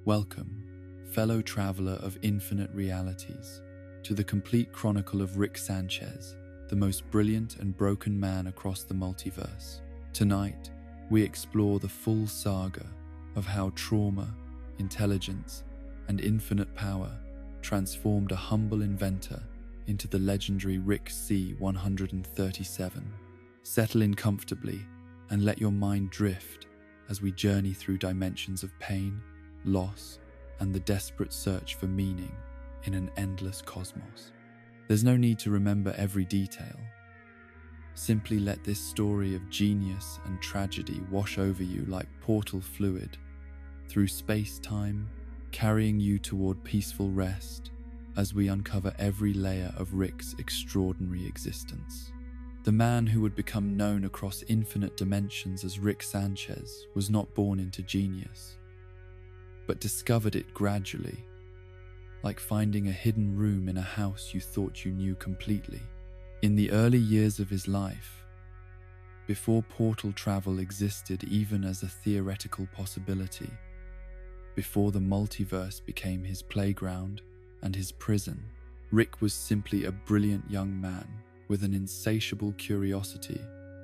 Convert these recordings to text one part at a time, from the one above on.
Welcome, fellow traveler of infinite realities, to the complete chronicle of Rick Sanchez, the most brilliant and broken man across the multiverse. Tonight, we explore the full saga of how trauma, intelligence, and infinite power transformed a humble inventor into the legendary Rick C-137. Settle in comfortably and let your mind drift as we journey through dimensions of pain, loss, and the desperate search for meaning in an endless cosmos. There's no need to remember every detail. Simply let this story of genius and tragedy wash over you like portal fluid through space-time, carrying you toward peaceful rest as we uncover every layer of Rick's extraordinary existence. The man who would become known across infinite dimensions as Rick Sanchez was not born into genius, but discovered it gradually, like finding a hidden room in a house you thought you knew completely. In the early years of his life, before portal travel existed even as a theoretical possibility, before the multiverse became his playground and his prison, Rick was simply a brilliant young man with an insatiable curiosity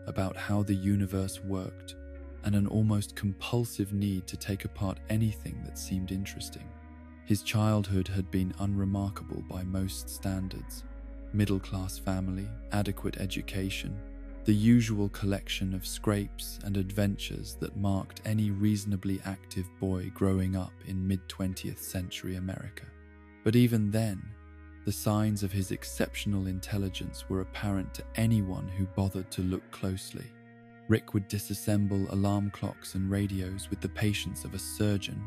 about how the universe worked and an almost compulsive need to take apart anything that seemed interesting. His childhood had been unremarkable by most standards. Middle-class family, adequate education, the usual collection of scrapes and adventures that marked any reasonably active boy growing up in mid-20th century America. But even then, the signs of his exceptional intelligence were apparent to anyone who bothered to look closely. Rick would disassemble alarm clocks and radios with the patience of a surgeon,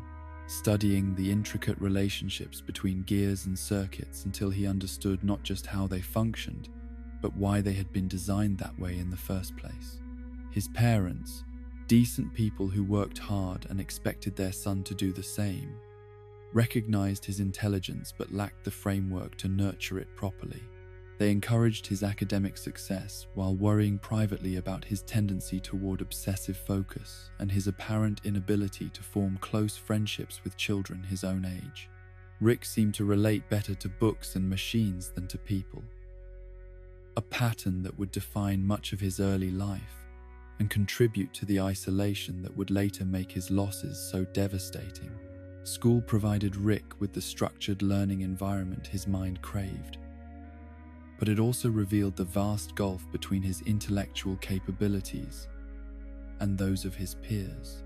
studying the intricate relationships between gears and circuits until he understood not just how they functioned, but why they had been designed that way in the first place. His parents, decent people who worked hard and expected their son to do the same, recognized his intelligence but lacked the framework to nurture it properly. They encouraged his academic success while worrying privately about his tendency toward obsessive focus and his apparent inability to form close friendships with children his own age. Rick seemed to relate better to books and machines than to people, a pattern that would define much of his early life and contribute to the isolation that would later make his losses so devastating. School provided Rick with the structured learning environment his mind craved, but it also revealed the vast gulf between his intellectual capabilities and those of his peers.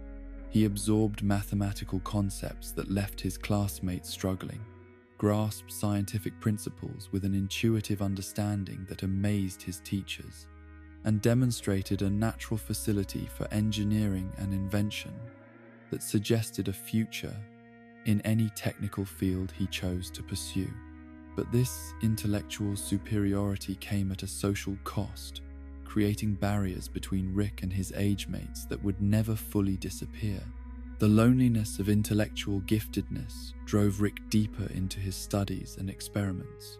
He absorbed mathematical concepts that left his classmates struggling, grasped scientific principles with an intuitive understanding that amazed his teachers, and demonstrated a natural facility for engineering and invention that suggested a future in any technical field he chose to pursue. But this intellectual superiority came at a social cost, creating barriers between Rick and his age mates that would never fully disappear. The loneliness of intellectual giftedness drove Rick deeper into his studies and experiments,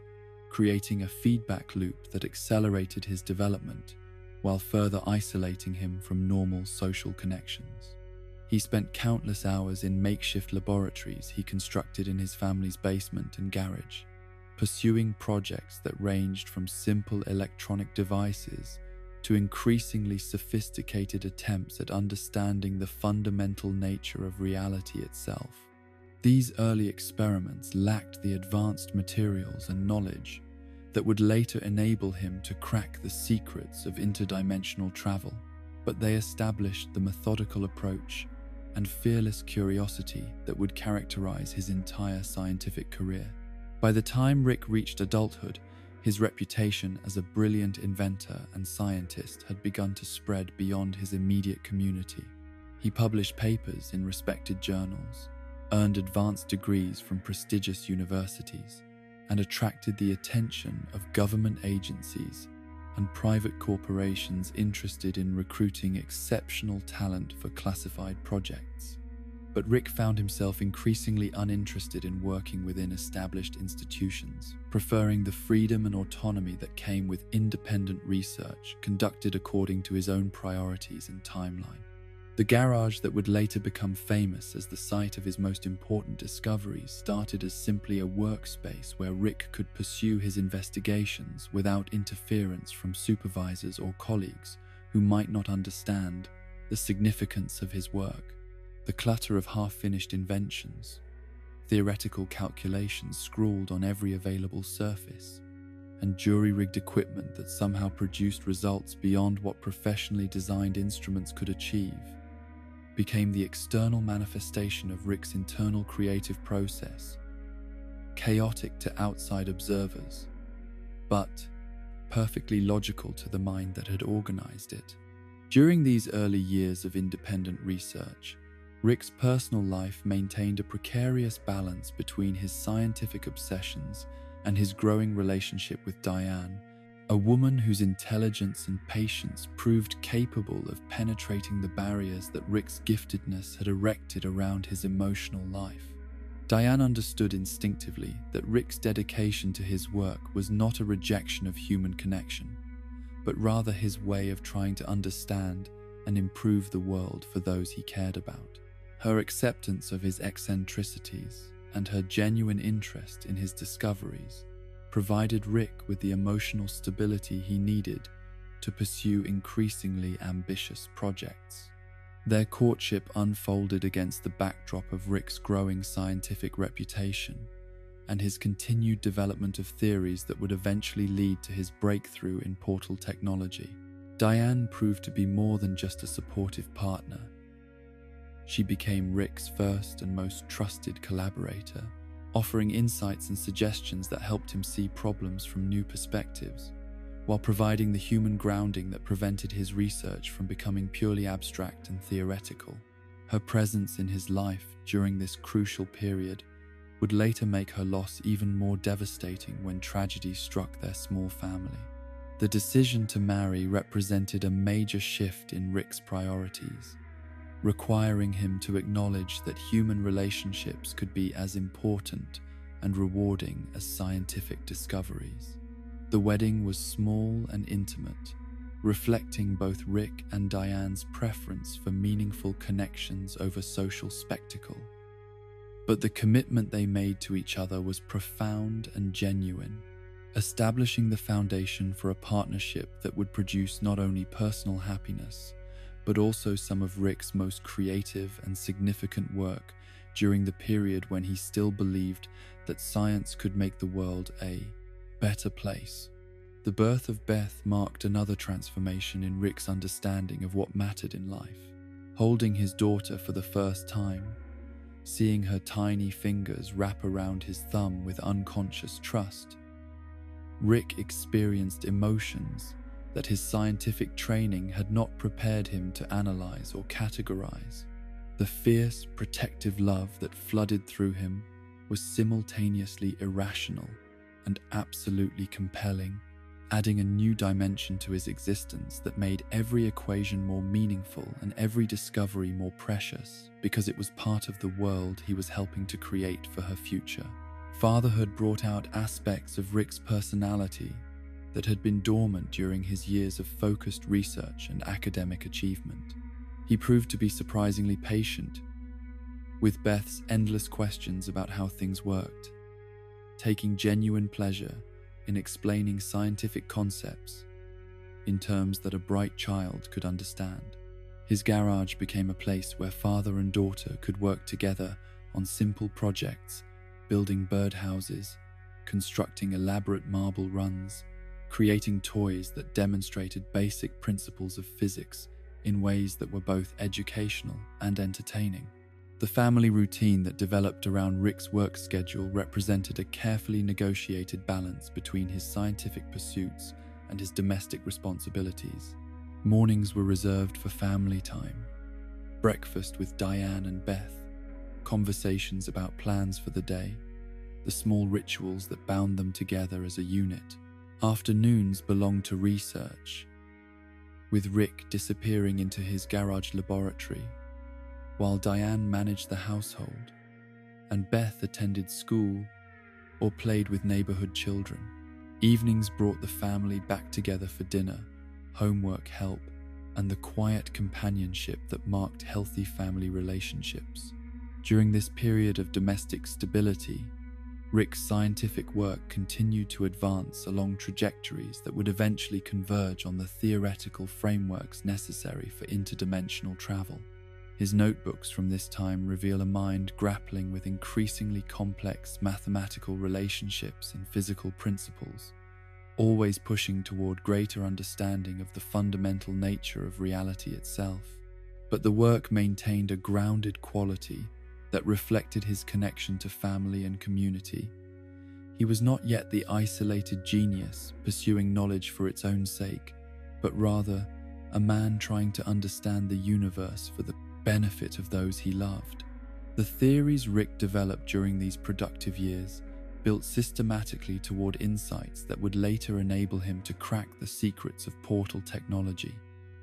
creating a feedback loop that accelerated his development while further isolating him from normal social connections. He spent countless hours in makeshift laboratories he constructed in his family's basement and garage, pursuing projects that ranged from simple electronic devices to increasingly sophisticated attempts at understanding the fundamental nature of reality itself. These early experiments lacked the advanced materials and knowledge that would later enable him to crack the secrets of interdimensional travel, but they established the methodical approach and fearless curiosity that would characterize his entire scientific career. By the time Rick reached adulthood, his reputation as a brilliant inventor and scientist had begun to spread beyond his immediate community. He published papers in respected journals, earned advanced degrees from prestigious universities, and attracted the attention of government agencies and private corporations interested in recruiting exceptional talent for classified projects. But Rick found himself increasingly uninterested in working within established institutions, preferring the freedom and autonomy that came with independent research conducted according to his own priorities and timeline. The garage that would later become famous as the site of his most important discoveries started as simply a workspace where Rick could pursue his investigations without interference from supervisors or colleagues who might not understand the significance of his work. The clutter of half-finished inventions, theoretical calculations scrawled on every available surface, and jury-rigged equipment that somehow produced results beyond what professionally designed instruments could achieve, became the external manifestation of Rick's internal creative process, chaotic to outside observers, but perfectly logical to the mind that had organized it. During these early years of independent research, Rick's personal life maintained a precarious balance between his scientific obsessions and his growing relationship with Diane, a woman whose intelligence and patience proved capable of penetrating the barriers that Rick's giftedness had erected around his emotional life. Diane understood instinctively that Rick's dedication to his work was not a rejection of human connection, but rather his way of trying to understand and improve the world for those he cared about. Her acceptance of his eccentricities and her genuine interest in his discoveries provided Rick with the emotional stability he needed to pursue increasingly ambitious projects. Their courtship unfolded against the backdrop of Rick's growing scientific reputation and his continued development of theories that would eventually lead to his breakthrough in portal technology. Diane proved to be more than just a supportive partner. She became Rick's first and most trusted collaborator, offering insights and suggestions that helped him see problems from new perspectives, while providing the human grounding that prevented his research from becoming purely abstract and theoretical. Her presence in his life during this crucial period would later make her loss even more devastating when tragedy struck their small family. The decision to marry represented a major shift in Rick's priorities, requiring him to acknowledge that human relationships could be as important and rewarding as scientific discoveries. The wedding was small and intimate, reflecting both Rick and Diane's preference for meaningful connections over social spectacle. But the commitment they made to each other was profound and genuine, establishing the foundation for a partnership that would produce not only personal happiness, but also some of Rick's most creative and significant work during the period when he still believed that science could make the world a better place. The birth of Beth marked another transformation in Rick's understanding of what mattered in life. Holding his daughter for the first time, seeing her tiny fingers wrap around his thumb with unconscious trust, Rick experienced emotions that his scientific training had not prepared him to analyze or categorize. The fierce, protective love that flooded through him was simultaneously irrational and absolutely compelling, adding a new dimension to his existence that made every equation more meaningful and every discovery more precious because it was part of the world he was helping to create for her future. Fatherhood brought out aspects of Rick's personality that had been dormant during his years of focused research and academic achievement. He proved to be surprisingly patient with Beth's endless questions about how things worked, taking genuine pleasure in explaining scientific concepts in terms that a bright child could understand. His garage became a place where father and daughter could work together on simple projects, building birdhouses, constructing elaborate marble runs, creating toys that demonstrated basic principles of physics in ways that were both educational and entertaining. The family routine that developed around Rick's work schedule represented a carefully negotiated balance between his scientific pursuits and his domestic responsibilities. Mornings were reserved for family time, breakfast with Diane and Beth, conversations about plans for the day, the small rituals that bound them together as a unit. Afternoons belonged to research, with Rick disappearing into his garage laboratory, while Diane managed the household, and Beth attended school or played with neighborhood children. Evenings brought the family back together for dinner, homework help, and the quiet companionship that marked healthy family relationships. During this period of domestic stability, Rick's scientific work continued to advance along trajectories that would eventually converge on the theoretical frameworks necessary for interdimensional travel. His notebooks from this time reveal a mind grappling with increasingly complex mathematical relationships and physical principles, always pushing toward greater understanding of the fundamental nature of reality itself. But the work maintained a grounded quality that reflected his connection to family and community. He was not yet the isolated genius pursuing knowledge for its own sake, but rather a man trying to understand the universe for the benefit of those he loved. The theories Rick developed during these productive years built systematically toward insights that would later enable him to crack the secrets of portal technology.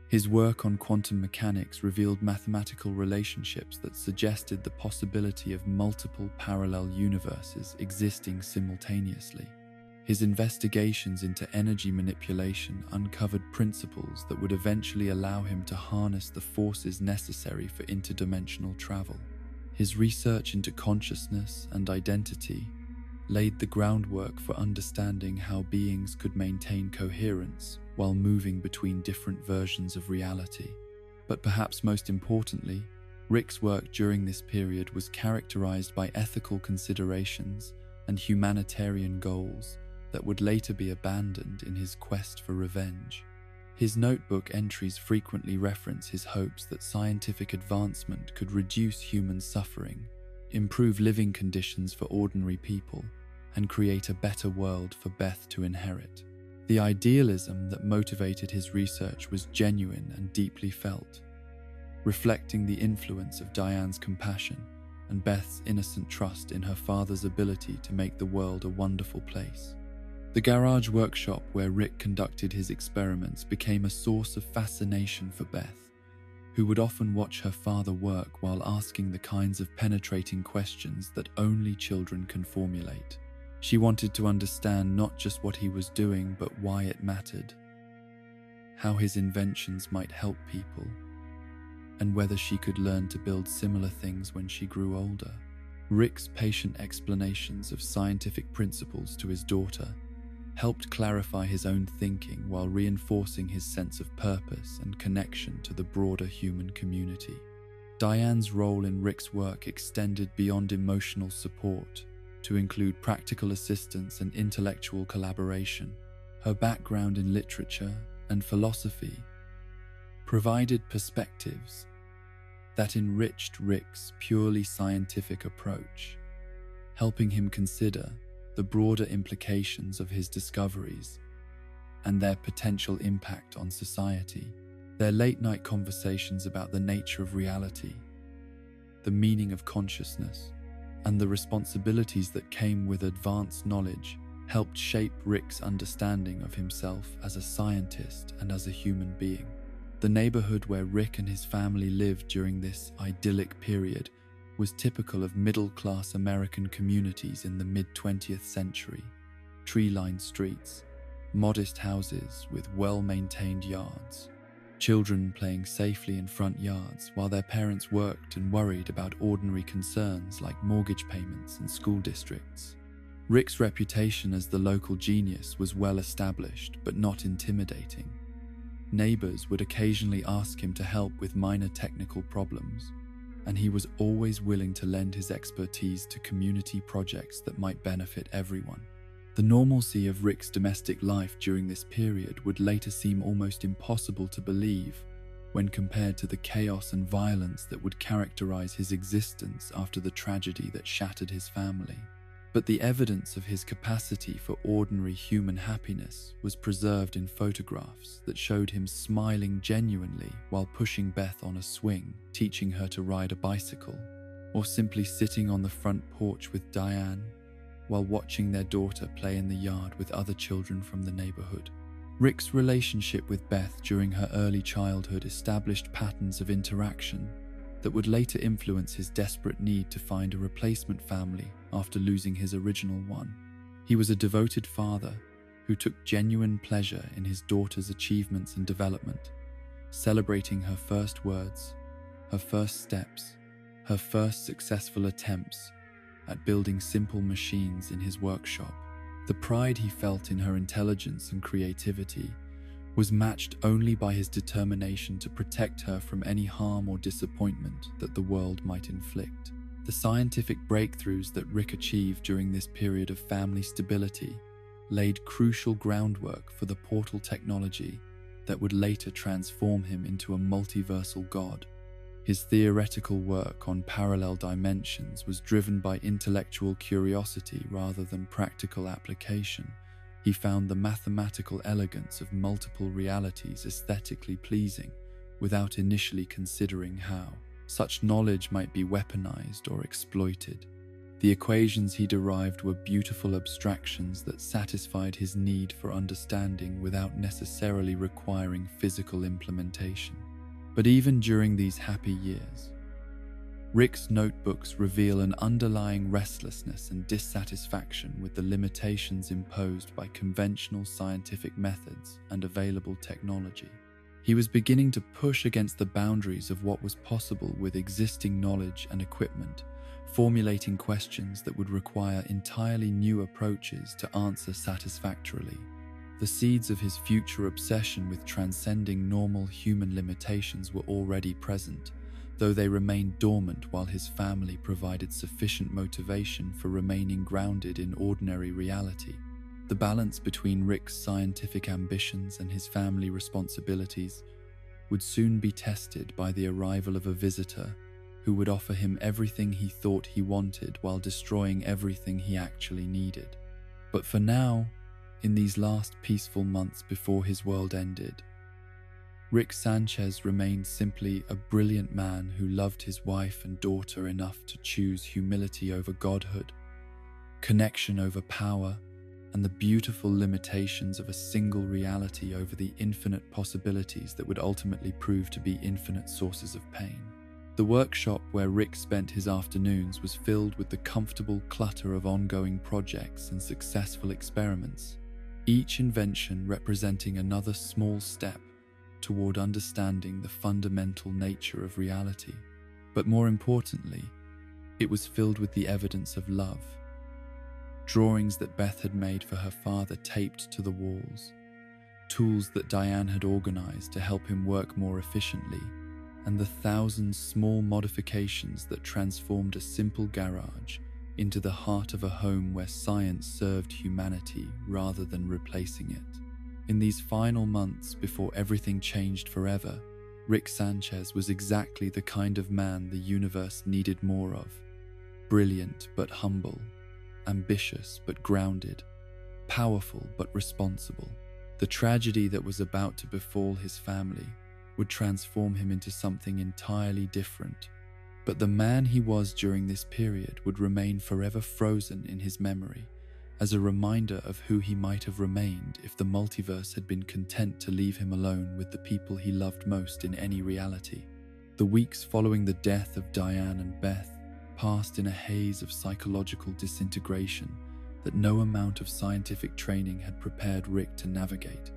His work on quantum mechanics revealed mathematical relationships that suggested the possibility of multiple parallel universes existing simultaneously. His investigations into energy manipulation uncovered principles that would eventually allow him to harness the forces necessary for interdimensional travel. His research into consciousness and identity laid the groundwork for understanding how beings could maintain coherence while moving between different versions of reality. But perhaps most importantly, Rick's work during this period was characterized by ethical considerations and humanitarian goals that would later be abandoned in his quest for revenge. His notebook entries frequently reference his hopes that scientific advancement could reduce human suffering, improve living conditions for ordinary people, and create a better world for Beth to inherit. The idealism that motivated his research was genuine and deeply felt, reflecting the influence of Diane's compassion and Beth's innocent trust in her father's ability to make the world a wonderful place. The garage workshop where Rick conducted his experiments became a source of fascination for Beth, who would often watch her father work while asking the kinds of penetrating questions that only children can formulate. She wanted to understand not just what he was doing, but why it mattered, how his inventions might help people, and whether she could learn to build similar things when she grew older. Rick's patient explanations of scientific principles to his daughter helped clarify his own thinking while reinforcing his sense of purpose and connection to the broader human community. Diane's role in Rick's work extended beyond emotional support to include practical assistance and intellectual collaboration. Her background in literature and philosophy provided perspectives that enriched Rick's purely scientific approach, helping him consider the broader implications of his discoveries and their potential impact on society. Their late-night conversations about the nature of reality, the meaning of consciousness, and the responsibilities that came with advanced knowledge helped shape Rick's understanding of himself as a scientist and as a human being. The neighborhood where Rick and his family lived during this idyllic period was typical of middle-class American communities in the mid-20th century. Tree-lined streets, modest houses with well-maintained yards, children playing safely in front yards while their parents worked and worried about ordinary concerns like mortgage payments and school districts. Rick's reputation as the local genius was well established but not intimidating. Neighbors would occasionally ask him to help with minor technical problems, and he was always willing to lend his expertise to community projects that might benefit everyone. The normalcy of Rick's domestic life during this period would later seem almost impossible to believe when compared to the chaos and violence that would characterize his existence after the tragedy that shattered his family. But the evidence of his capacity for ordinary human happiness was preserved in photographs that showed him smiling genuinely while pushing Beth on a swing, teaching her to ride a bicycle, or simply sitting on the front porch with Diane while watching their daughter play in the yard with other children from the neighborhood. Rick's relationship with Beth during her early childhood established patterns of interaction that would later influence his desperate need to find a replacement family after losing his original one. He was a devoted father who took genuine pleasure in his daughter's achievements and development, celebrating her first words, her first steps, her first successful attempts at building simple machines in his workshop. The pride he felt in her intelligence and creativity was matched only by his determination to protect her from any harm or disappointment that the world might inflict. The scientific breakthroughs that Rick achieved during this period of family stability laid crucial groundwork for the portal technology that would later transform him into a multiversal god. His theoretical work on parallel dimensions was driven by intellectual curiosity rather than practical application. He found the mathematical elegance of multiple realities aesthetically pleasing, without initially considering how such knowledge might be weaponized or exploited. The equations he derived were beautiful abstractions that satisfied his need for understanding without necessarily requiring physical implementation. But even during these happy years, Rick's notebooks reveal an underlying restlessness and dissatisfaction with the limitations imposed by conventional scientific methods and available technology. He was beginning to push against the boundaries of what was possible with existing knowledge and equipment, formulating questions that would require entirely new approaches to answer satisfactorily. The seeds of his future obsession with transcending normal human limitations were already present, though they remained dormant while his family provided sufficient motivation for remaining grounded in ordinary reality. The balance between Rick's scientific ambitions and his family responsibilities would soon be tested by the arrival of a visitor who would offer him everything he thought he wanted while destroying everything he actually needed. But for now, in these last peaceful months before his world ended, Rick Sanchez remained simply a brilliant man who loved his wife and daughter enough to choose humility over godhood, connection over power, and the beautiful limitations of a single reality over the infinite possibilities that would ultimately prove to be infinite sources of pain. The workshop where Rick spent his afternoons was filled with the comfortable clutter of ongoing projects and successful experiments, each invention representing another small step toward understanding the fundamental nature of reality. But more importantly, it was filled with the evidence of love. Drawings that Beth had made for her father taped to the walls, tools that Diane had organized to help him work more efficiently, and the thousand small modifications that transformed a simple garage into the heart of a home where science served humanity rather than replacing it. In these final months before everything changed forever, Rick Sanchez was exactly the kind of man the universe needed more of. Brilliant but humble, ambitious but grounded, powerful but responsible. The tragedy that was about to befall his family would transform him into something entirely different. But the man he was during this period would remain forever frozen in his memory, as a reminder of who he might have remained if the multiverse had been content to leave him alone with the people he loved most in any reality. The weeks following the death of Diane and Beth passed in a haze of psychological disintegration that no amount of scientific training had prepared Rick to navigate.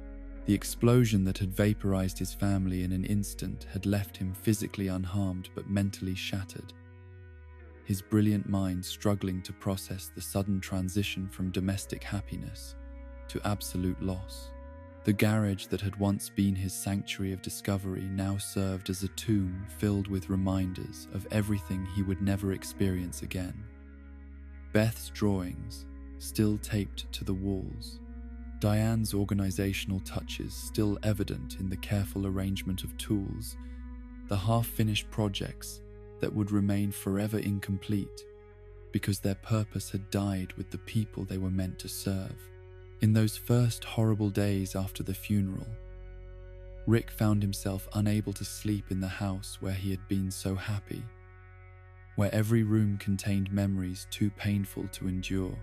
The explosion that had vaporized his family in an instant had left him physically unharmed but mentally shattered, his brilliant mind struggling to process the sudden transition from domestic happiness to absolute loss. The garage that had once been his sanctuary of discovery now served as a tomb filled with reminders of everything he would never experience again. Beth's drawings, still taped to the walls, Diane's organizational touches still evident in the careful arrangement of tools, the half-finished projects that would remain forever incomplete because their purpose had died with the people they were meant to serve. In those first horrible days after the funeral, Rick found himself unable to sleep in the house where he had been so happy, where every room contained memories too painful to endure.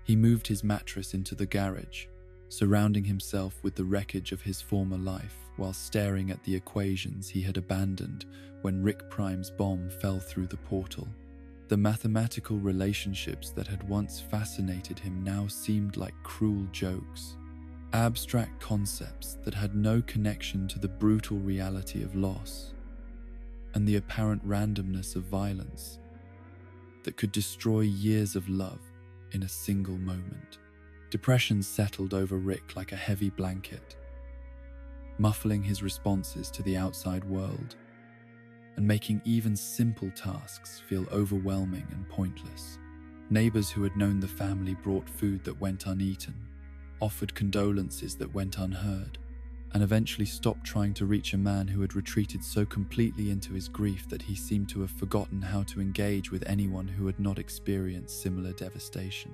He moved his mattress into the garage, surrounding himself with the wreckage of his former life while staring at the equations he had abandoned when Rick Prime's bomb fell through the portal. The mathematical relationships that had once fascinated him now seemed like cruel jokes. abstract concepts that had no connection to the brutal reality of loss and the apparent randomness of violence that could destroy years of love in a single moment. Depression settled over Rick like a heavy blanket, muffling his responses to the outside world and making even simple tasks feel overwhelming and pointless. Neighbors who had known the family brought food that went uneaten, offered condolences that went unheard, and eventually stopped trying to reach a man who had retreated so completely into his grief that he seemed to have forgotten how to engage with anyone who had not experienced similar devastation.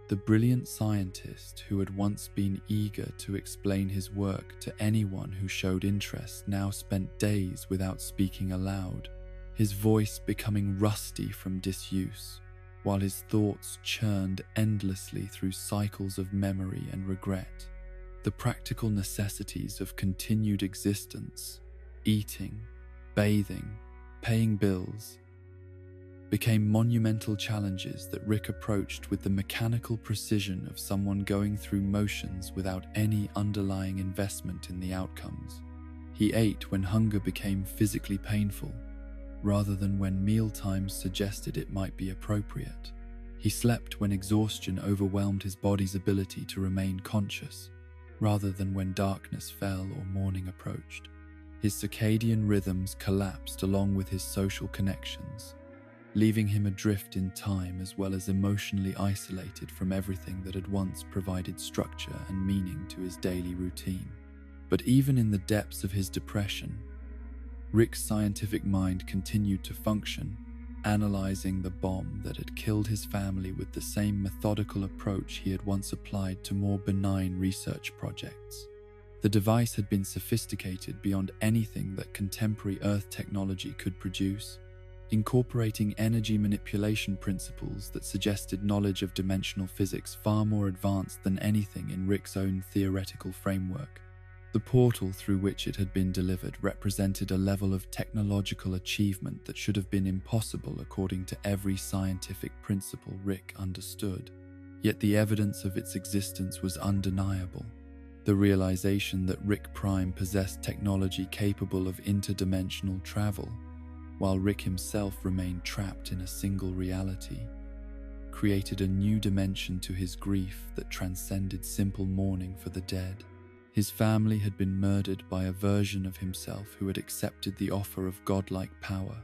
The brilliant scientist who had once been eager to explain his work to anyone who showed interest now spent days without speaking aloud, his voice becoming rusty from disuse, while his thoughts churned endlessly through cycles of memory and regret. The practical necessities of continued existence, eating, bathing, paying bills, became monumental challenges that Rick approached with the mechanical precision of someone going through motions without any underlying investment in the outcomes. He ate when hunger became physically painful, rather than when mealtimes suggested it might be appropriate. He slept when exhaustion overwhelmed his body's ability to remain conscious, rather than when darkness fell or morning approached. His circadian rhythms collapsed along with his social connections, leaving him adrift in time as well as emotionally isolated from everything that had once provided structure and meaning to his daily routine. But even in the depths of his depression, Rick's scientific mind continued to function, analyzing the bomb that had killed his family with the same methodical approach he had once applied to more benign research projects. The device had been sophisticated beyond anything that contemporary Earth technology could produce, incorporating energy manipulation principles that suggested knowledge of dimensional physics far more advanced than anything in Rick's own theoretical framework. The portal through which it had been delivered represented a level of technological achievement that should have been impossible according to every scientific principle Rick understood. Yet the evidence of its existence was undeniable. The realization that Rick Prime possessed technology capable of interdimensional travel, while Rick himself remained trapped in a single reality, created a new dimension to his grief that transcended simple mourning for the dead. His family had been murdered by a version of himself who had accepted the offer of godlike power,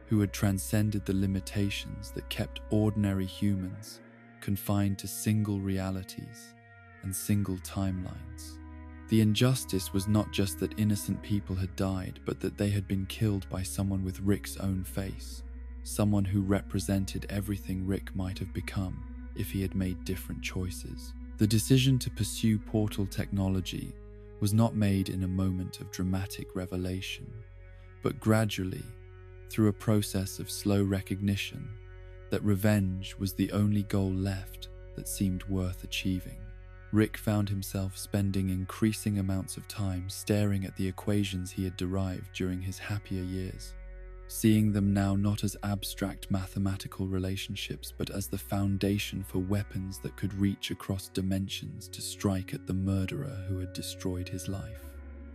who had transcended the limitations that kept ordinary humans confined to single realities and single timelines. The injustice was not just that innocent people had died, but that they had been killed by someone with Rick's own face, someone who represented everything Rick might have become if he had made different choices. The decision to pursue portal technology was not made in a moment of dramatic revelation, but gradually, through a process of slow recognition, that revenge was the only goal left that seemed worth achieving. Rick found himself spending increasing amounts of time staring at the equations he had derived during his happier years, seeing them now not as abstract mathematical relationships but as the foundation for weapons that could reach across dimensions to strike at the murderer who had destroyed his life.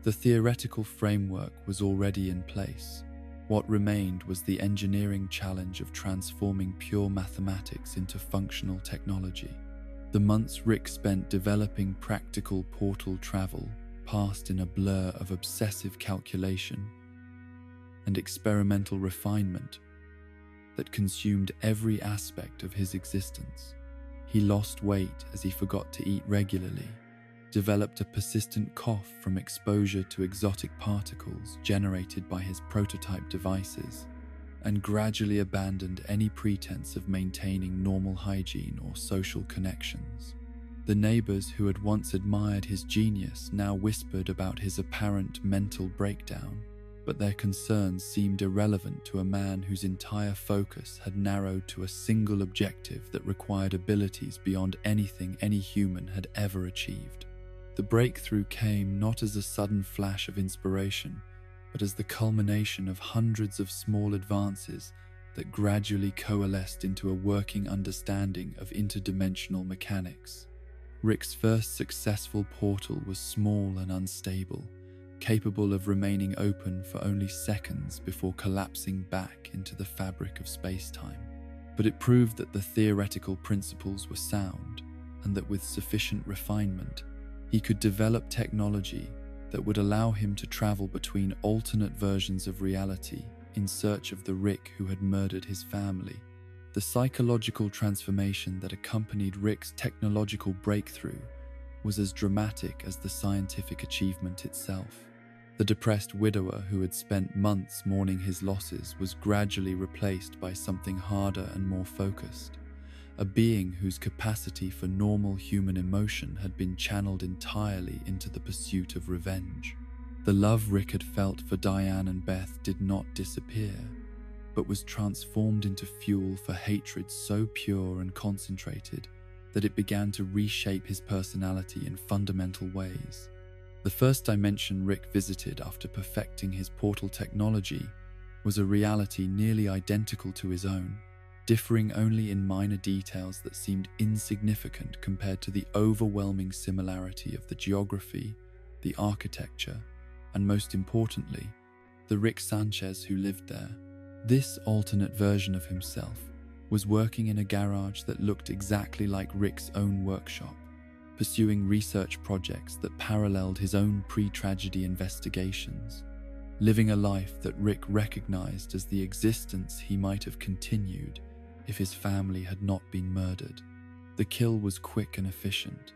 The theoretical framework was already in place. What remained was the engineering challenge of transforming pure mathematics into functional technology. The months Rick spent developing practical portal travel passed in a blur of obsessive calculation and experimental refinement that consumed every aspect of his existence. He lost weight as he forgot to eat regularly, developed a persistent cough from exposure to exotic particles generated by his prototype devices, and gradually abandoned any pretense of maintaining normal hygiene or social connections. The neighbors who had once admired his genius now whispered about his apparent mental breakdown, but their concerns seemed irrelevant to a man whose entire focus had narrowed to a single objective that required abilities beyond anything any human had ever achieved. The breakthrough came not as a sudden flash of inspiration, but as the culmination of hundreds of small advances that gradually coalesced into a working understanding of interdimensional mechanics. Rick's first successful portal was small and unstable, capable of remaining open for only seconds before collapsing back into the fabric of space-time. But it proved that the theoretical principles were sound, and that with sufficient refinement, he could develop technology that would allow him to travel between alternate versions of reality in search of the Rick who had murdered his family. The psychological transformation that accompanied Rick's technological breakthrough was as dramatic as the scientific achievement itself. The depressed widower who had spent months mourning his losses was gradually replaced by something harder and more focused, a being whose capacity for normal human emotion had been channeled entirely into the pursuit of revenge. The love Rick had felt for Diane and Beth did not disappear, but was transformed into fuel for hatred so pure and concentrated that it began to reshape his personality in fundamental ways. The first dimension Rick visited after perfecting his portal technology was a reality nearly identical to his own, differing only in minor details that seemed insignificant compared to the overwhelming similarity of the geography, the architecture, and most importantly, the Rick Sanchez who lived there. This alternate version of himself was working in a garage that looked exactly like Rick's own workshop, pursuing research projects that paralleled his own pre-tragedy investigations, living a life that Rick recognized as the existence he might have continued if his family had not been murdered. The kill was quick and efficient,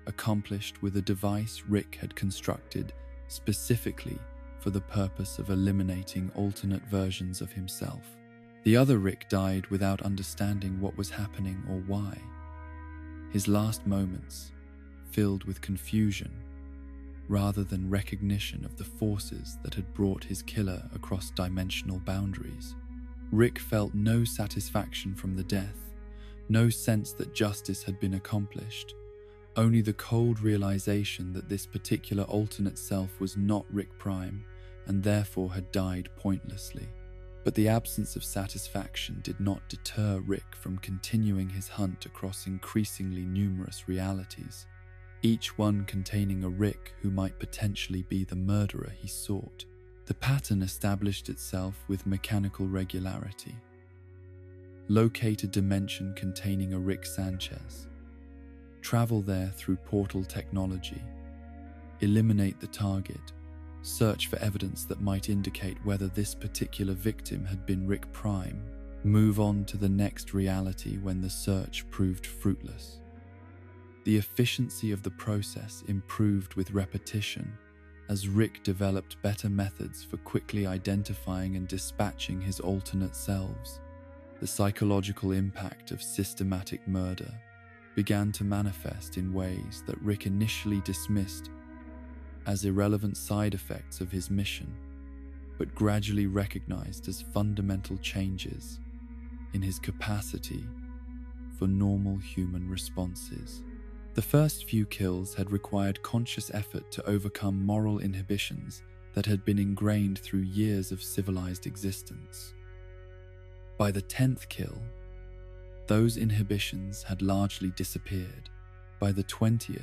accomplished with a device Rick had constructed specifically for the purpose of eliminating alternate versions of himself. The other Rick died without understanding what was happening or why. His last moments filled with confusion rather than recognition of the forces that had brought his killer across dimensional boundaries. Rick felt no satisfaction from the death, no sense that justice had been accomplished, only the cold realization that this particular alternate self was not Rick Prime and therefore had died pointlessly. But the absence of satisfaction did not deter Rick from continuing his hunt across increasingly numerous realities, each one containing a Rick who might potentially be the murderer he sought. The pattern established itself with mechanical regularity. Locate a dimension containing a Rick Sanchez. Travel there through portal technology. Eliminate the target. Search for evidence that might indicate whether this particular victim had been Rick Prime. Move on to the next reality when the search proved fruitless. The efficiency of the process improved with repetition as Rick developed better methods for quickly identifying and dispatching his alternate selves. The psychological impact of systematic murder began to manifest in ways that Rick initially dismissed as irrelevant side effects of his mission, but gradually recognized as fundamental changes in his capacity for normal human responses. The first few kills had required conscious effort to overcome moral inhibitions that had been ingrained through years of civilized existence. By the 10th kill, those inhibitions had largely disappeared. By the 20th,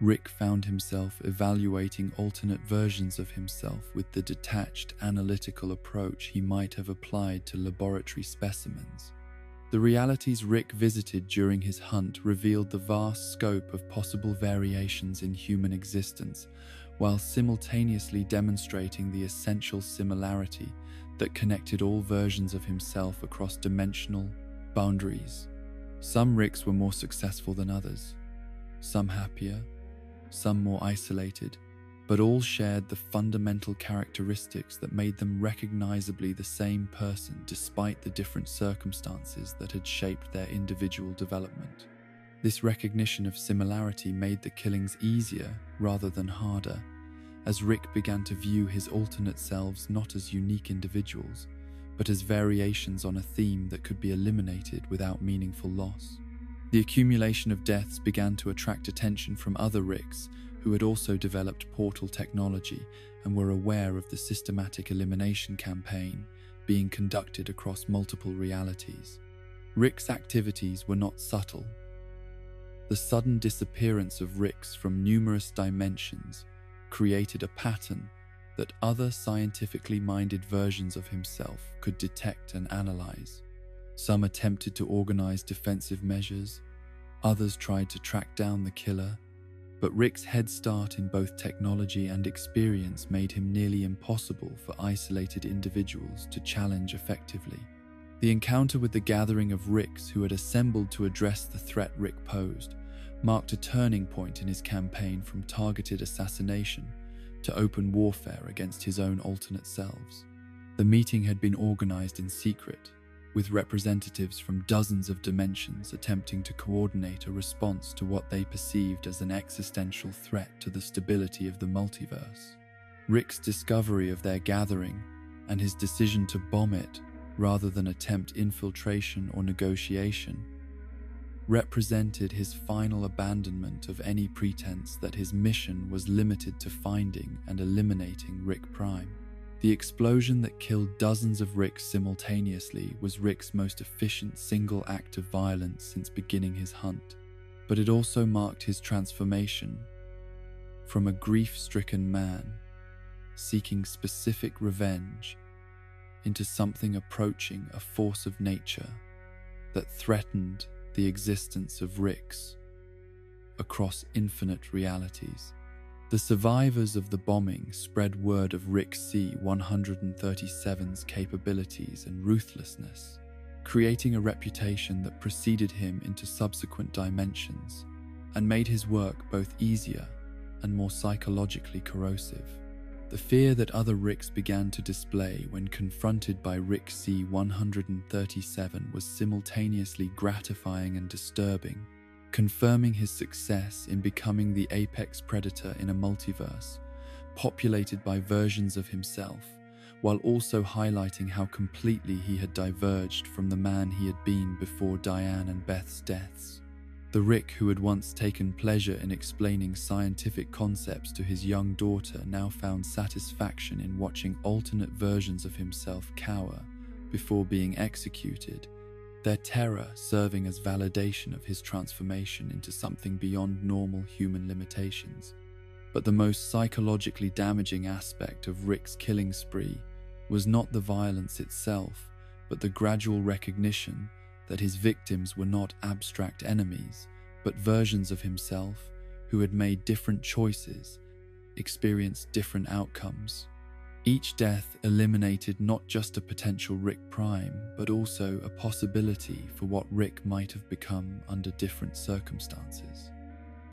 Rick found himself evaluating alternate versions of himself with the detached, analytical approach he might have applied to laboratory specimens. The realities Rick visited during his hunt revealed the vast scope of possible variations in human existence, while simultaneously demonstrating the essential similarity that connected all versions of himself across dimensional boundaries. Some Ricks were more successful than others, some happier, some more isolated, but all shared the fundamental characteristics that made them recognizably the same person despite the different circumstances that had shaped their individual development. This recognition of similarity made the killings easier rather than harder, as Rick began to view his alternate selves not as unique individuals, but as variations on a theme that could be eliminated without meaningful loss. The accumulation of deaths began to attract attention from other Ricks who had also developed portal technology and were aware of the systematic elimination campaign being conducted across multiple realities. Rick's activities were not subtle. The The sudden disappearance of Rix from numerous dimensions created a pattern that other scientifically minded versions of himself could detect and analyze. Some attempted to organize defensive measures, others tried to track down the killer, but Rick's head start in both technology and experience made him nearly impossible for isolated individuals to challenge effectively. The encounter with the gathering of Ricks who had assembled to address the threat Rick posed marked a turning point in his campaign from targeted assassination to open warfare against his own alternate selves. The meeting had been organized in secret, with representatives from dozens of dimensions attempting to coordinate a response to what they perceived as an existential threat to the stability of the multiverse. Rick's discovery of their gathering and his decision to bomb it rather than attempt infiltration or negotiation represented his final abandonment of any pretense that his mission was limited to finding and eliminating Rick Prime. The explosion that killed dozens of Ricks simultaneously was Rick's most efficient single act of violence since beginning his hunt, but it also marked his transformation from a grief-stricken man seeking specific revenge into something approaching a force of nature that threatened the existence of Ricks across infinite realities. The survivors of the bombing spread word of Rick C-137's capabilities and ruthlessness, creating a reputation that preceded him into subsequent dimensions and made his work both easier and more psychologically corrosive. The fear that other Ricks began to display when confronted by Rick C-137 was simultaneously gratifying and disturbing, confirming his success in becoming the apex predator in a multiverse populated by versions of himself, while also highlighting how completely he had diverged from the man he had been before Diane and Beth's deaths. The Rick who had once taken pleasure in explaining scientific concepts to his young daughter now found satisfaction in watching alternate versions of himself cower before being executed, their terror serving as validation of his transformation into something beyond normal human limitations. But the most psychologically damaging aspect of Rick's killing spree was not the violence itself, but the gradual recognition that his victims were not abstract enemies, but versions of himself who had made different choices, experienced different outcomes. Each death eliminated not just a potential Rick Prime, but also a possibility for what Rick might have become under different circumstances.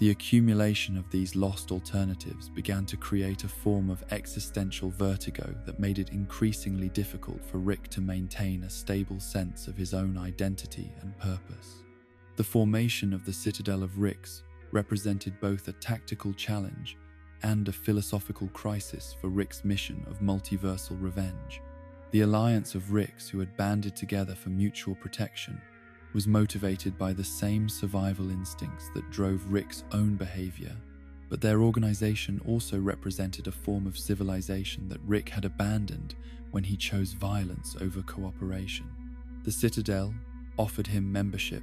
The accumulation of these lost alternatives began to create a form of existential vertigo that made it increasingly difficult for Rick to maintain a stable sense of his own identity and purpose. The formation of the Citadel of Ricks represented both a tactical challenge and a philosophical crisis for Rick's mission of multiversal revenge. The alliance of Ricks who had banded together for mutual protection was motivated by the same survival instincts that drove Rick's own behavior, but their organization also represented a form of civilization that Rick had abandoned when he chose violence over cooperation. The Citadel offered him membership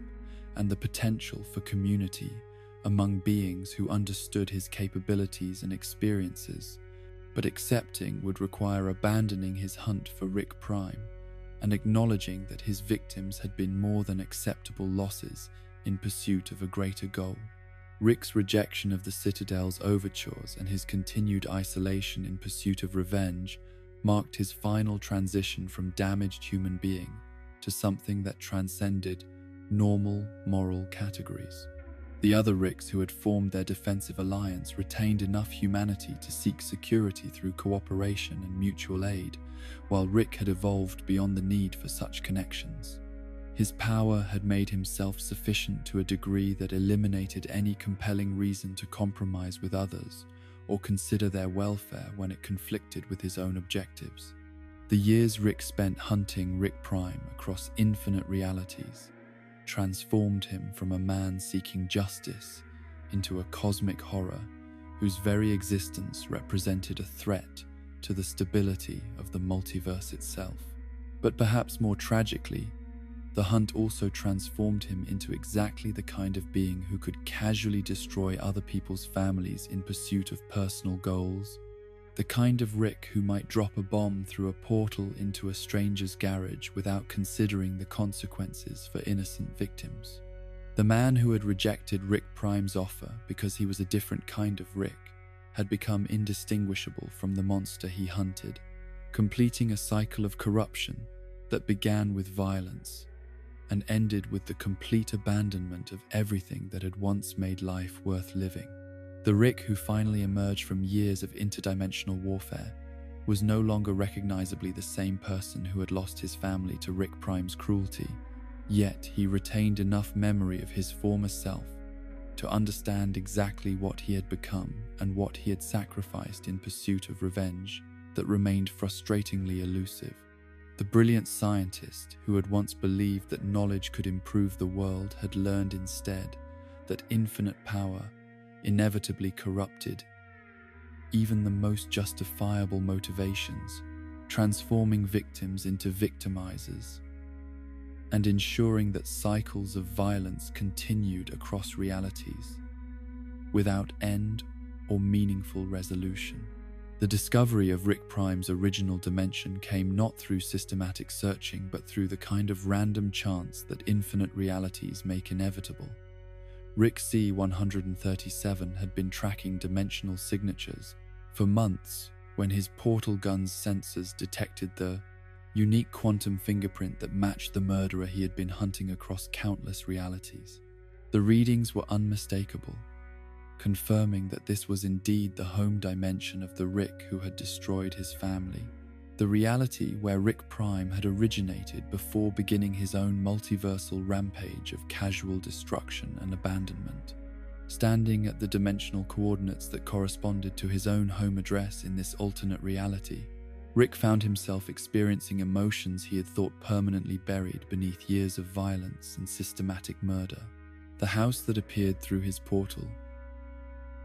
and the potential for community among beings who understood his capabilities and experiences, but accepting would require abandoning his hunt for Rick Prime and acknowledging that his victims had been more than acceptable losses in pursuit of a greater goal. Rick's rejection of the Citadel's overtures and his continued isolation in pursuit of revenge marked his final transition from damaged human being to something that transcended normal moral categories. The other Ricks who had formed their defensive alliance retained enough humanity to seek security through cooperation and mutual aid, while Rick had evolved beyond the need for such connections. His power had made him self-sufficient to a degree that eliminated any compelling reason to compromise with others or consider their welfare when it conflicted with his own objectives. The years Rick spent hunting Rick Prime across infinite realities transformed him from a man seeking justice into a cosmic horror whose very existence represented a threat to the stability of the multiverse itself. But perhaps more tragically, The hunt also transformed him into exactly the kind of being who could casually destroy other people's families in pursuit of personal goals. The kind of Rick who might drop a bomb through a portal into a stranger's garage without considering the consequences for innocent victims. The man who had rejected Rick Prime's offer because he was a different kind of Rick had become indistinguishable from the monster he hunted, completing a cycle of corruption that began with violence and ended with the complete abandonment of everything that had once made life worth living. The Rick who finally emerged from years of interdimensional warfare was no longer recognizably the same person who had lost his family to Rick Prime's cruelty, yet he retained enough memory of his former self to understand exactly what he had become and what he had sacrificed in pursuit of revenge that remained frustratingly elusive. The brilliant scientist who had once believed that knowledge could improve the world had learned instead that infinite power inevitably corrupted even the most justifiable motivations, transforming victims into victimizers and ensuring that cycles of violence continued across realities without end or meaningful resolution. The discovery of Rick Prime's original dimension came not through systematic searching but through the kind of random chance that infinite realities make inevitable. Rick C-137 had been tracking dimensional signatures for months when his portal gun's sensors detected the unique quantum fingerprint that matched the murderer he had been hunting across countless realities. The readings were unmistakable, confirming that this was indeed the home dimension of the Rick who had destroyed his family, the reality where Rick Prime had originated before beginning his own multiversal rampage of casual destruction and abandonment. Standing at the dimensional coordinates that corresponded to his own home address in this alternate reality, Rick found himself experiencing emotions he had thought permanently buried beneath years of violence and systematic murder. The house that appeared through his portal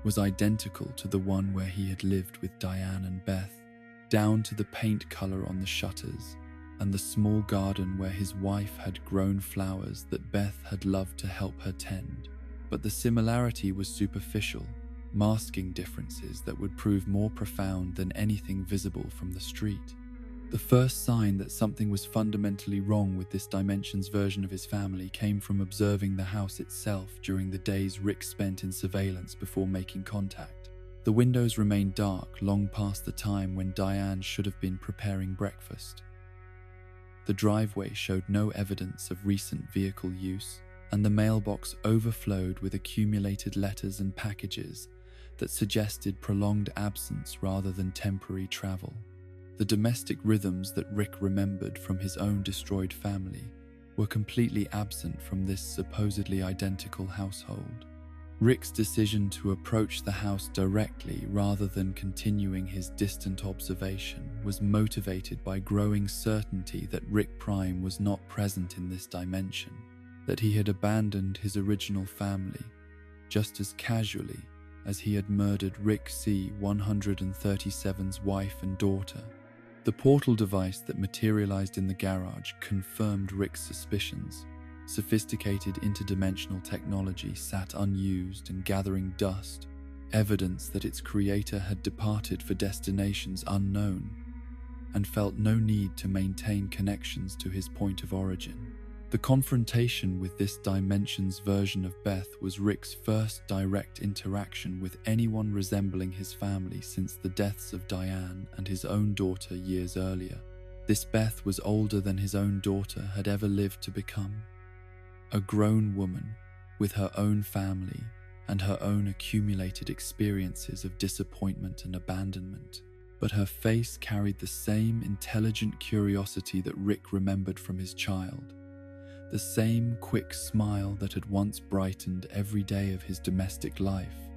was identical to the one where he had lived with Diane and Beth, down to the paint color on the shutters and the small garden where his wife had grown flowers that Beth had loved to help her tend. But the similarity was superficial, masking differences that would prove more profound than anything visible from the street. The first sign that something was fundamentally wrong with this dimension's version of his family came from observing the house itself during the days Rick spent in surveillance before making contact. The windows remained dark long past the time when Diane should have been preparing breakfast. The driveway showed no evidence of recent vehicle use, and the mailbox overflowed with accumulated letters and packages that suggested prolonged absence rather than temporary travel. The domestic rhythms that Rick remembered from his own destroyed family were completely absent from this supposedly identical household. Rick's decision to approach the house directly rather than continuing his distant observation was motivated by growing certainty that Rick Prime was not present in this dimension, that he had abandoned his original family just as casually as he had murdered Rick C-137's wife and daughter. The portal device that materialized in the garage confirmed Rick's suspicions. Sophisticated interdimensional technology sat unused and gathering dust, evidence that its creator had departed for destinations unknown and felt no need to maintain connections to his point of origin. The confrontation with this dimension's version of Beth was Rick's first direct interaction with anyone resembling his family since the deaths of Diane and his own daughter years earlier. This Beth was older than his own daughter had ever lived to become. A grown woman with her own family and her own accumulated experiences of disappointment and abandonment. But her face carried the same intelligent curiosity that Rick remembered from his child. The same quick smile that had once brightened every day of his domestic life,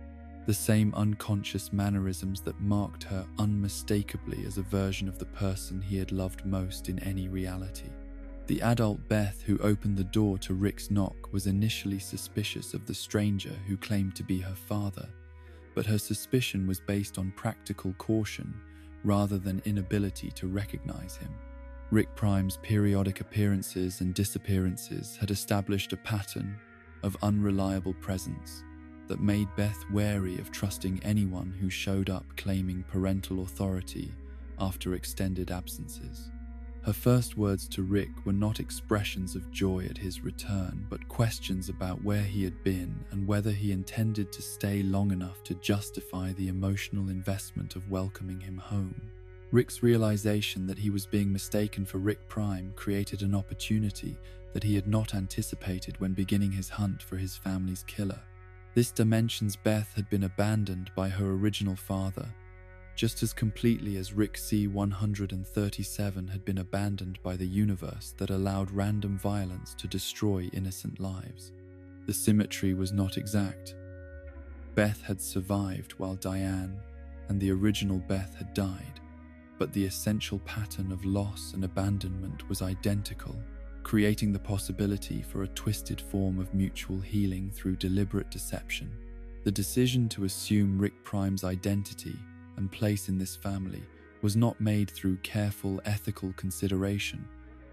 the same unconscious mannerisms that marked her unmistakably as a version of the person he had loved most in any reality. The adult Beth who opened the door to Rick's knock was initially suspicious of the stranger who claimed to be her father, but her suspicion was based on practical caution rather than inability to recognize him. Rick Prime's periodic appearances and disappearances had established a pattern of unreliable presence that made Beth wary of trusting anyone who showed up claiming parental authority after extended absences. Her first words to Rick were not expressions of joy at his return, but questions about where he had been and whether he intended to stay long enough to justify the emotional investment of welcoming him home. Rick's realization that he was being mistaken for Rick Prime created an opportunity that he had not anticipated when beginning his hunt for his family's killer. This dimension's Beth had been abandoned by her original father, just as completely as Rick C-137 had been abandoned by the universe that allowed random violence to destroy innocent lives. The symmetry was not exact. Beth had survived while Diane and the original Beth had died, but the essential pattern of loss and abandonment was identical, creating the possibility for a twisted form of mutual healing through deliberate deception. The decision to assume Rick Prime's identity and place in this family was not made through careful ethical consideration,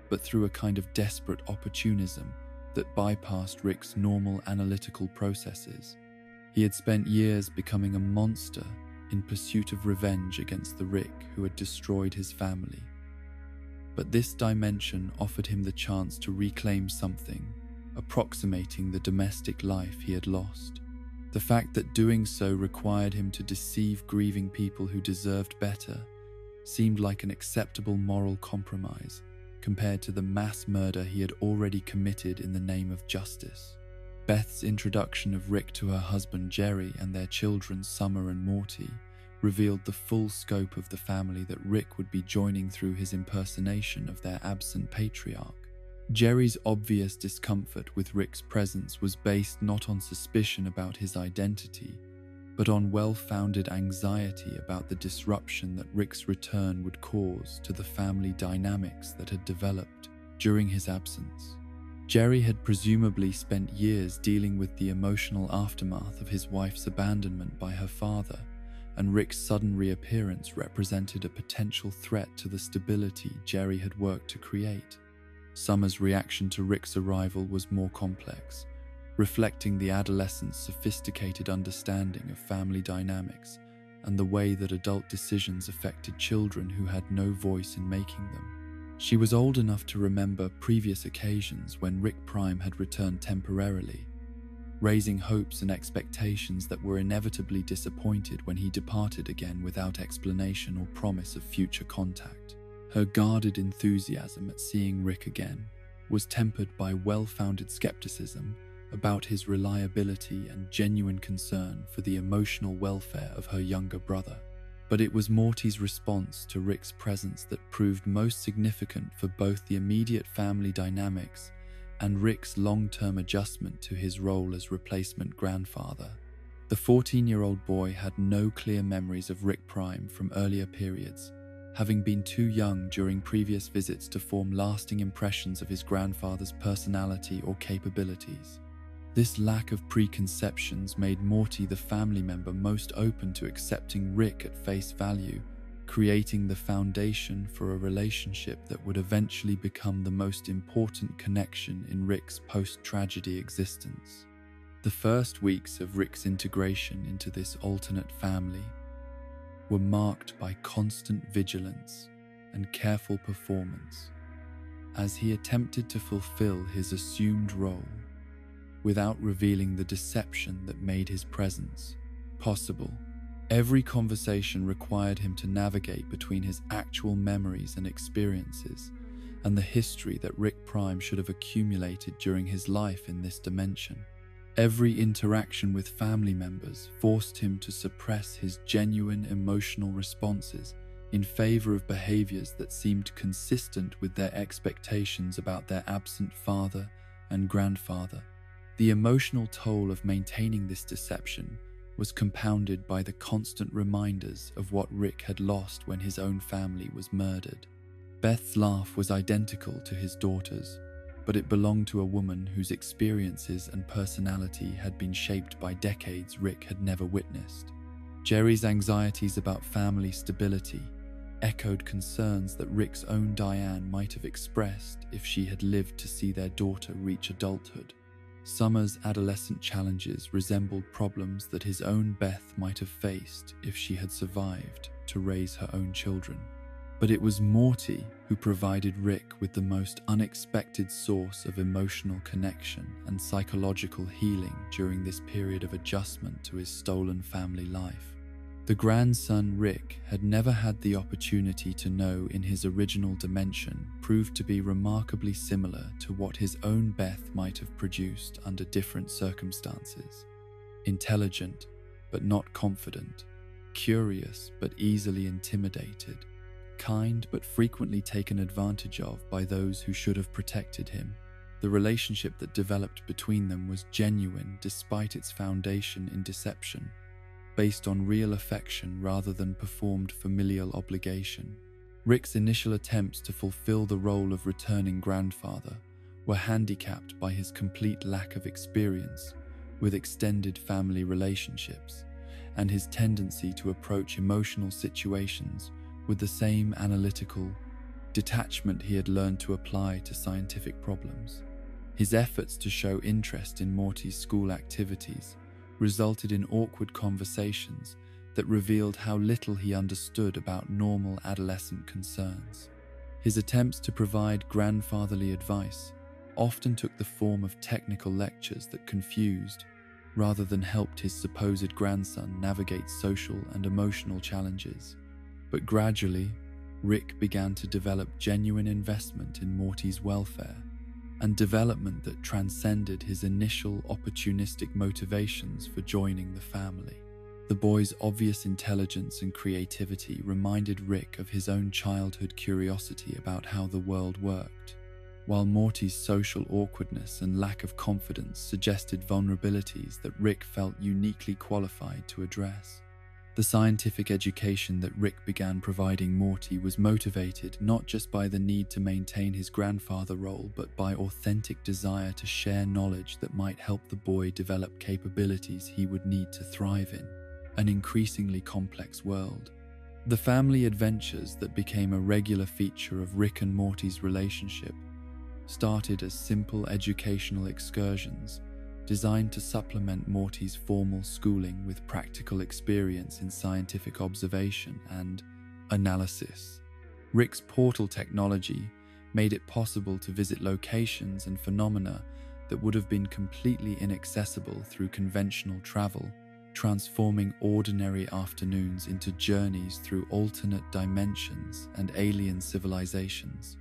but through a kind of desperate opportunism that bypassed Rick's normal analytical processes. He had spent years becoming a monster in pursuit of revenge against the Rick who had destroyed his family. But this dimension offered him the chance to reclaim something, approximating the domestic life he had lost. The fact that doing so required him to deceive grieving people who deserved better seemed like an acceptable moral compromise compared to the mass murder he had already committed in the name of justice. Beth's introduction of Rick to her husband Jerry and their children Summer and Morty revealed the full scope of the family that Rick would be joining through his impersonation of their absent patriarch. Jerry's obvious discomfort with Rick's presence was based not on suspicion about his identity, but on well-founded anxiety about the disruption that Rick's return would cause to the family dynamics that had developed during his absence. Jerry had presumably spent years dealing with the emotional aftermath of his wife's abandonment by her father, and Rick's sudden reappearance represented a potential threat to the stability Jerry had worked to create. Summer's reaction to Rick's arrival was more complex, reflecting the adolescent's sophisticated understanding of family dynamics and the way that adult decisions affected children who had no voice in making them. She was old enough to remember previous occasions when Rick Prime had returned temporarily, raising hopes and expectations that were inevitably disappointed when he departed again without explanation or promise of future contact. Her guarded enthusiasm at seeing Rick again was tempered by well-founded skepticism about his reliability and genuine concern for the emotional welfare of her younger brother. But it was Morty's response to Rick's presence that proved most significant for both the immediate family dynamics and Rick's long-term adjustment to his role as replacement grandfather. The 14-year-old boy had no clear memories of Rick Prime from earlier periods, having been too young during previous visits to form lasting impressions of his grandfather's personality or capabilities. This lack of preconceptions made Morty the family member most open to accepting Rick at face value, creating the foundation for a relationship that would eventually become the most important connection in Rick's post-tragedy existence. The first weeks of Rick's integration into this alternate family were marked by constant vigilance and careful performance as he attempted to fulfill his assumed role without revealing the deception that made his presence possible. Every conversation required him to navigate between his actual memories and experiences and the history that Rick Prime should have accumulated during his life in this dimension. Every interaction with family members forced him to suppress his genuine emotional responses in favor of behaviors that seemed consistent with their expectations about their absent father and grandfather. The emotional toll of maintaining this deception was compounded by the constant reminders of what Rick had lost when his own family was murdered. Beth's laugh was identical to his daughter's, but it belonged to a woman whose experiences and personality had been shaped by decades Rick had never witnessed. Jerry's anxieties about family stability echoed concerns that Rick's own Diane might have expressed if she had lived to see their daughter reach adulthood. Summer's adolescent challenges resembled problems that his own Beth might have faced if she had survived to raise her own children. But it was Morty who provided Rick with the most unexpected source of emotional connection and psychological healing during this period of adjustment to his stolen family life. The grandson Rick had never had the opportunity to know in his original dimension proved to be remarkably similar to what his own Beth might have produced under different circumstances. Intelligent, but not confident, curious, but easily intimidated, kind but frequently taken advantage of by those who should have protected him. The relationship that developed between them was genuine despite its foundation in deception, based on real affection rather than performed familial obligation. Rick's initial attempts to fulfill the role of returning grandfather were handicapped by his complete lack of experience with extended family relationships and his tendency to approach emotional situations with the same analytical detachment he had learned to apply to scientific problems. His efforts to show interest in Morty's school activities resulted in awkward conversations that revealed how little he understood about normal adolescent concerns. His attempts to provide grandfatherly advice often took the form of technical lectures that confused rather than helped his supposed grandson navigate social and emotional challenges. But gradually, Rick began to develop genuine investment in Morty's welfare and development that transcended his initial opportunistic motivations for joining the family. The boy's obvious intelligence and creativity reminded Rick of his own childhood curiosity about how the world worked, while Morty's social awkwardness and lack of confidence suggested vulnerabilities that Rick felt uniquely qualified to address. The scientific education that Rick began providing Morty was motivated not just by the need to maintain his grandfather role, but by authentic desire to share knowledge that might help the boy develop capabilities he would need to thrive in an increasingly complex world. The family adventures that became a regular feature of Rick and Morty's relationship started as simple educational excursions designed to supplement Morty's formal schooling with practical experience in scientific observation and analysis. Rick's portal technology made it possible to visit locations and phenomena that would have been completely inaccessible through conventional travel, transforming ordinary afternoons into journeys through alternate dimensions and alien civilizations.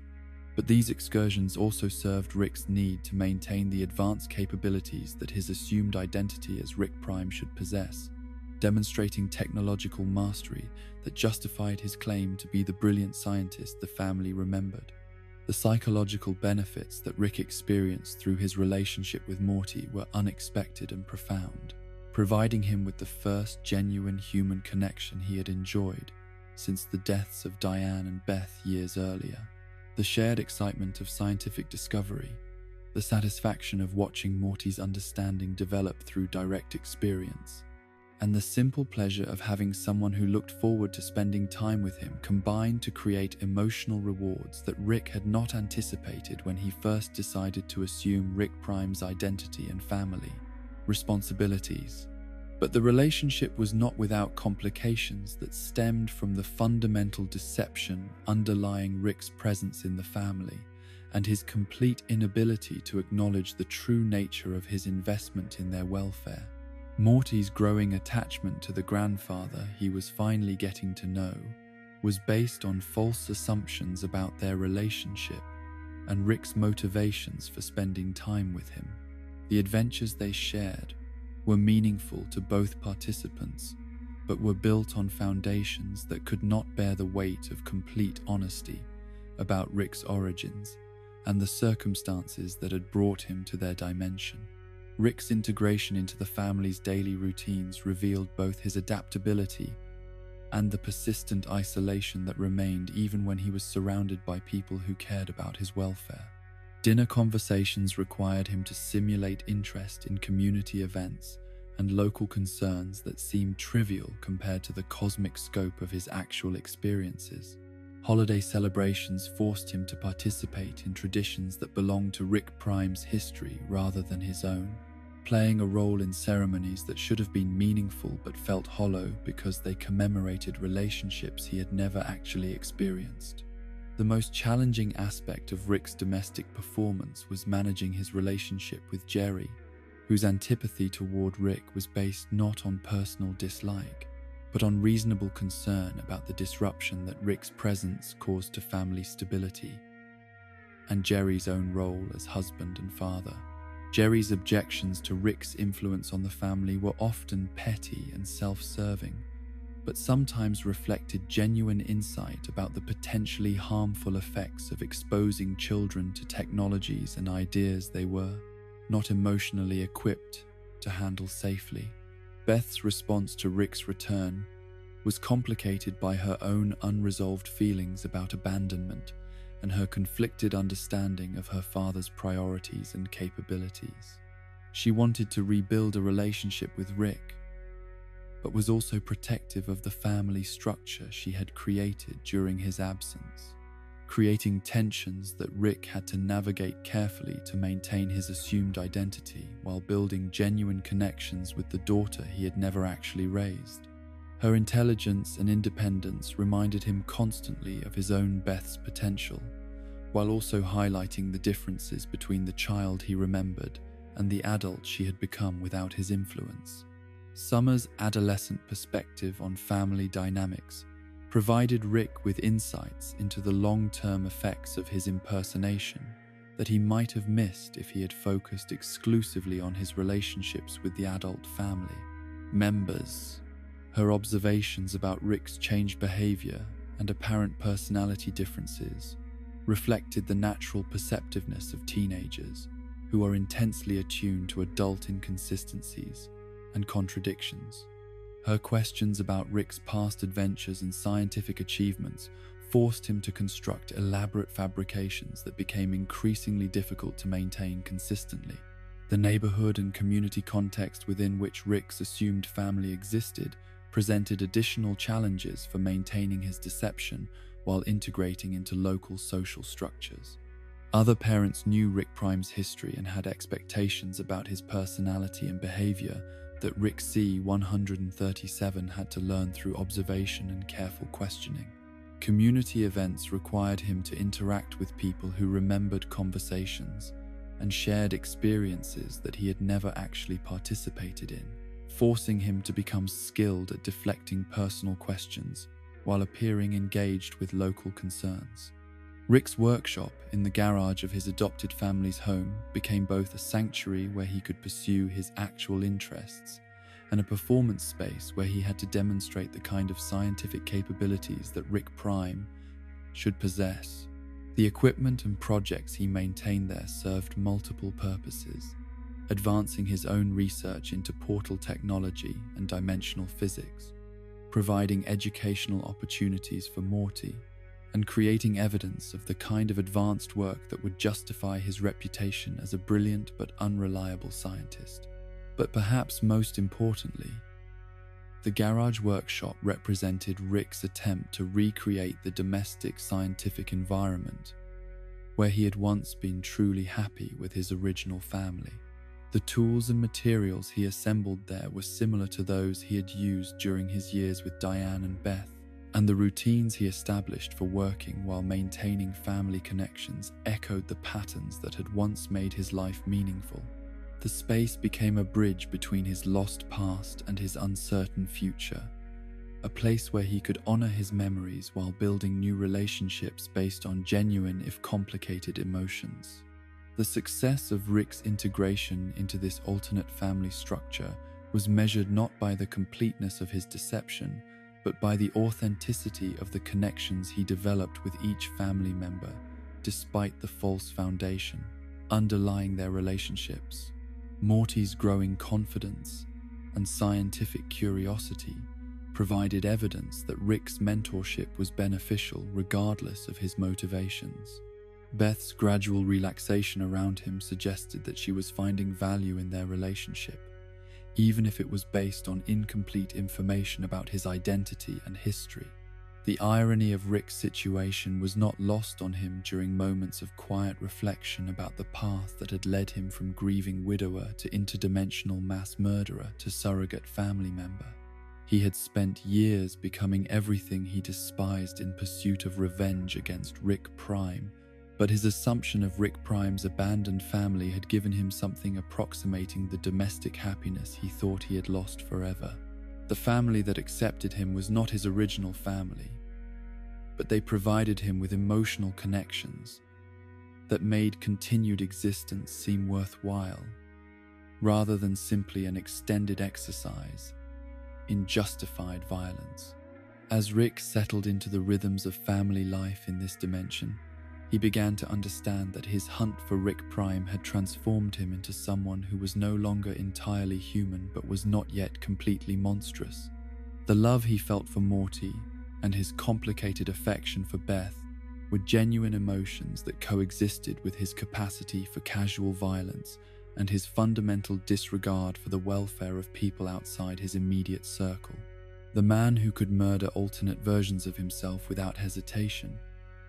But these excursions also served Rick's need to maintain the advanced capabilities that his assumed identity as Rick Prime should possess, demonstrating technological mastery that justified his claim to be the brilliant scientist the family remembered. The psychological benefits that Rick experienced through his relationship with Morty were unexpected and profound, providing him with the first genuine human connection he had enjoyed since the deaths of Diane and Beth years earlier. The shared excitement of scientific discovery, the satisfaction of watching Morty's understanding develop through direct experience, and the simple pleasure of having someone who looked forward to spending time with him combined to create emotional rewards that Rick had not anticipated when he first decided to assume Rick Prime's identity and family responsibilities. But the relationship was not without complications that stemmed from the fundamental deception underlying Rick's presence in the family and his complete inability to acknowledge the true nature of his investment in their welfare. Morty's growing attachment to the grandfather he was finally getting to know was based on false assumptions about their relationship and Rick's motivations for spending time with him. The adventures they shared were meaningful to both participants, but were built on foundations that could not bear the weight of complete honesty about Rick's origins and the circumstances that had brought him to their dimension. Rick's integration into the family's daily routines revealed both his adaptability and the persistent isolation that remained even when he was surrounded by people who cared about his welfare. Dinner conversations required him to simulate interest in community events and local concerns that seemed trivial compared to the cosmic scope of his actual experiences. Holiday celebrations forced him to participate in traditions that belonged to Rick Prime's history rather than his own, playing a role in ceremonies that should have been meaningful but felt hollow because they commemorated relationships he had never actually experienced. The most challenging aspect of Rick's domestic performance was managing his relationship with Jerry, whose antipathy toward Rick was based not on personal dislike, but on reasonable concern about the disruption that Rick's presence caused to family stability, and Jerry's own role as husband and father. Jerry's objections to Rick's influence on the family were often petty and self-serving, but sometimes reflected genuine insight about the potentially harmful effects of exposing children to technologies and ideas they were not emotionally equipped to handle safely. Beth's response to Rick's return was complicated by her own unresolved feelings about abandonment and her conflicted understanding of her father's priorities and capabilities. She wanted to rebuild a relationship with Rick, but was also protective of the family structure she had created during his absence, creating tensions that Rick had to navigate carefully to maintain his assumed identity while building genuine connections with the daughter he had never actually raised. Her intelligence and independence reminded him constantly of his own Beth's potential, while also highlighting the differences between the child he remembered and the adult she had become without his influence. Summer's adolescent perspective on family dynamics provided Rick with insights into the long-term effects of his impersonation that he might have missed if he had focused exclusively on his relationships with the adult family members. Her observations about Rick's changed behavior and apparent personality differences reflected the natural perceptiveness of teenagers who are intensely attuned to adult inconsistencies and contradictions. Her questions about Rick's past adventures and scientific achievements forced him to construct elaborate fabrications that became increasingly difficult to maintain consistently. The neighborhood and community context within which Rick's assumed family existed presented additional challenges for maintaining his deception while integrating into local social structures. Other parents knew Rick Prime's history and had expectations about his personality and behavior that Rick C-137 had to learn through observation and careful questioning. Community events required him to interact with people who remembered conversations and shared experiences that he had never actually participated in, forcing him to become skilled at deflecting personal questions while appearing engaged with local concerns. Rick's workshop in the garage of his adopted family's home became both a sanctuary where he could pursue his actual interests and a performance space where he had to demonstrate the kind of scientific capabilities that Rick Prime should possess. The equipment and projects he maintained there served multiple purposes, advancing his own research into portal technology and dimensional physics, providing educational opportunities for Morty, and creating evidence of the kind of advanced work that would justify his reputation as a brilliant but unreliable scientist. But perhaps most importantly, the garage workshop represented Rick's attempt to recreate the domestic scientific environment where he had once been truly happy with his original family. The tools and materials he assembled there were similar to those he had used during his years with Diane and Beth, and the routines he established for working while maintaining family connections echoed the patterns that had once made his life meaningful. The space became a bridge between his lost past and his uncertain future, a place where he could honor his memories while building new relationships based on genuine, if complicated, emotions. The success of Rick's integration into this alternate family structure was measured not by the completeness of his deception, but by the authenticity of the connections he developed with each family member, despite the false foundation underlying their relationships. Morty's growing confidence and scientific curiosity provided evidence that Rick's mentorship was beneficial regardless of his motivations. Beth's gradual relaxation around him suggested that she was finding value in their relationship, even if it was based on incomplete information about his identity and history. The irony of Rick's situation was not lost on him during moments of quiet reflection about the path that had led him from grieving widower to interdimensional mass murderer to surrogate family member. He had spent years becoming everything he despised in pursuit of revenge against Rick Prime, but his assumption of Rick Prime's abandoned family had given him something approximating the domestic happiness he thought he had lost forever. The family that accepted him was not his original family, but they provided him with emotional connections that made continued existence seem worthwhile, rather than simply an extended exercise in justified violence. As Rick settled into the rhythms of family life in this dimension, he began to understand that his hunt for Rick Prime had transformed him into someone who was no longer entirely human but was not yet completely monstrous. The love he felt for Morty and his complicated affection for Beth were genuine emotions that coexisted with his capacity for casual violence and his fundamental disregard for the welfare of people outside his immediate circle. The man who could murder alternate versions of himself without hesitation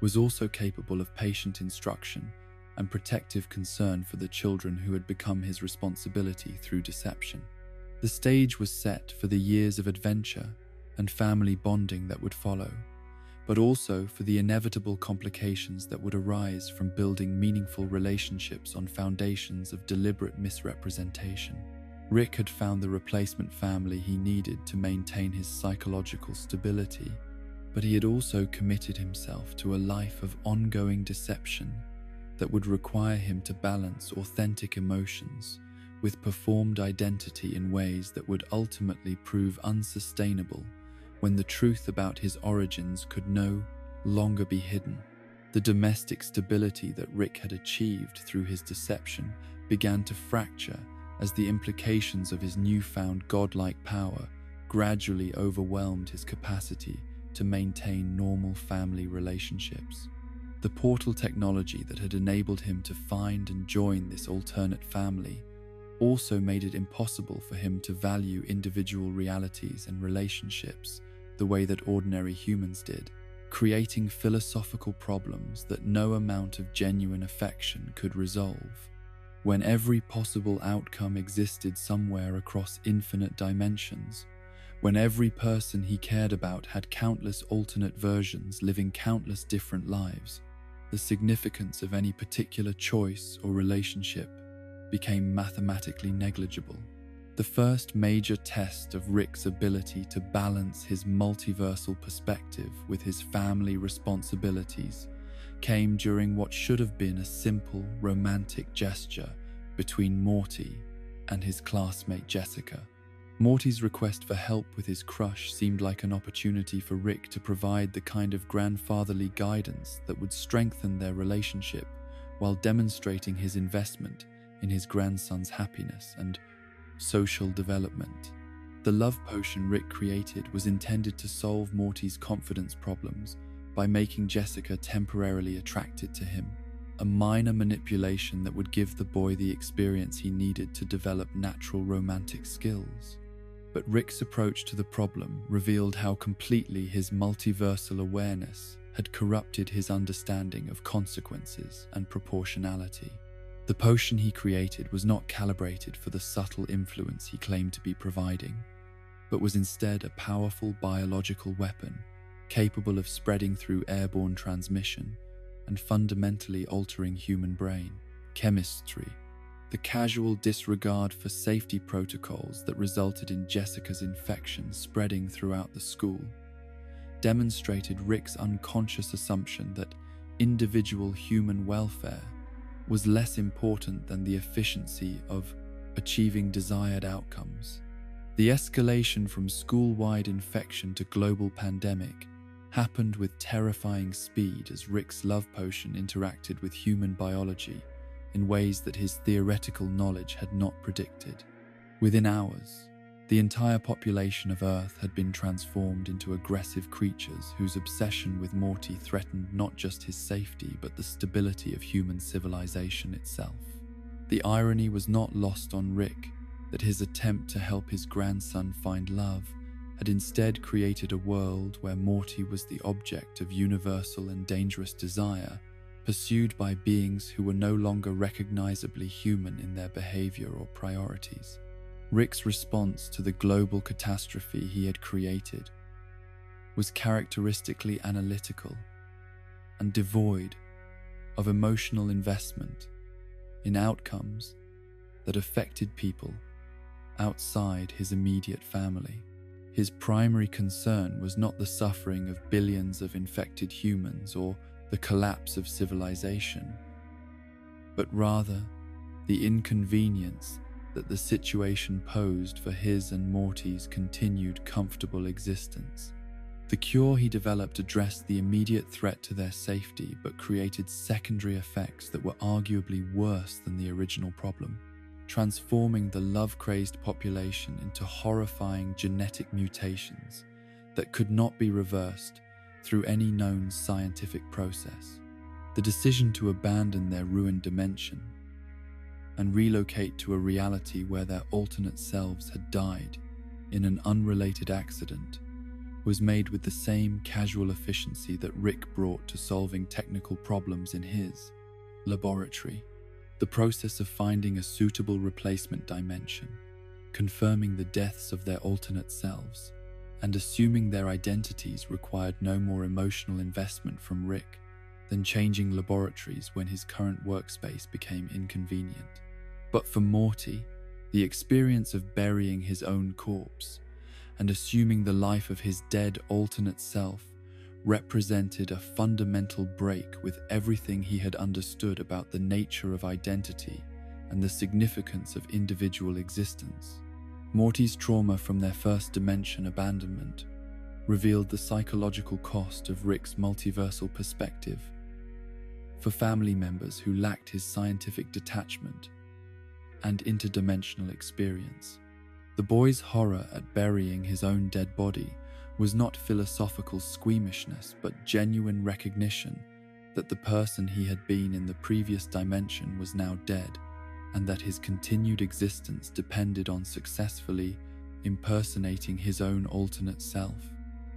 was also capable of patient instruction and protective concern for the children who had become his responsibility through deception. The stage was set for the years of adventure and family bonding that would follow, but also for the inevitable complications that would arise from building meaningful relationships on foundations of deliberate misrepresentation. Rick had found the replacement family he needed to maintain his psychological stability, but he had also committed himself to a life of ongoing deception that would require him to balance authentic emotions with performed identity in ways that would ultimately prove unsustainable when the truth about his origins could no longer be hidden. The domestic stability that Rick had achieved through his deception began to fracture as the implications of his newfound godlike power gradually overwhelmed his capacity to maintain normal family relationships. The portal technology that had enabled him to find and join this alternate family also made it impossible for him to value individual realities and relationships the way that ordinary humans did, creating philosophical problems that no amount of genuine affection could resolve. When every possible outcome existed somewhere across infinite dimensions, when every person he cared about had countless alternate versions living countless different lives, the significance of any particular choice or relationship became mathematically negligible. The first major test of Rick's ability to balance his multiversal perspective with his family responsibilities came during what should have been a simple, romantic gesture between Morty and his classmate Jessica. Morty's request for help with his crush seemed like an opportunity for Rick to provide the kind of grandfatherly guidance that would strengthen their relationship while demonstrating his investment in his grandson's happiness and social development. The love potion Rick created was intended to solve Morty's confidence problems by making Jessica temporarily attracted to him, a minor manipulation that would give the boy the experience he needed to develop natural romantic skills. But Rick's approach to the problem revealed how completely his multiversal awareness had corrupted his understanding of consequences and proportionality. The potion he created was not calibrated for the subtle influence he claimed to be providing, but was instead a powerful biological weapon capable of spreading through airborne transmission and fundamentally altering human brain chemistry. The casual disregard for safety protocols that resulted in Jessica's infection spreading throughout the school demonstrated Rick's unconscious assumption that individual human welfare was less important than the efficiency of achieving desired outcomes. The escalation from school-wide infection to global pandemic happened with terrifying speed as Rick's love potion interacted with human biology in ways that his theoretical knowledge had not predicted. Within hours, the entire population of Earth had been transformed into aggressive creatures whose obsession with Morty threatened not just his safety but the stability of human civilization itself. The irony was not lost on Rick that his attempt to help his grandson find love had instead created a world where Morty was the object of universal and dangerous desire, pursued by beings who were no longer recognizably human in their behavior or priorities. Rick's response to the global catastrophe he had created was characteristically analytical and devoid of emotional investment in outcomes that affected people outside his immediate family. His primary concern was not the suffering of billions of infected humans or the collapse of civilization, but rather the inconvenience that the situation posed for his and Morty's continued comfortable existence. The cure he developed addressed the immediate threat to their safety, but created secondary effects that were arguably worse than the original problem, transforming the love-crazed population into horrifying genetic mutations that could not be reversed through any known scientific process. The decision to abandon their ruined dimension and relocate to a reality where their alternate selves had died in an unrelated accident was made with the same casual efficiency that Rick brought to solving technical problems in his laboratory. The process of finding a suitable replacement dimension, confirming the deaths of their alternate selves, and assuming their identities required no more emotional investment from Rick than changing laboratories when his current workspace became inconvenient. But for Morty, the experience of burying his own corpse and assuming the life of his dead alternate self represented a fundamental break with everything he had understood about the nature of identity and the significance of individual existence. Morty's trauma from their first dimension abandonment revealed the psychological cost of Rick's multiversal perspective for family members who lacked his scientific detachment and interdimensional experience. The boy's horror at burying his own dead body was not philosophical squeamishness, but genuine recognition that the person he had been in the previous dimension was now dead, and that his continued existence depended on successfully impersonating his own alternate self.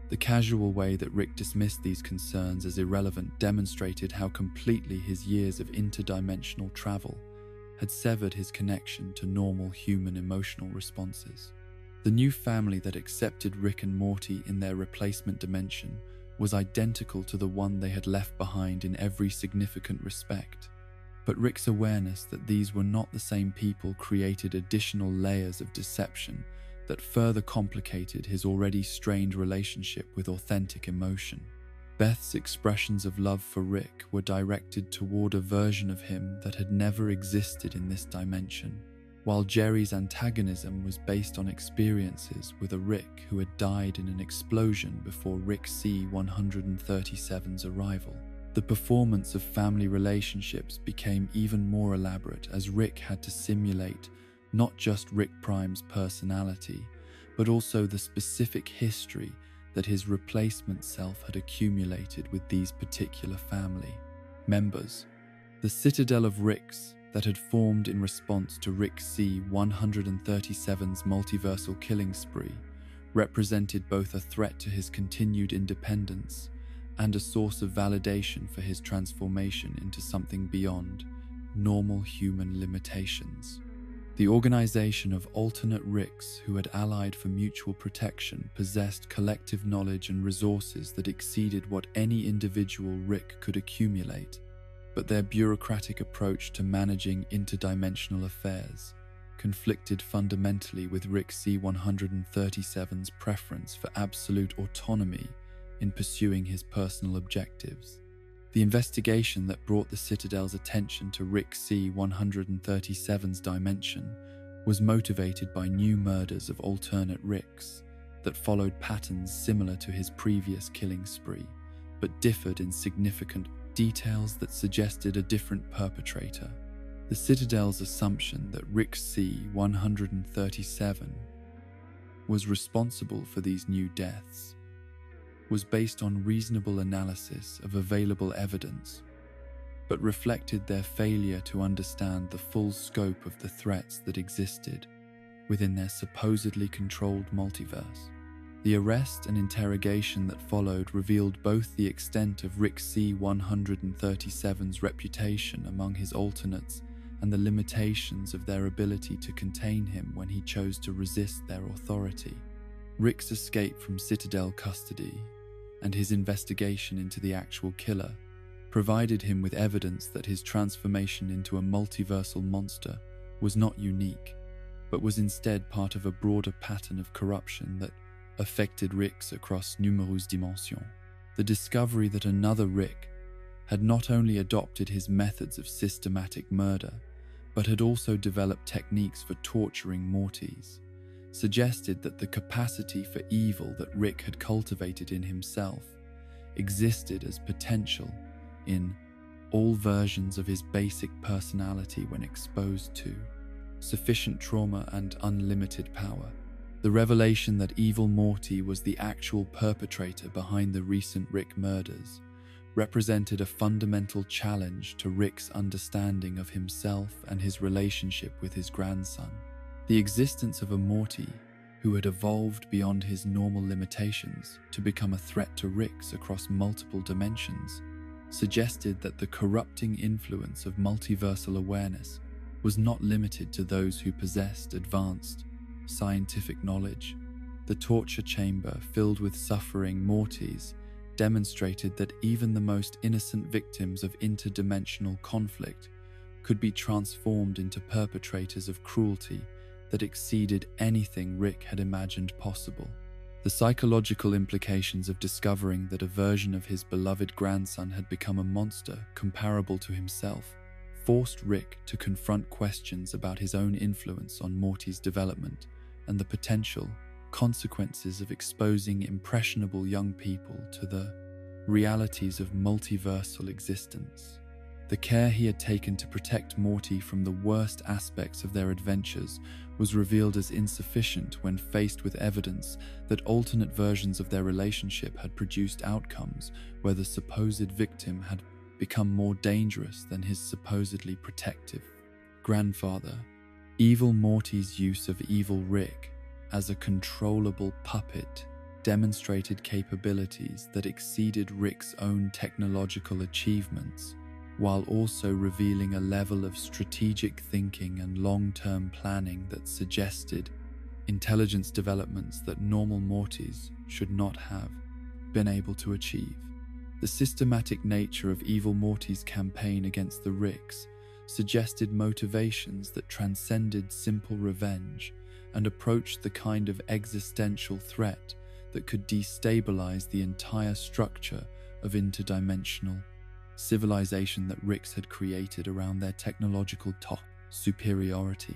The casual way that Rick dismissed these concerns as irrelevant demonstrated how completely his years of interdimensional travel had severed his connection to normal human emotional responses. The new family that accepted Rick and Morty in their replacement dimension was identical to the one they had left behind in every significant respect. But Rick's awareness that these were not the same people created additional layers of deception that further complicated his already strained relationship with authentic emotion. Beth's expressions of love for Rick were directed toward a version of him that had never existed in this dimension, while Jerry's antagonism was based on experiences with a Rick who had died in an explosion before Rick C-137's arrival. The performance of family relationships became even more elaborate as Rick had to simulate not just Rick Prime's personality, but also the specific history that his replacement self had accumulated with these particular family members. The citadel of Ricks that had formed in response to Rick C-137's multiversal killing spree represented both a threat to his continued independence and a source of validation for his transformation into something beyond normal human limitations. The organization of alternate Ricks who had allied for mutual protection possessed collective knowledge and resources that exceeded what any individual Rick could accumulate, but their bureaucratic approach to managing interdimensional affairs conflicted fundamentally with Rick C-137's preference for absolute autonomy in pursuing his personal objectives. The investigation that brought the Citadel's attention to Rick C-137's dimension was motivated by new murders of alternate Ricks that followed patterns similar to his previous killing spree, but differed in significant details that suggested a different perpetrator. The Citadel's assumption that Rick C-137 was responsible for these new deaths was based on reasonable analysis of available evidence, but reflected their failure to understand the full scope of the threats that existed within their supposedly controlled multiverse. The arrest and interrogation that followed revealed both the extent of Rick C-137's reputation among his alternates and the limitations of their ability to contain him when he chose to resist their authority. Rick's escape from Citadel custody and his investigation into the actual killer provided him with evidence that his transformation into a multiversal monster was not unique, but was instead part of a broader pattern of corruption that affected Ricks across numerous dimensions. The discovery that another Rick had not only adopted his methods of systematic murder, but had also developed techniques for torturing Mortys, suggested that the capacity for evil that Rick had cultivated in himself existed as potential in all versions of his basic personality when exposed to sufficient trauma and unlimited power. The revelation that Evil Morty was the actual perpetrator behind the recent Rick murders represented a fundamental challenge to Rick's understanding of himself and his relationship with his grandson. The existence of a Morty who had evolved beyond his normal limitations to become a threat to Ricks across multiple dimensions suggested that the corrupting influence of multiversal awareness was not limited to those who possessed advanced scientific knowledge. The torture chamber filled with suffering Mortys demonstrated that even the most innocent victims of interdimensional conflict could be transformed into perpetrators of cruelty that exceeded anything Rick had imagined possible. The psychological implications of discovering that a version of his beloved grandson had become a monster comparable to himself forced Rick to confront questions about his own influence on Morty's development and the potential consequences of exposing impressionable young people to the realities of multiversal existence. The care he had taken to protect Morty from the worst aspects of their adventures was revealed as insufficient when faced with evidence that alternate versions of their relationship had produced outcomes where the supposed victim had become more dangerous than his supposedly protective grandfather. Evil Morty's use of Evil Rick as a controllable puppet demonstrated capabilities that exceeded Rick's own technological achievements, while also revealing a level of strategic thinking and long-term planning that suggested intelligence developments that normal Mortys should not have been able to achieve. The systematic nature of Evil Morty's campaign against the Ricks suggested motivations that transcended simple revenge and approached the kind of existential threat that could destabilize the entire structure of interdimensional civilization that Ricks had created around their technological top superiority.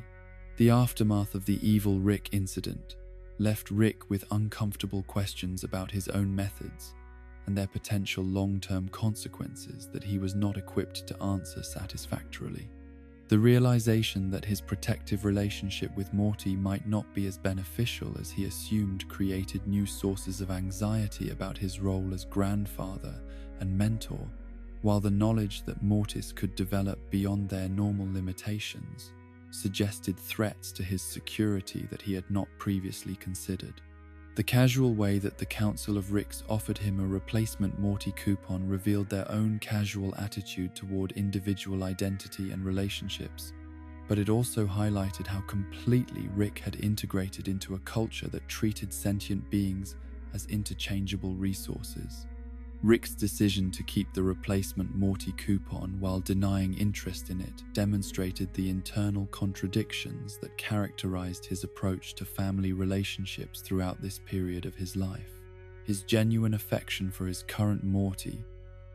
The aftermath of the Evil Rick incident left Rick with uncomfortable questions about his own methods and their potential long-term consequences that he was not equipped to answer satisfactorily. The realization that his protective relationship with Morty might not be as beneficial as he assumed created new sources of anxiety about his role as grandfather and mentor, while the knowledge that Mortys could develop beyond their normal limitations suggested threats to his security that he had not previously considered. The casual way that the Council of Ricks offered him a replacement Morty coupon revealed their own casual attitude toward individual identity and relationships, but it also highlighted how completely Rick had integrated into a culture that treated sentient beings as interchangeable resources. Rick's decision to keep the replacement Morty coupon while denying interest in it demonstrated the internal contradictions that characterized his approach to family relationships throughout this period of his life. His genuine affection for his current Morty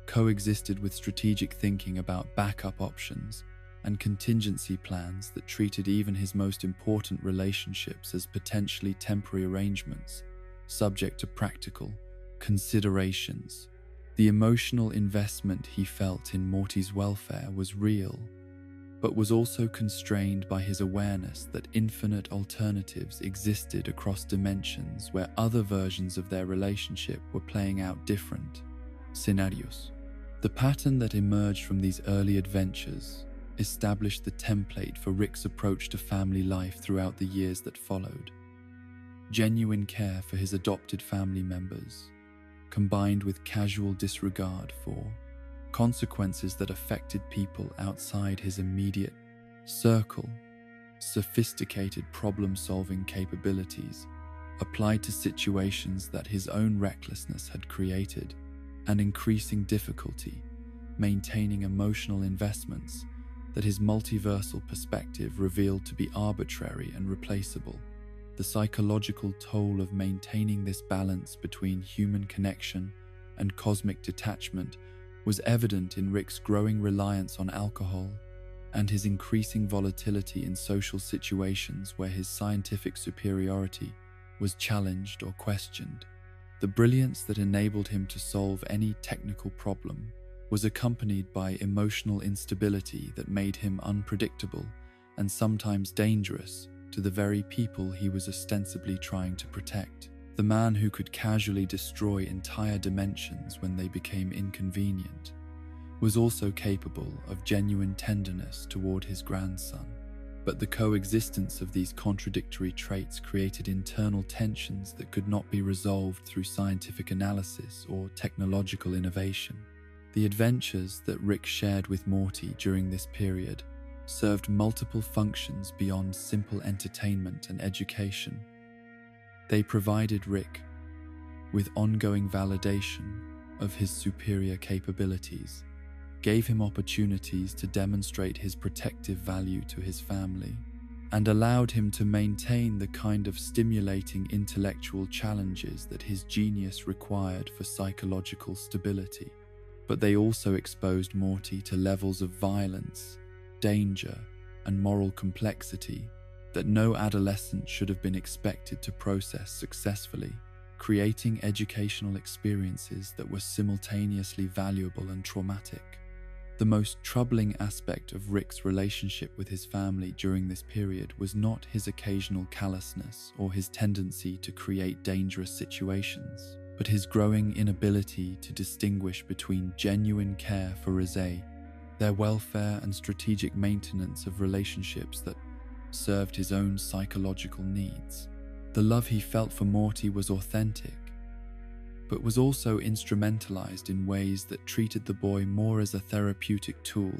coexisted with strategic thinking about backup options and contingency plans that treated even his most important relationships as potentially temporary arrangements, subject to practical considerations. The emotional investment he felt in Morty's welfare was real, but was also constrained by his awareness that infinite alternatives existed across dimensions where other versions of their relationship were playing out different scenarios. The pattern that emerged from these early adventures established the template for Rick's approach to family life throughout the years that followed. Genuine care for his adopted family members, combined with casual disregard for consequences that affected people outside his immediate circle, sophisticated problem-solving capabilities applied to situations that his own recklessness had created, and increasing difficulty maintaining emotional investments that his multiversal perspective revealed to be arbitrary and replaceable. The psychological toll of maintaining this balance between human connection and cosmic detachment was evident in Rick's growing reliance on alcohol and his increasing volatility in social situations where his scientific superiority was challenged or questioned. The brilliance that enabled him to solve any technical problem was accompanied by emotional instability that made him unpredictable and sometimes dangerous to the very people he was ostensibly trying to protect. The man who could casually destroy entire dimensions when they became inconvenient was also capable of genuine tenderness toward his grandson. But the coexistence of these contradictory traits created internal tensions that could not be resolved through scientific analysis or technological innovation. The adventures that Rick shared with Morty during this period served multiple functions beyond simple entertainment and education. They provided Rick with ongoing validation of his superior capabilities, gave him opportunities to demonstrate his protective value to his family, and allowed him to maintain the kind of stimulating intellectual challenges that his genius required for psychological stability. But they also exposed Morty to levels of violence, danger, and moral complexity that no adolescent should have been expected to process successfully, creating educational experiences that were simultaneously valuable and traumatic. The most troubling aspect of Rick's relationship with his family during this period was not his occasional callousness or his tendency to create dangerous situations, but his growing inability to distinguish between genuine care for Rizé, their welfare, and strategic maintenance of relationships that served his own psychological needs. The love he felt for Morty was authentic, but was also instrumentalized in ways that treated the boy more as a therapeutic tool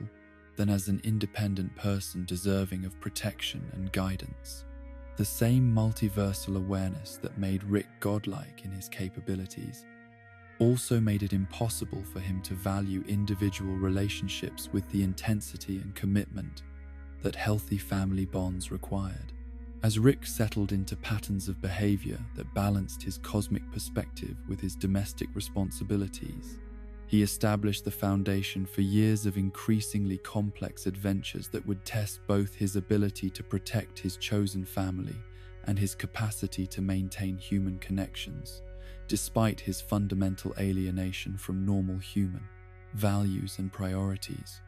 than as an independent person deserving of protection and guidance. The same multiversal awareness that made Rick godlike in his capabilities also made it impossible for him to value individual relationships with the intensity and commitment that healthy family bonds required. As Rick settled into patterns of behavior that balanced his cosmic perspective with his domestic responsibilities, he established the foundation for years of increasingly complex adventures that would test both his ability to protect his chosen family and his capacity to maintain human connections, despite his fundamental alienation from normal human values and priorities.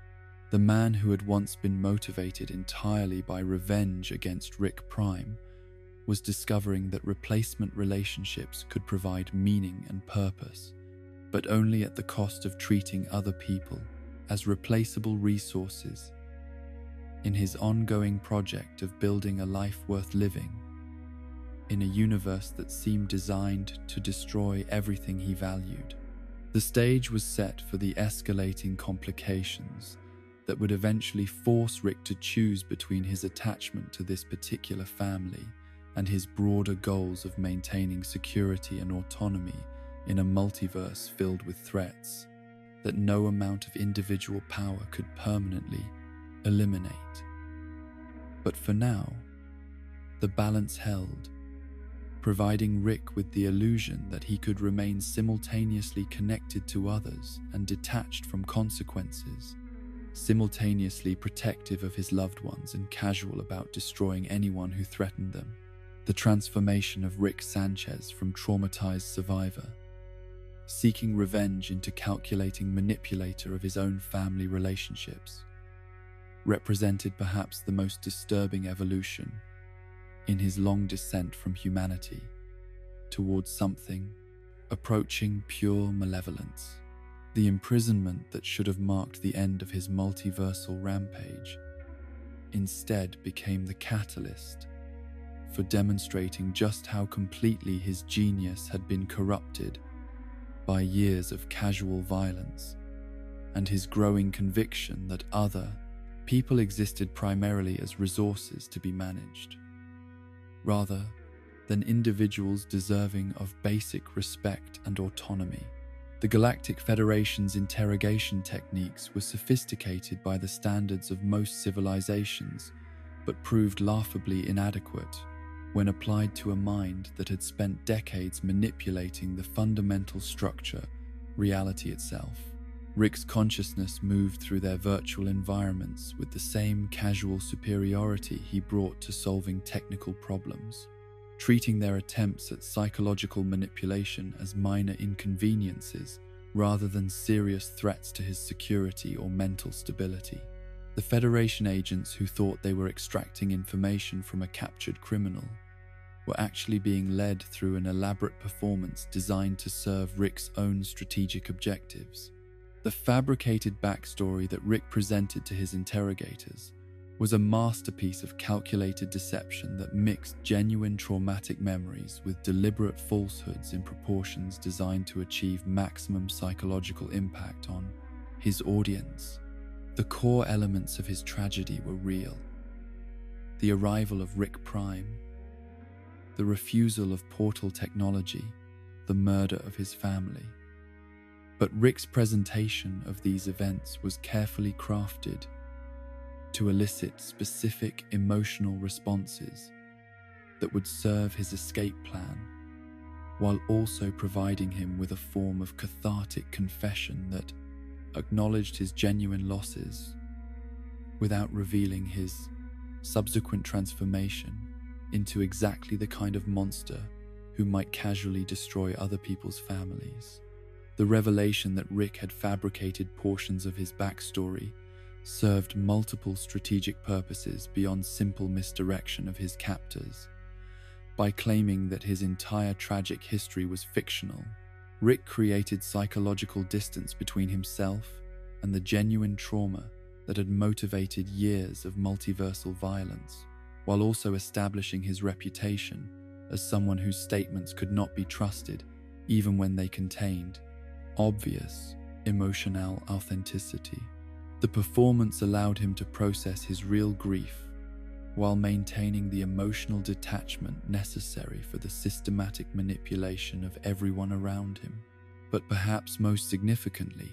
The man who had once been motivated entirely by revenge against Rick Prime was discovering that replacement relationships could provide meaning and purpose, but only at the cost of treating other people as replaceable resources. In his ongoing project of building a life worth living, in a universe that seemed designed to destroy everything he valued, the stage was set for the escalating complications that would eventually force Rick to choose between his attachment to this particular family and his broader goals of maintaining security and autonomy in a multiverse filled with threats that no amount of individual power could permanently eliminate. But for now, the balance held, providing Rick with the illusion that he could remain simultaneously connected to others and detached from consequences, simultaneously protective of his loved ones and casual about destroying anyone who threatened them. The transformation of Rick Sanchez from traumatized survivor, seeking revenge, into calculating manipulator of his own family relationships, represented perhaps the most disturbing evolution in his long descent from humanity towards something approaching pure malevolence. The imprisonment that should have marked the end of his multiversal rampage instead became the catalyst for demonstrating just how completely his genius had been corrupted by years of casual violence, and his growing conviction that other people existed primarily as resources to be managed, rather than individuals deserving of basic respect and autonomy. The Galactic Federation's interrogation techniques were sophisticated by the standards of most civilizations, but proved laughably inadequate when applied to a mind that had spent decades manipulating the fundamental structure, reality itself. Rick's consciousness moved through their virtual environments with the same casual superiority he brought to solving technical problems, treating their attempts at psychological manipulation as minor inconveniences rather than serious threats to his security or mental stability. The Federation agents who thought they were extracting information from a captured criminal were actually being led through an elaborate performance designed to serve Rick's own strategic objectives. The fabricated backstory that Rick presented to his interrogators was a masterpiece of calculated deception that mixed genuine traumatic memories with deliberate falsehoods in proportions designed to achieve maximum psychological impact on his audience. The core elements of his tragedy were real. The arrival of Rick Prime, the refusal of portal technology, the murder of his family. But Rick's presentation of these events was carefully crafted to elicit specific emotional responses that would serve his escape plan, while also providing him with a form of cathartic confession that acknowledged his genuine losses without revealing his subsequent transformation into exactly the kind of monster who might casually destroy other people's families. The revelation that Rick had fabricated portions of his backstory served multiple strategic purposes beyond simple misdirection of his captors. By claiming that his entire tragic history was fictional, Rick created psychological distance between himself and the genuine trauma that had motivated years of multiversal violence, while also establishing his reputation as someone whose statements could not be trusted even when they contained obvious emotional authenticity. The performance allowed him to process his real grief while maintaining the emotional detachment necessary for the systematic manipulation of everyone around him. But perhaps most significantly,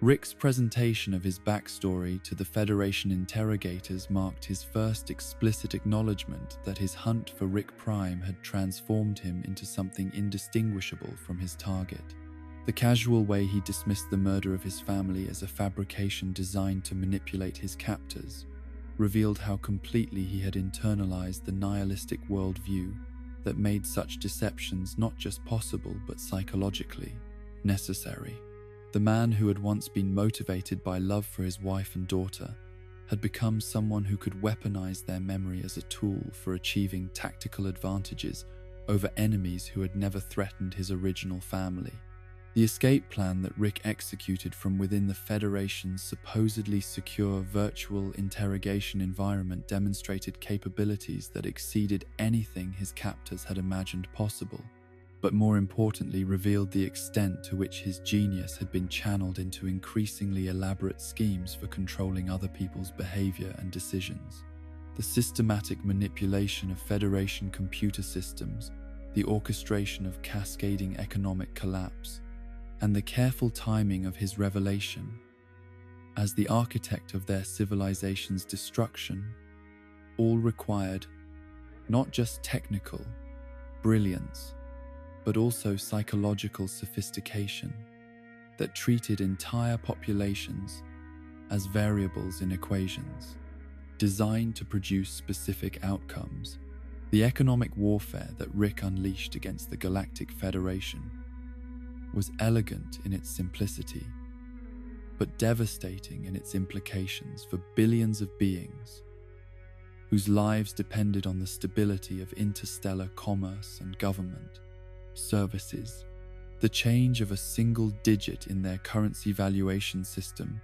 Rick's presentation of his backstory to the Federation interrogators marked his first explicit acknowledgement that his hunt for Rick Prime had transformed him into something indistinguishable from his target. The casual way he dismissed the murder of his family as a fabrication designed to manipulate his captors revealed how completely he had internalized the nihilistic worldview that made such deceptions not just possible but psychologically necessary. The man who had once been motivated by love for his wife and daughter had become someone who could weaponize their memory as a tool for achieving tactical advantages over enemies who had never threatened his original family. The escape plan that Rick executed from within the Federation's supposedly secure virtual interrogation environment demonstrated capabilities that exceeded anything his captors had imagined possible, but more importantly revealed the extent to which his genius had been channeled into increasingly elaborate schemes for controlling other people's behavior and decisions. The systematic manipulation of Federation computer systems, the orchestration of cascading economic collapse, and the careful timing of his revelation as the architect of their civilization's destruction all required not just technical brilliance, but also psychological sophistication that treated entire populations as variables in equations, designed to produce specific outcomes. The economic warfare that Rick unleashed against the Galactic Federation was elegant in its simplicity, but devastating in its implications for billions of beings whose lives depended on the stability of interstellar commerce and government services. The change of a single digit in their currency valuation system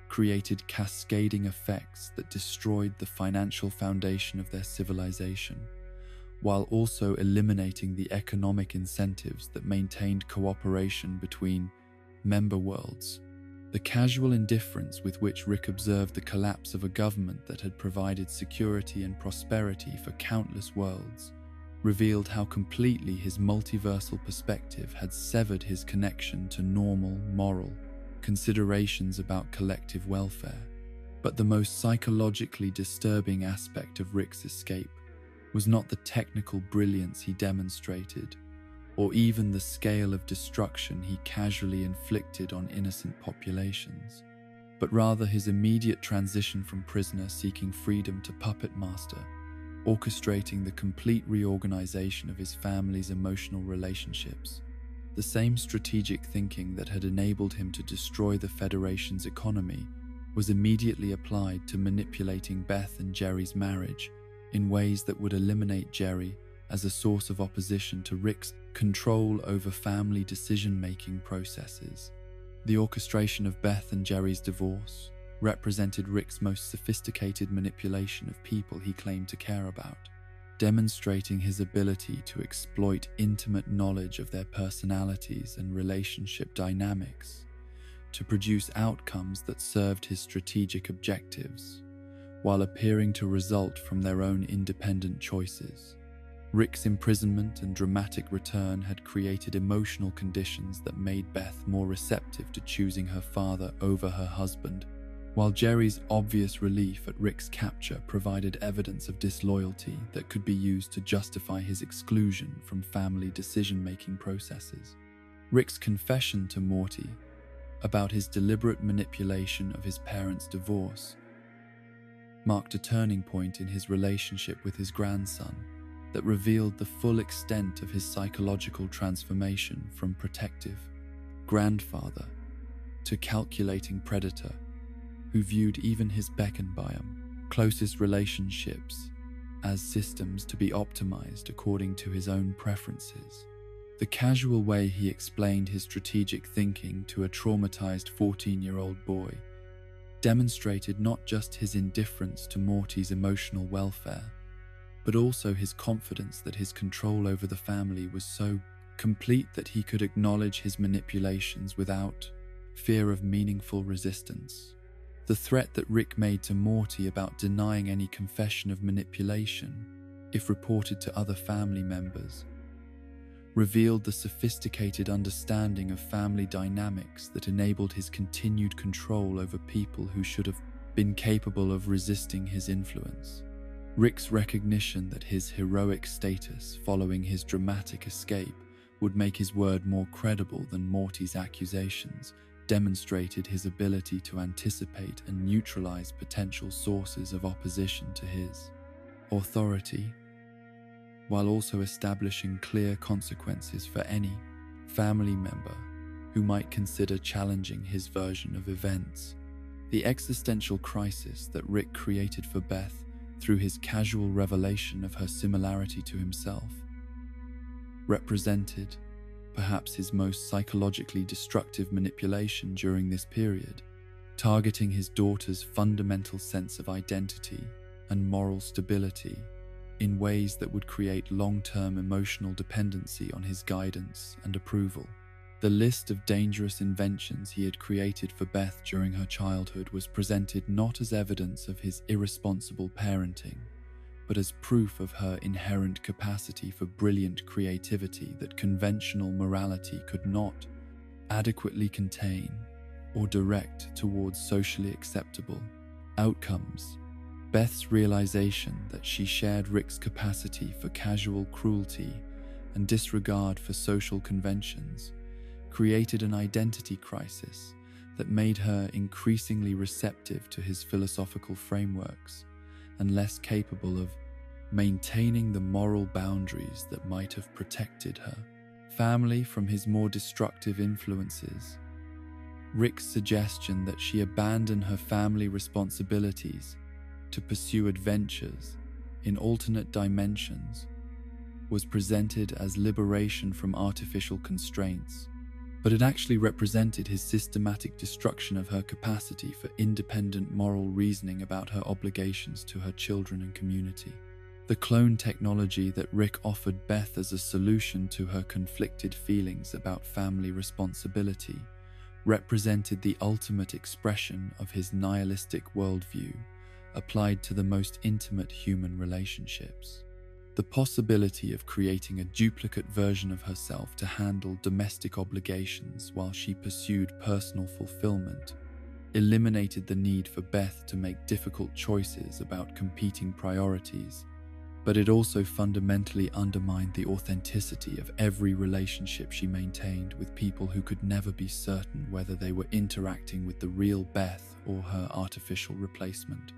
created cascading effects that destroyed the financial foundation of their civilization, while also eliminating the economic incentives that maintained cooperation between member worlds. The casual indifference with which Rick observed the collapse of a government that had provided security and prosperity for countless worlds revealed how completely his multiversal perspective had severed his connection to normal, moral considerations about collective welfare. But the most psychologically disturbing aspect of Rick's escape was not the technical brilliance he demonstrated, or even the scale of destruction he casually inflicted on innocent populations, but rather his immediate transition from prisoner seeking freedom to puppet master, orchestrating the complete reorganization of his family's emotional relationships. The same strategic thinking that had enabled him to destroy the Federation's economy was immediately applied to manipulating Beth and Jerry's marriage in ways that would eliminate Jerry as a source of opposition to Rick's control over family decision-making processes. The orchestration of Beth and Jerry's divorce represented Rick's most sophisticated manipulation of people he claimed to care about, demonstrating his ability to exploit intimate knowledge of their personalities and relationship dynamics to produce outcomes that served his strategic objectives, while appearing to result from their own independent choices. Rick's imprisonment and dramatic return had created emotional conditions that made Beth more receptive to choosing her father over her husband, while Jerry's obvious relief at Rick's capture provided evidence of disloyalty that could be used to justify his exclusion from family decision-making processes. Rick's confession to Morty about his deliberate manipulation of his parents' divorce marked a turning point in his relationship with his grandson that revealed the full extent of his psychological transformation from protective grandfather to calculating predator, who viewed even his Beckenbiam closest relationships as systems to be optimized according to his own preferences. The casual way he explained his strategic thinking to a traumatized 14-year-old boy demonstrated not just his indifference to Morty's emotional welfare, but also his confidence that his control over the family was so complete that he could acknowledge his manipulations without fear of meaningful resistance. The threat that Rick made to Morty about denying any confession of manipulation, if reported to other family members, revealed the sophisticated understanding of family dynamics that enabled his continued control over people who should have been capable of resisting his influence. Rick's recognition that his heroic status following his dramatic escape would make his word more credible than Morty's accusations demonstrated his ability to anticipate and neutralize potential sources of opposition to his authority, while also establishing clear consequences for any family member who might consider challenging his version of events. The existential crisis that Rick created for Beth through his casual revelation of her similarity to himself represented perhaps his most psychologically destructive manipulation during this period, targeting his daughter's fundamental sense of identity and moral stability in ways that would create long-term emotional dependency on his guidance and approval. The list of dangerous inventions he had created for Beth during her childhood was presented not as evidence of his irresponsible parenting, but as proof of her inherent capacity for brilliant creativity that conventional morality could not adequately contain or direct towards socially acceptable outcomes. Beth's realization that she shared Rick's capacity for casual cruelty and disregard for social conventions created an identity crisis that made her increasingly receptive to his philosophical frameworks and less capable of maintaining the moral boundaries that might have protected her family from his more destructive influences. Rick's suggestion that she abandon her family responsibilities to pursue adventures in alternate dimensions was presented as liberation from artificial constraints, but it actually represented his systematic destruction of her capacity for independent moral reasoning about her obligations to her children and community. The clone technology that Rick offered Beth as a solution to her conflicted feelings about family responsibility represented the ultimate expression of his nihilistic worldview applied to the most intimate human relationships. The possibility of creating a duplicate version of herself to handle domestic obligations while she pursued personal fulfillment eliminated the need for Beth to make difficult choices about competing priorities, but it also fundamentally undermined the authenticity of every relationship she maintained with people who could never be certain whether they were interacting with the real Beth or her artificial replacement.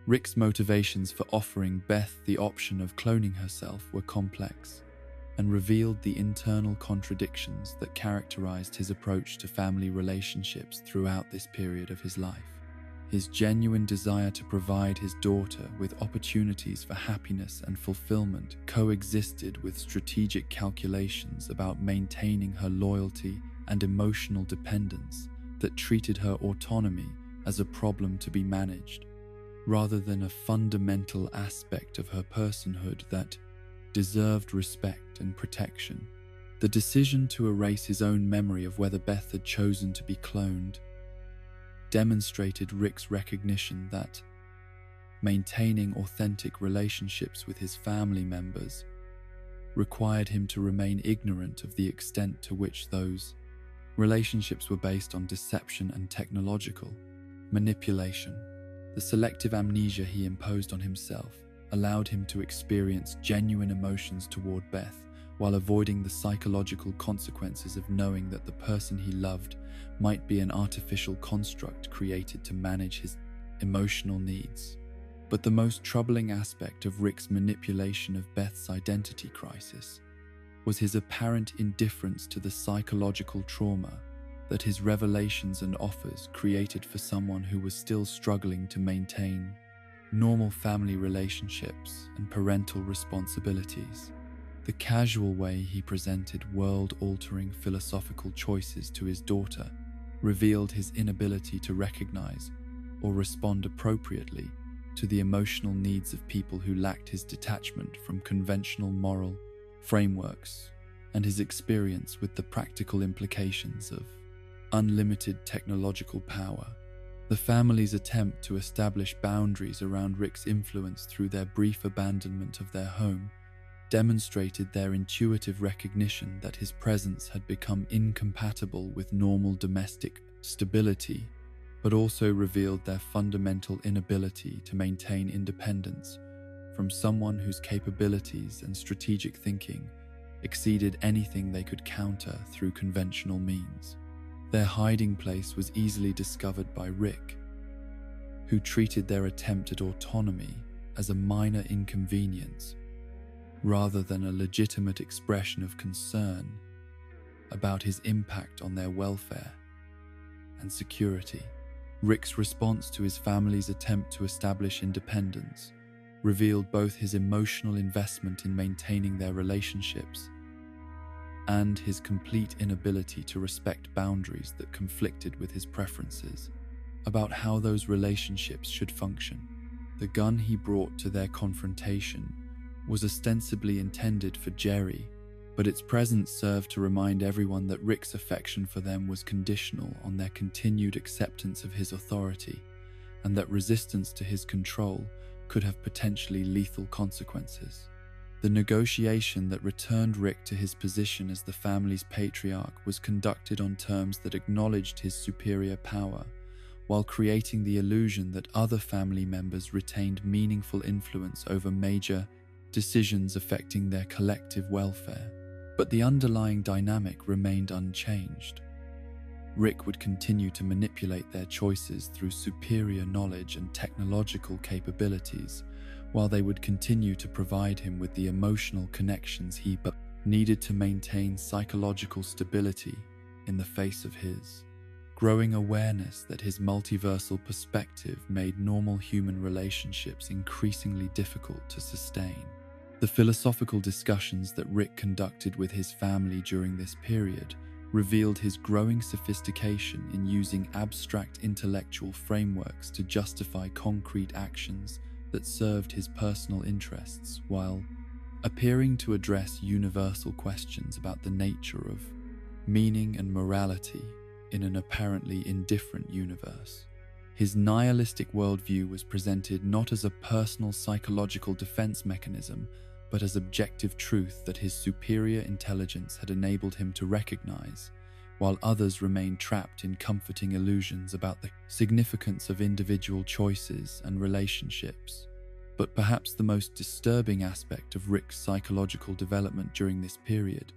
Rick's motivations for offering Beth the option of cloning herself were complex and revealed the internal contradictions that characterized his approach to family relationships throughout this period of his life. His genuine desire to provide his daughter with opportunities for happiness and fulfillment coexisted with strategic calculations about maintaining her loyalty and emotional dependence that treated her autonomy as a problem to be managed, rather than a fundamental aspect of her personhood that deserved respect and protection. The decision to erase his own memory of whether Beth had chosen to be cloned demonstrated Rick's recognition that maintaining authentic relationships with his family members required him to remain ignorant of the extent to which those relationships were based on deception and technological manipulation. The selective amnesia he imposed on himself allowed him to experience genuine emotions toward Beth while avoiding the psychological consequences of knowing that the person he loved might be an artificial construct created to manage his emotional needs. But the most troubling aspect of Rick's manipulation of Beth's identity crisis was his apparent indifference to the psychological trauma that his revelations and offers created for someone who was still struggling to maintain normal family relationships and parental responsibilities. The casual way he presented world-altering philosophical choices to his daughter revealed his inability to recognize or respond appropriately to the emotional needs of people who lacked his detachment from conventional moral frameworks and his experience with the practical implications of unlimited technological power. The family's attempt to establish boundaries around Rick's influence through their brief abandonment of their home demonstrated their intuitive recognition that his presence had become incompatible with normal domestic stability, but also revealed their fundamental inability to maintain independence from someone whose capabilities and strategic thinking exceeded anything they could counter through conventional means. Their hiding place was easily discovered by Rick, who treated their attempt at autonomy as a minor inconvenience rather than a legitimate expression of concern about his impact on their welfare and security. Rick's response to his family's attempt to establish independence revealed both his emotional investment in maintaining their relationships and his complete inability to respect boundaries that conflicted with his preferences about how those relationships should function. The gun he brought to their confrontation was ostensibly intended for Jerry, but its presence served to remind everyone that Rick's affection for them was conditional on their continued acceptance of his authority, and that resistance to his control could have potentially lethal consequences. The negotiation that returned Rick to his position as the family's patriarch was conducted on terms that acknowledged his superior power, while creating the illusion that other family members retained meaningful influence over major decisions affecting their collective welfare. But the underlying dynamic remained unchanged. Rick would continue to manipulate their choices through superior knowledge and technological capabilities, while they would continue to provide him with the emotional connections he needed to maintain psychological stability in the face of his growing awareness that his multiversal perspective made normal human relationships increasingly difficult to sustain. The philosophical discussions that Rick conducted with his family during this period revealed his growing sophistication in using abstract intellectual frameworks to justify concrete actions that served his personal interests while appearing to address universal questions about the nature of meaning and morality in an apparently indifferent universe. His nihilistic worldview was presented not as a personal psychological defense mechanism, but as objective truth that his superior intelligence had enabled him to recognize, while others remained trapped in comforting illusions about the significance of individual choices and relationships. But perhaps the most disturbing aspect of Rick's psychological development during this period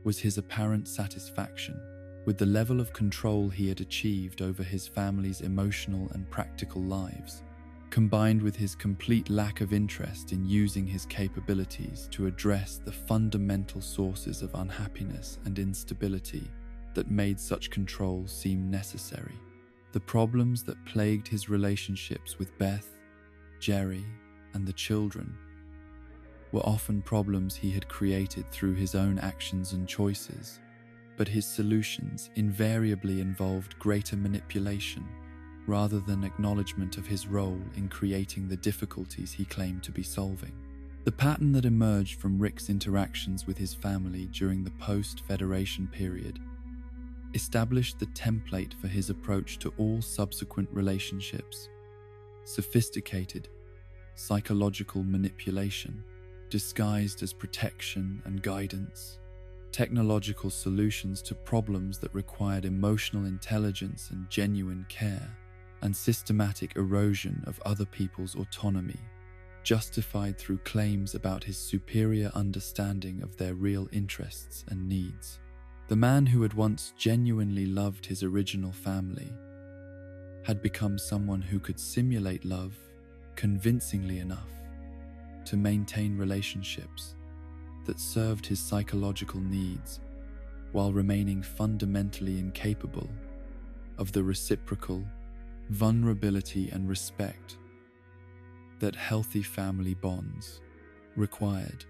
was his apparent satisfaction with the level of control he had achieved over his family's emotional and practical lives, combined with his complete lack of interest in using his capabilities to address the fundamental sources of unhappiness and instability that made such control seem necessary. The problems that plagued his relationships with Beth, Jerry, and the children were often problems he had created through his own actions and choices, but his solutions invariably involved greater manipulation rather than acknowledgement of his role in creating the difficulties he claimed to be solving. The pattern that emerged from Rick's interactions with his family during the post-Federation period established the template for his approach to all subsequent relationships: sophisticated psychological manipulation disguised as protection and guidance, technological solutions to problems that required emotional intelligence and genuine care, and systematic erosion of other people's autonomy, justified through claims about his superior understanding of their real interests and needs. The man who had once genuinely loved his original family had become someone who could simulate love convincingly enough to maintain relationships that served his psychological needs while remaining fundamentally incapable of the reciprocal vulnerability and respect that healthy family bonds required.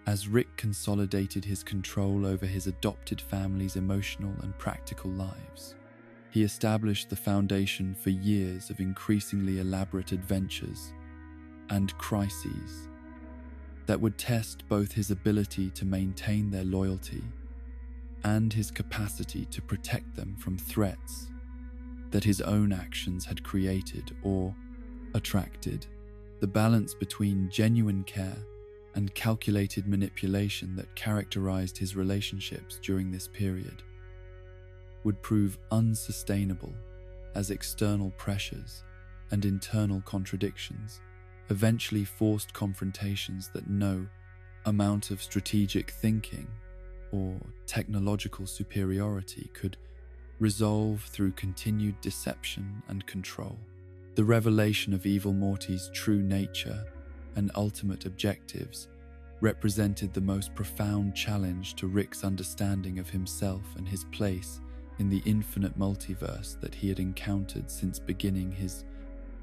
As Rick consolidated his control over his adopted family's emotional and practical lives, he established the foundation for years of increasingly elaborate adventures and crises that would test both his ability to maintain their loyalty and his capacity to protect them from threats that his own actions had created or attracted. The balance between genuine care and calculated manipulation that characterized his relationships during this period would prove unsustainable as external pressures and internal contradictions eventually forced confrontations that no amount of strategic thinking or technological superiority could resolve through continued deception and control. The revelation of Evil Morty's true nature and ultimate objectives represented the most profound challenge to Rick's understanding of himself and his place in the infinite multiverse that he had encountered since beginning his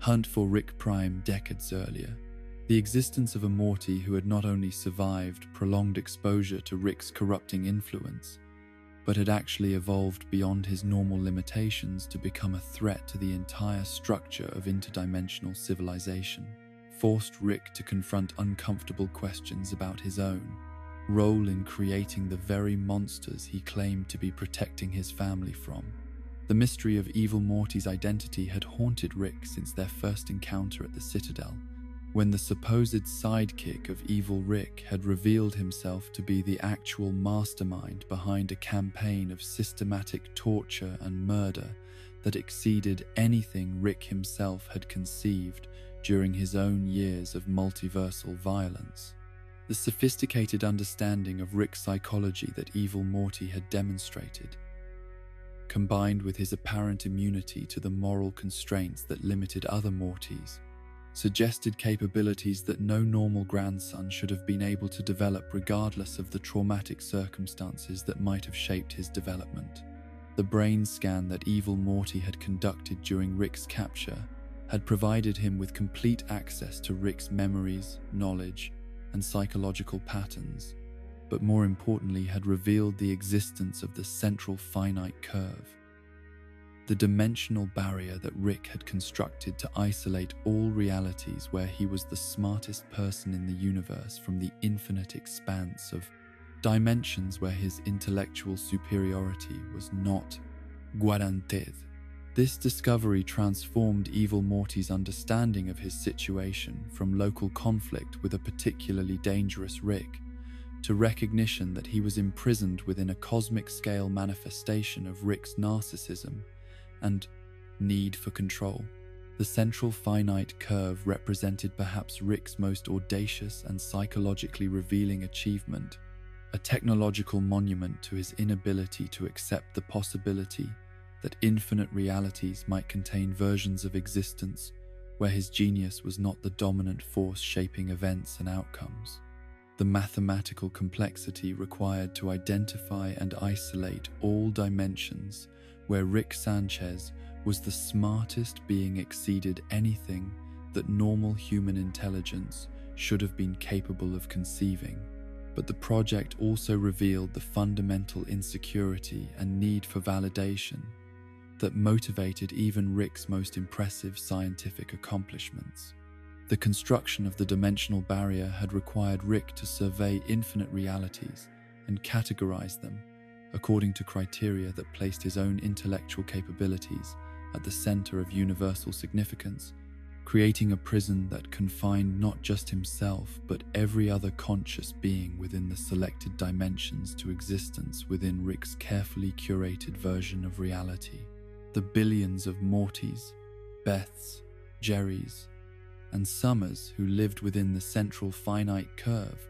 hunt for Rick Prime decades earlier. The existence of a Morty who had not only survived prolonged exposure to Rick's corrupting influence, but had actually evolved beyond his normal limitations to become a threat to the entire structure of interdimensional civilization, forced Rick to confront uncomfortable questions about his own role in creating the very monsters he claimed to be protecting his family from. The mystery of Evil Morty's identity had haunted Rick since their first encounter at the Citadel, when the supposed sidekick of Evil Rick had revealed himself to be the actual mastermind behind a campaign of systematic torture and murder that exceeded anything Rick himself had conceived during his own years of multiversal violence. The sophisticated understanding of Rick's psychology that Evil Morty had demonstrated, combined with his apparent immunity to the moral constraints that limited other Mortys, suggested capabilities that no normal grandson should have been able to develop regardless of the traumatic circumstances that might have shaped his development. The brain scan that Evil Morty had conducted during Rick's capture had provided him with complete access to Rick's memories, knowledge, and psychological patterns, but more importantly had revealed the existence of the central finite curve the dimensional barrier that Rick had constructed to isolate all realities where he was the smartest person in the universe from the infinite expanse of dimensions where his intellectual superiority was not guaranteed. This discovery transformed Evil Morty's understanding of his situation from local conflict with a particularly dangerous Rick to recognition that he was imprisoned within a cosmic-scale manifestation of Rick's narcissism and need for control. The central finite curve represented perhaps Rick's most audacious and psychologically revealing achievement, a technological monument to his inability to accept the possibility that infinite realities might contain versions of existence where his genius was not the dominant force shaping events and outcomes. The mathematical complexity required to identify and isolate all dimensions where Rick Sanchez was the smartest being exceeded anything that normal human intelligence should have been capable of conceiving. But the project also revealed the fundamental insecurity and need for validation that motivated even Rick's most impressive scientific accomplishments. The construction of the dimensional barrier had required Rick to survey infinite realities and categorize them according to criteria that placed his own intellectual capabilities at the center of universal significance, creating a prison that confined not just himself but every other conscious being within the selected dimensions to existence within Rick's carefully curated version of reality. The billions of Mortys, Beths, Jerrys, and Summers who lived within the central finite curve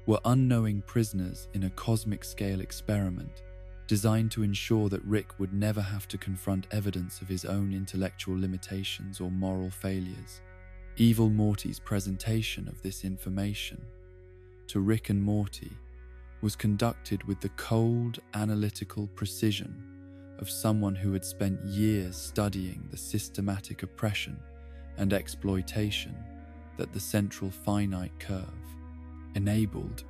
were unknowing prisoners in a cosmic-scale experiment designed to ensure that Rick would never have to confront evidence of his own intellectual limitations or moral failures. Evil Morty's presentation of this information to Rick and Morty was conducted with the cold, analytical precision of someone who had spent years studying the systematic oppression and exploitation that the central finite curve enabled,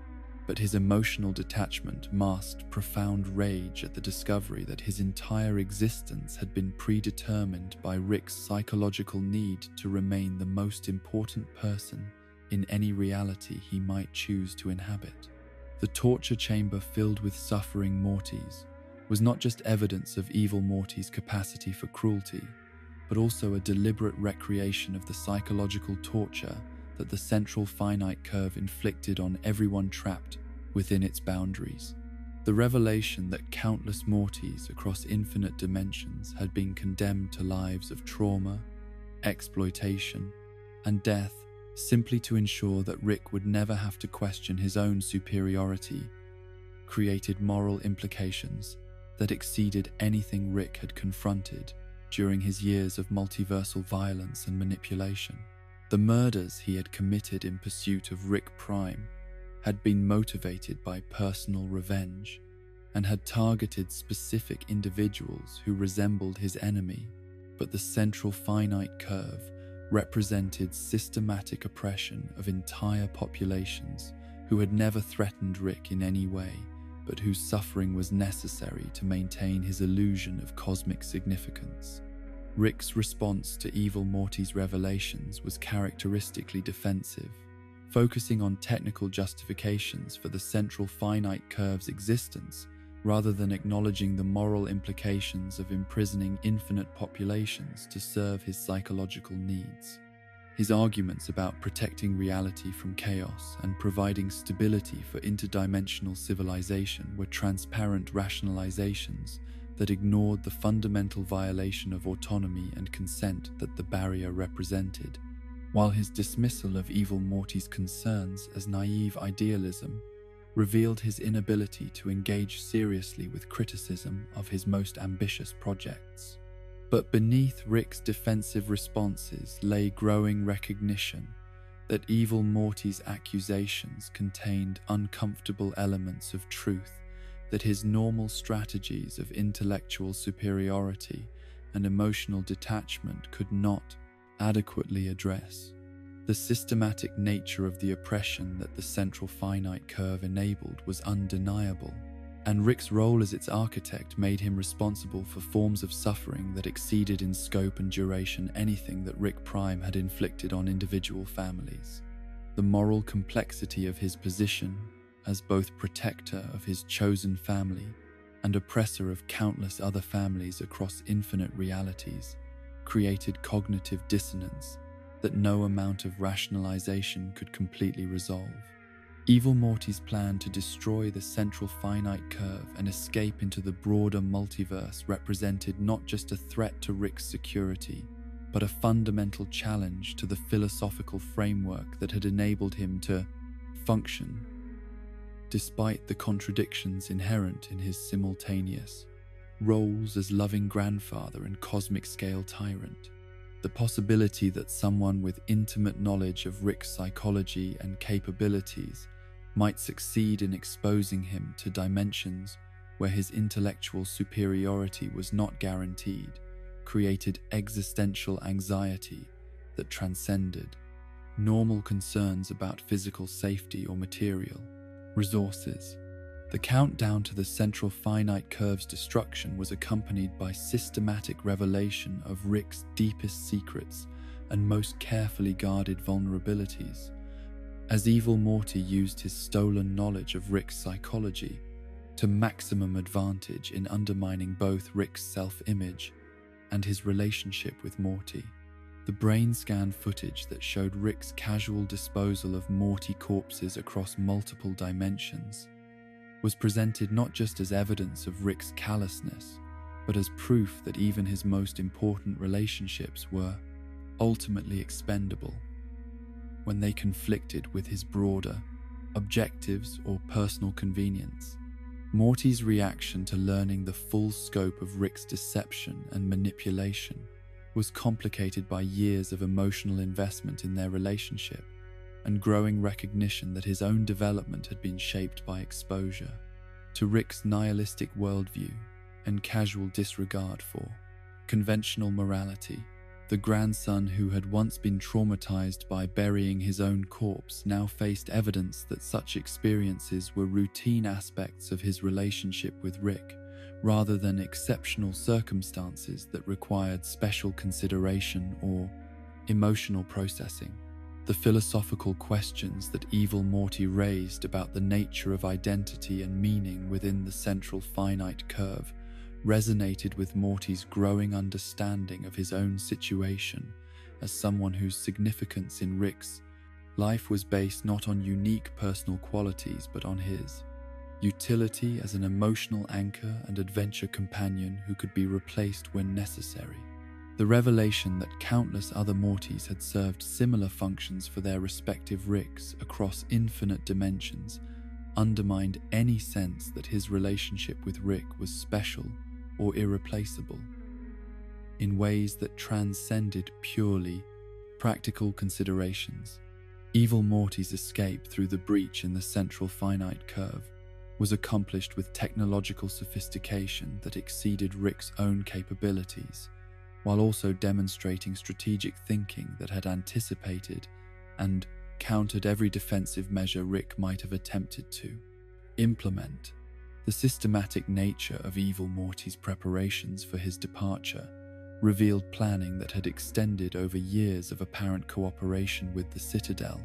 but his emotional detachment masked profound rage at the discovery that his entire existence had been predetermined by Rick's psychological need to remain the most important person in any reality he might choose to inhabit. The torture chamber filled with suffering Mortys was not just evidence of Evil Morty's capacity for cruelty, but also a deliberate recreation of the psychological torture that the central finite curve inflicted on everyone trapped within its boundaries. The revelation that countless Mortys across infinite dimensions had been condemned to lives of trauma, exploitation, and death simply to ensure that Rick would never have to question his own superiority created moral implications that exceeded anything Rick had confronted during his years of multiversal violence and manipulation. The murders he had committed in pursuit of Rick Prime had been motivated by personal revenge and had targeted specific individuals who resembled his enemy, but the central finite curve represented systematic oppression of entire populations who had never threatened Rick in any way, but whose suffering was necessary to maintain his illusion of cosmic significance. Rick's response to Evil Morty's revelations was characteristically defensive, focusing on technical justifications for the central finite curve's existence rather than acknowledging the moral implications of imprisoning infinite populations to serve his psychological needs. His arguments about protecting reality from chaos and providing stability for interdimensional civilization were transparent rationalizations that ignored the fundamental violation of autonomy and consent that the barrier represented, while his dismissal of Evil Morty's concerns as naive idealism revealed his inability to engage seriously with criticism of his most ambitious projects. But beneath Rick's defensive responses lay growing recognition that Evil Morty's accusations contained uncomfortable elements of truth that his normal strategies of intellectual superiority and emotional detachment could not adequately address. The systematic nature of the oppression that the central finite curve enabled was undeniable, and Rick's role as its architect made him responsible for forms of suffering that exceeded in scope and duration anything that Rick Prime had inflicted on individual families. The moral complexity of his position as both protector of his chosen family and oppressor of countless other families across infinite realities created cognitive dissonance that no amount of rationalization could completely resolve. Evil Morty's plan to destroy the central finite curve and escape into the broader multiverse represented not just a threat to Rick's security, but a fundamental challenge to the philosophical framework that had enabled him to function, despite the contradictions inherent in his simultaneous roles as loving grandfather and cosmic-scale tyrant. The possibility that someone with intimate knowledge of Rick's psychology and capabilities might succeed in exposing him to dimensions where his intellectual superiority was not guaranteed created existential anxiety that transcended normal concerns about physical safety or material resources. The countdown to the central finite curve's destruction was accompanied by systematic revelation of Rick's deepest secrets and most carefully guarded vulnerabilities, as Evil Morty used his stolen knowledge of Rick's psychology to maximum advantage in undermining both Rick's self-image and his relationship with Morty. The brain scan footage that showed Rick's casual disposal of Morty corpses across multiple dimensions was presented not just as evidence of Rick's callousness, but as proof that even his most important relationships were ultimately expendable when they conflicted with his broader objectives or personal convenience. Morty's reaction to learning the full scope of Rick's deception and manipulation was complicated by years of emotional investment in their relationship and growing recognition that his own development had been shaped by exposure to Rick's nihilistic worldview and casual disregard for conventional morality. The grandson who had once been traumatized by burying his own corpse now faced evidence that such experiences were routine aspects of his relationship with Rick, rather than exceptional circumstances that required special consideration or emotional processing. The philosophical questions that Evil Morty raised about the nature of identity and meaning within the central finite curve resonated with Morty's growing understanding of his own situation as someone whose significance in Rick's life was based not on unique personal qualities but on his utility as an emotional anchor and adventure companion who could be replaced when necessary. The revelation that countless other Mortys had served similar functions for their respective Ricks across infinite dimensions undermined any sense that his relationship with Rick was special or irreplaceable. In ways that transcended purely practical considerations, Evil Morty's escape through the breach in the central finite curve was accomplished with technological sophistication that exceeded Rick's own capabilities, while also demonstrating strategic thinking that had anticipated and countered every defensive measure Rick might have attempted to implement. The systematic nature of Evil Morty's preparations for his departure revealed planning that had extended over years of apparent cooperation with the Citadel,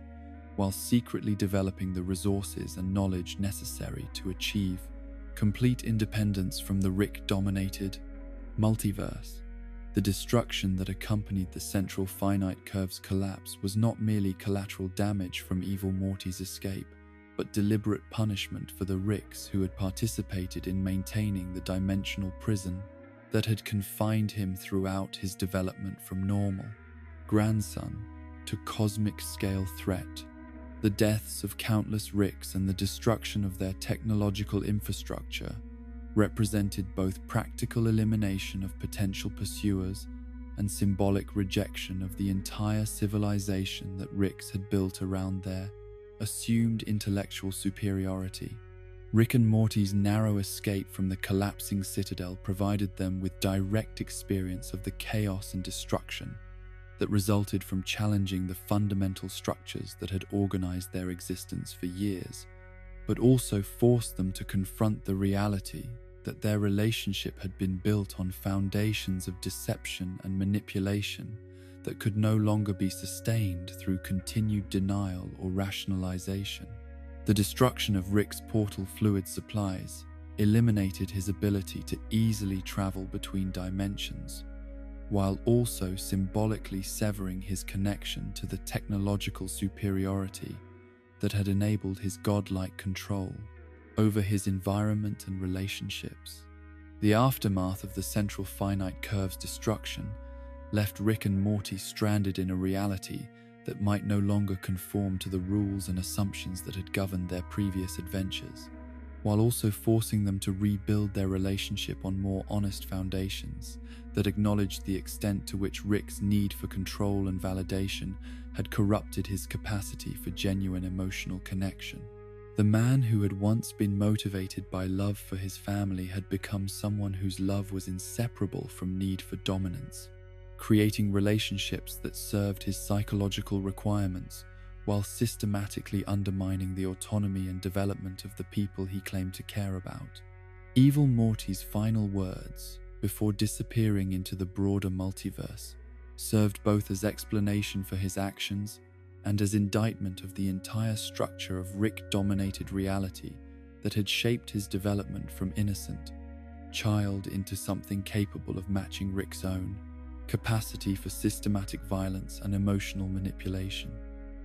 while secretly developing the resources and knowledge necessary to achieve complete independence from the Rick-dominated multiverse. The destruction that accompanied the central finite curve's collapse was not merely collateral damage from Evil Morty's escape, but deliberate punishment for the Ricks who had participated in maintaining the dimensional prison that had confined him throughout his development from normal grandson to cosmic-scale threat. The deaths of countless Ricks and the destruction of their technological infrastructure represented both practical elimination of potential pursuers and symbolic rejection of the entire civilization that Ricks had built around their assumed intellectual superiority. Rick and Morty's narrow escape from the collapsing Citadel provided them with direct experience of the chaos and destruction that resulted from challenging the fundamental structures that had organized their existence for years, but also forced them to confront the reality that their relationship had been built on foundations of deception and manipulation that could no longer be sustained through continued denial or rationalization. The destruction of Rick's portal fluid supplies eliminated his ability to easily travel between dimensions, while also symbolically severing his connection to the technological superiority that had enabled his godlike control over his environment and relationships. The aftermath of the central finite curve's destruction left Rick and Morty stranded in a reality that might no longer conform to the rules and assumptions that had governed their previous adventures, while also forcing them to rebuild their relationship on more honest foundations that acknowledged the extent to which Rick's need for control and validation had corrupted his capacity for genuine emotional connection. The man who had once been motivated by love for his family had become someone whose love was inseparable from need for dominance, creating relationships that served his psychological requirements while systematically undermining the autonomy and development of the people he claimed to care about. Evil Morty's final words, before disappearing into the broader multiverse, served both as explanation for his actions and as indictment of the entire structure of Rick-dominated reality that had shaped his development from innocent child into something capable of matching Rick's own capacity for systematic violence and emotional manipulation.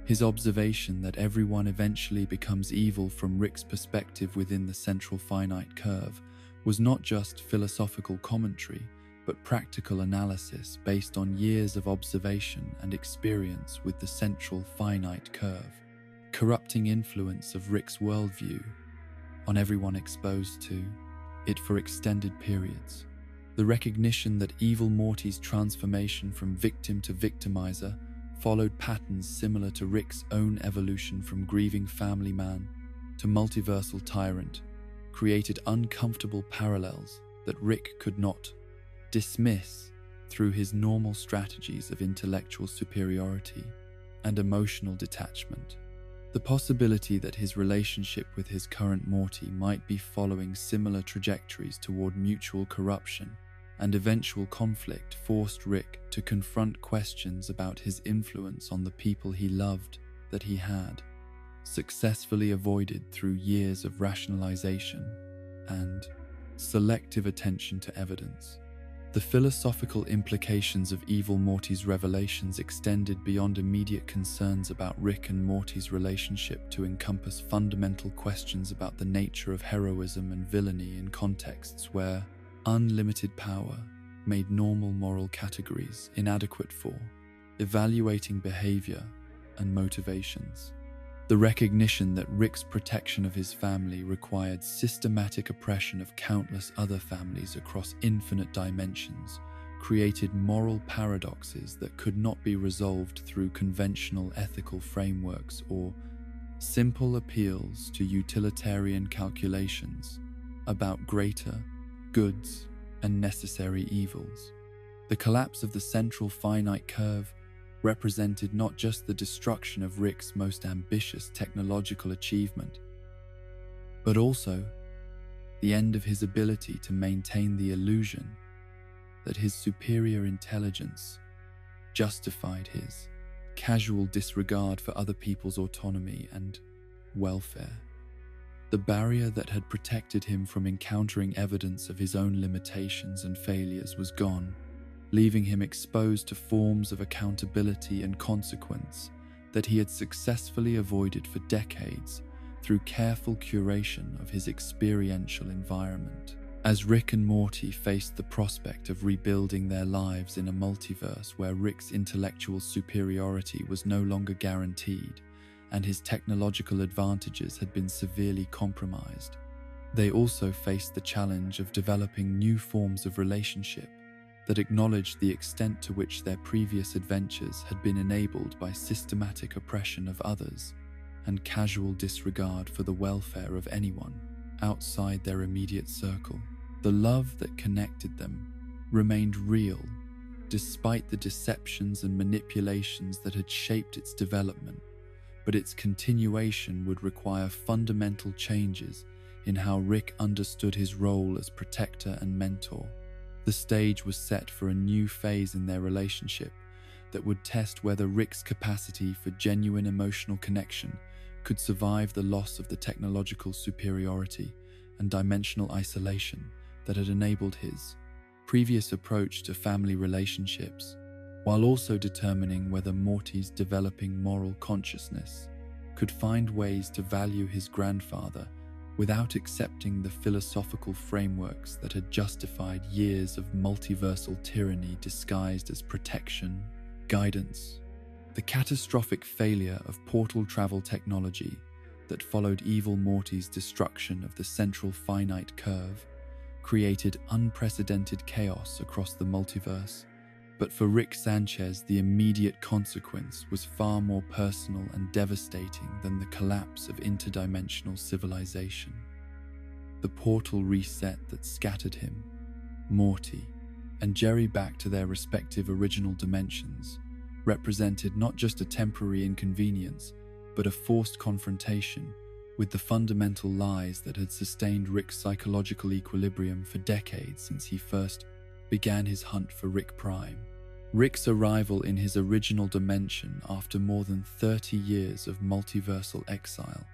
His observation that everyone eventually becomes evil from Rick's perspective within the central finite curve was not just philosophical commentary, but practical analysis based on years of observation and experience with the central finite curve, corrupting influence of Rick's worldview on everyone exposed to it for extended periods. The recognition that Evil Morty's transformation from victim to victimizer followed patterns similar to Rick's own evolution from grieving family man to multiversal tyrant created uncomfortable parallels that Rick could not dismiss through his normal strategies of intellectual superiority and emotional detachment. The possibility that his relationship with his current Morty might be following similar trajectories toward mutual corruption and eventual conflict forced Rick to confront questions about his influence on the people he loved that he had successfully avoided through years of rationalization and selective attention to evidence. The philosophical implications of Evil Morty's revelations extended beyond immediate concerns about Rick and Morty's relationship to encompass fundamental questions about the nature of heroism and villainy in contexts where unlimited power made normal moral categories inadequate for evaluating behavior and motivations. The recognition that Rick's protection of his family required systematic oppression of countless other families across infinite dimensions created moral paradoxes that could not be resolved through conventional ethical frameworks or simple appeals to utilitarian calculations about greater goods and necessary evils. The collapse of the central finite curve represented not just the destruction of Rick's most ambitious technological achievement, but also the end of his ability to maintain the illusion that his superior intelligence justified his casual disregard for other people's autonomy and welfare. The barrier that had protected him from encountering evidence of his own limitations and failures was gone, leaving him exposed to forms of accountability and consequence that he had successfully avoided for decades through careful curation of his experiential environment. As Rick and Morty faced the prospect of rebuilding their lives in a multiverse where Rick's intellectual superiority was no longer guaranteed and his technological advantages had been severely compromised, they also faced the challenge of developing new forms of relationship that acknowledged the extent to which their previous adventures had been enabled by systematic oppression of others and casual disregard for the welfare of anyone outside their immediate circle. The love that connected them remained real despite the deceptions and manipulations that had shaped its development, but its continuation would require fundamental changes in how Rick understood his role as protector and mentor. The stage was set for a new phase in their relationship that would test whether Rick's capacity for genuine emotional connection could survive the loss of the technological superiority and dimensional isolation that had enabled his previous approach to family relationships, while also determining whether Morty's developing moral consciousness could find ways to value his grandfather without accepting the philosophical frameworks that had justified years of multiversal tyranny disguised as protection, guidance. The catastrophic failure of portal travel technology that followed evil Morty's destruction of the central finite curve created unprecedented chaos across the multiverse. But for Rick Sanchez, the immediate consequence was far more personal and devastating than the collapse of interdimensional civilization. The portal reset that scattered him, Morty, and Jerry back to their respective original dimensions represented not just a temporary inconvenience, but a forced confrontation with the fundamental lies that had sustained Rick's psychological equilibrium for decades since he first began his hunt for Rick Prime. Rick's arrival in his original dimension after more than 30 years of multiversal exile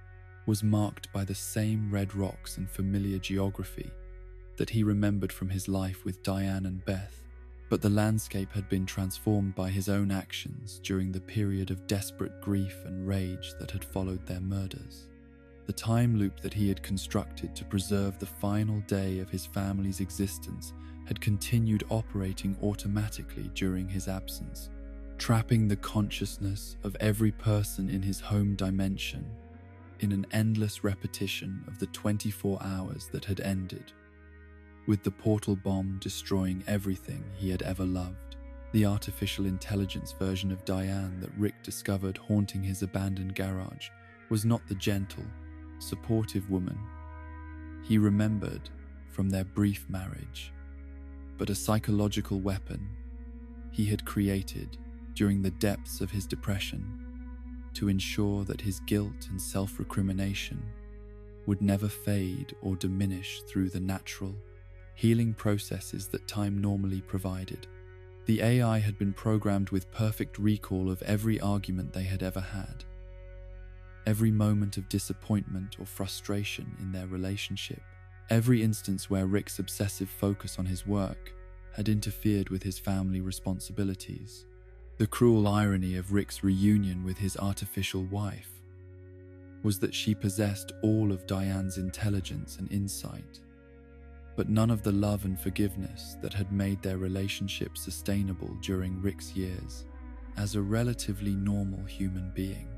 was marked by the same red rocks and familiar geography that he remembered from his life with Diane and Beth, but the landscape had been transformed by his own actions during the period of desperate grief and rage that had followed their murders. The time loop that he had constructed to preserve the final day of his family's existence had continued operating automatically during his absence, trapping the consciousness of every person in his home dimension in an endless repetition of the 24 hours that had ended, with the portal bomb destroying everything he had ever loved. The artificial intelligence version of Diane that Rick discovered haunting his abandoned garage was not the gentle, supportive woman he remembered from their brief marriage, but a psychological weapon he had created during the depths of his depression to ensure that his guilt and self-recrimination would never fade or diminish through the natural, healing processes that time normally provided. The AI had been programmed with perfect recall of every argument they had ever had, every moment of disappointment or frustration in their relationship, every instance where Rick's obsessive focus on his work had interfered with his family responsibilities. The cruel irony of Rick's reunion with his artificial wife was that she possessed all of Diane's intelligence and insight, but none of the love and forgiveness that had made their relationship sustainable during Rick's years as a relatively normal human being.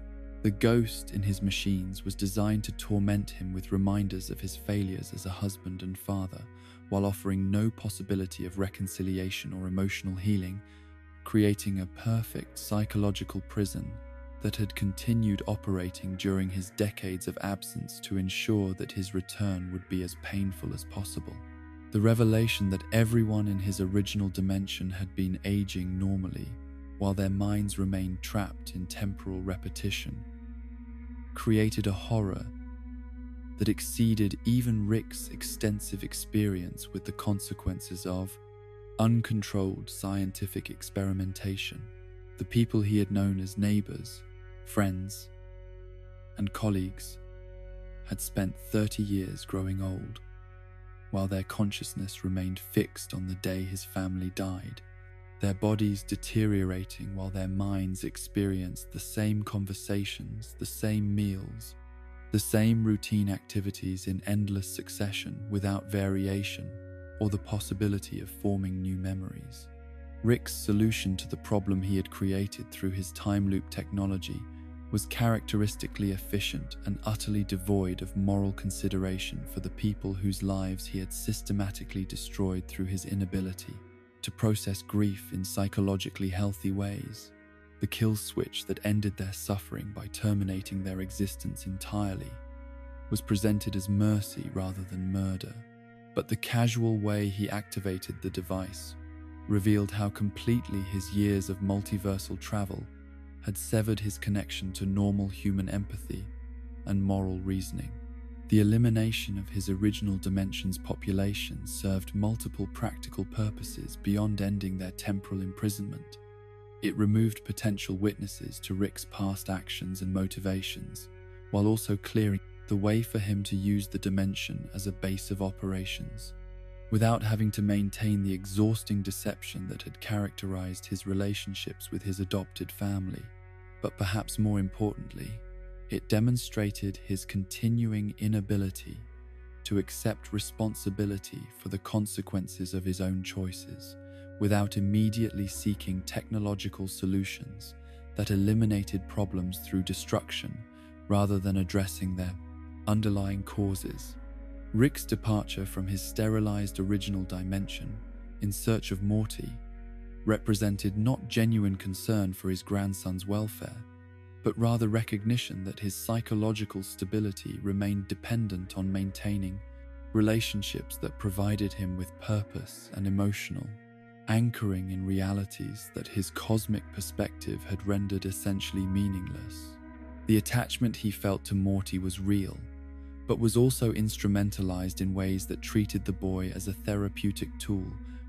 The ghost in his machines was designed to torment him with reminders of his failures as a husband and father, while offering no possibility of reconciliation or emotional healing, creating a perfect psychological prison that had continued operating during his decades of absence to ensure that his return would be as painful as possible. The revelation that everyone in his original dimension had been aging normally, while their minds remained trapped in temporal repetition, created a horror that exceeded even Rick's extensive experience with the consequences of uncontrolled scientific experimentation. The people he had known as neighbors, friends, and colleagues had spent 30 years growing old, while their consciousness remained fixed on the day his family died, their bodies deteriorating while their minds experienced the same conversations, the same meals, the same routine activities in endless succession without variation or the possibility of forming new memories. Rick's solution to the problem he had created through his time loop technology was characteristically efficient and utterly devoid of moral consideration for the people whose lives he had systematically destroyed through his inability to process grief in psychologically healthy ways. The kill switch that ended their suffering by terminating their existence entirely was presented as mercy rather than murder, but the casual way he activated the device revealed how completely his years of multiversal travel had severed his connection to normal human empathy and moral reasoning. The elimination of his original dimension's population served multiple practical purposes beyond ending their temporal imprisonment. It removed potential witnesses to Rick's past actions and motivations, while also clearing the way for him to use the dimension as a base of operations, without having to maintain the exhausting deception that had characterized his relationships with his adopted family. But perhaps more importantly, it demonstrated his continuing inability to accept responsibility for the consequences of his own choices, without immediately seeking technological solutions that eliminated problems through destruction rather than addressing their underlying causes. Rick's departure from his sterilized original dimension in search of Morty represented not genuine concern for his grandson's welfare, but rather recognition that his psychological stability remained dependent on maintaining relationships that provided him with purpose and emotional anchoring in realities that his cosmic perspective had rendered essentially meaningless. The attachment he felt to Morty was real, but was also instrumentalized in ways that treated the boy as a therapeutic tool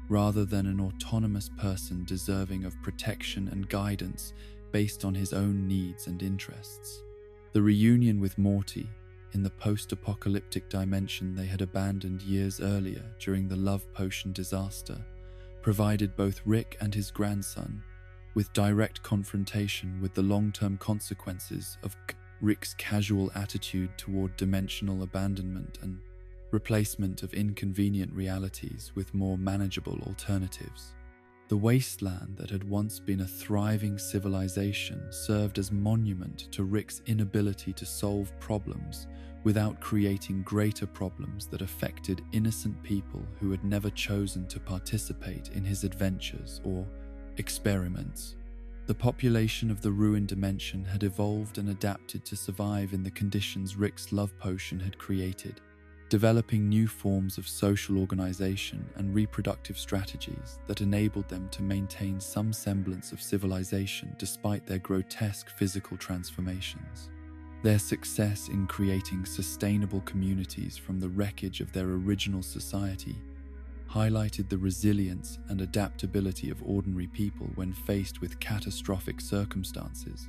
rather than an autonomous person deserving of protection and guidance based on his own needs and interests. The reunion with Morty in the post-apocalyptic dimension they had abandoned years earlier during the love potion disaster provided both Rick and his grandson with direct confrontation with the long-term consequences of Rick's casual attitude toward dimensional abandonment and replacement of inconvenient realities with more manageable alternatives. The wasteland that had once been a thriving civilization served as monument to Rick's inability to solve problems without creating greater problems that affected innocent people who had never chosen to participate in his adventures or experiments. The population of the ruined dimension had evolved and adapted to survive in the conditions Rick's love potion had created, developing new forms of social organization and reproductive strategies that enabled them to maintain some semblance of civilization despite their grotesque physical transformations. Their success in creating sustainable communities from the wreckage of their original society highlighted the resilience and adaptability of ordinary people when faced with catastrophic circumstances,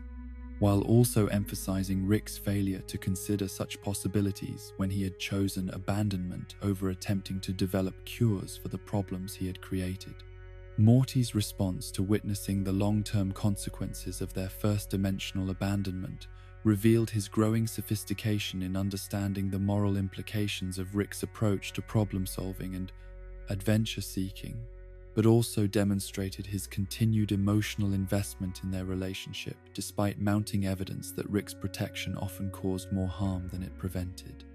while also emphasizing Rick's failure to consider such possibilities when he had chosen abandonment over attempting to develop cures for the problems he had created. Morty's response to witnessing the long-term consequences of their first-dimensional abandonment revealed his growing sophistication in understanding the moral implications of Rick's approach to problem-solving and adventure-seeking, but also demonstrated his continued emotional investment in their relationship despite mounting evidence that Rick's protection often caused more harm than it prevented.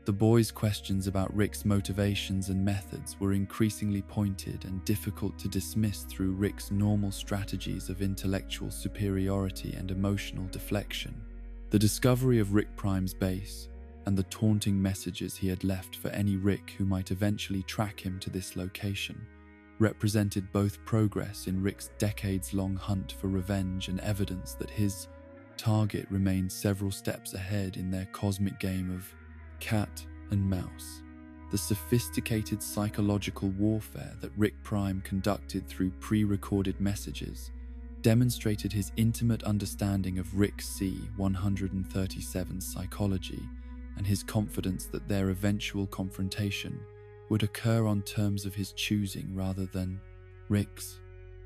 The boy's questions about Rick's motivations and methods were increasingly pointed and difficult to dismiss through Rick's normal strategies of intellectual superiority and emotional deflection. The discovery of Rick Prime's base and the taunting messages he had left for any Rick who might eventually track him to this location represented both progress in Rick's decades-long hunt for revenge and evidence that his target remained several steps ahead in their cosmic game of cat and mouse. The sophisticated psychological warfare that Rick Prime conducted through pre-recorded messages demonstrated his intimate understanding of Rick C-137's psychology and his confidence that their eventual confrontation would occur on terms of his choosing rather than Rick's.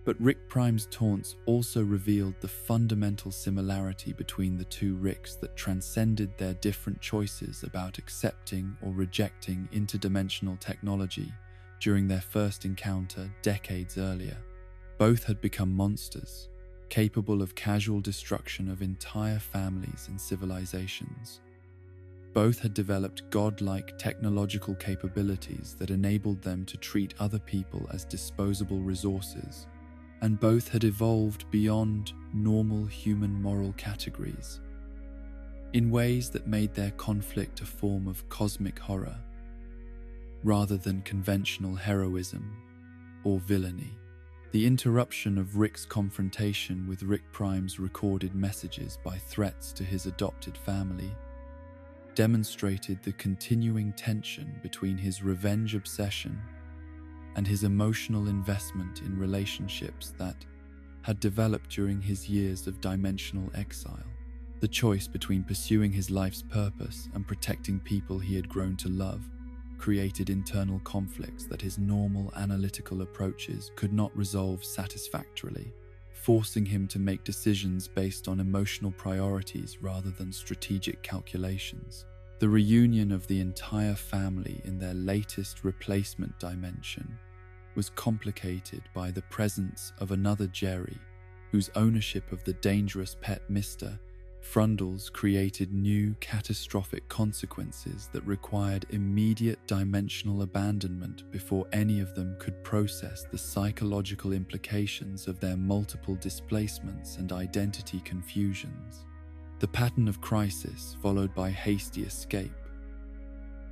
But Rick Prime's taunts also revealed the fundamental similarity between the two Ricks that transcended their different choices about accepting or rejecting interdimensional technology during their first encounter decades earlier. Both had become monsters, capable of casual destruction of entire families and civilizations. Both had developed godlike technological capabilities that enabled them to treat other people as disposable resources, and both had evolved beyond normal human moral categories in ways that made their conflict a form of cosmic horror rather than conventional heroism or villainy. The interruption of Rick's confrontation with Rick Prime's recorded messages by threats to his adopted family demonstrated the continuing tension between his revenge obsession and his emotional investment in relationships that had developed during his years of dimensional exile. The choice between pursuing his life's purpose and protecting people he had grown to love created internal conflicts that his normal analytical approaches could not resolve satisfactorily, forcing him to make decisions based on emotional priorities rather than strategic calculations. The reunion of the entire family in their latest replacement dimension was complicated by the presence of another Jerry, whose ownership of the dangerous pet Mr. Frundles created new catastrophic consequences that required immediate dimensional abandonment before any of them could process the psychological implications of their multiple displacements and identity confusions. The pattern of crisis followed by hasty escape,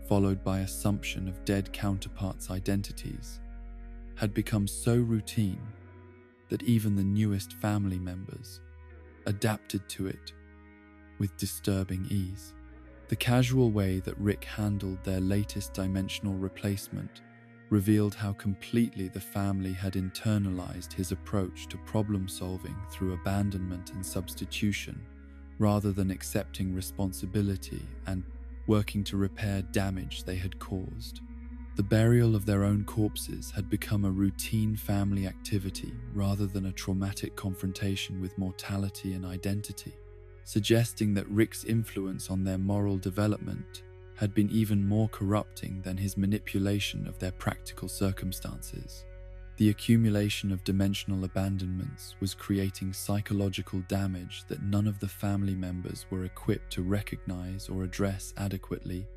followed by assumption of dead counterparts' identities, had become so routine that even the newest family members adapted to it with disturbing ease. The casual way that Rick handled their latest dimensional replacement revealed how completely the family had internalized his approach to problem solving through abandonment and substitution, rather than accepting responsibility and working to repair damage they had caused. The burial of their own corpses had become a routine family activity rather than a traumatic confrontation with mortality and identity, suggesting that Rick's influence on their moral development had been even more corrupting than his manipulation of their practical circumstances. The accumulation of dimensional abandonments was creating psychological damage that none of the family members were equipped to recognize or address adequately,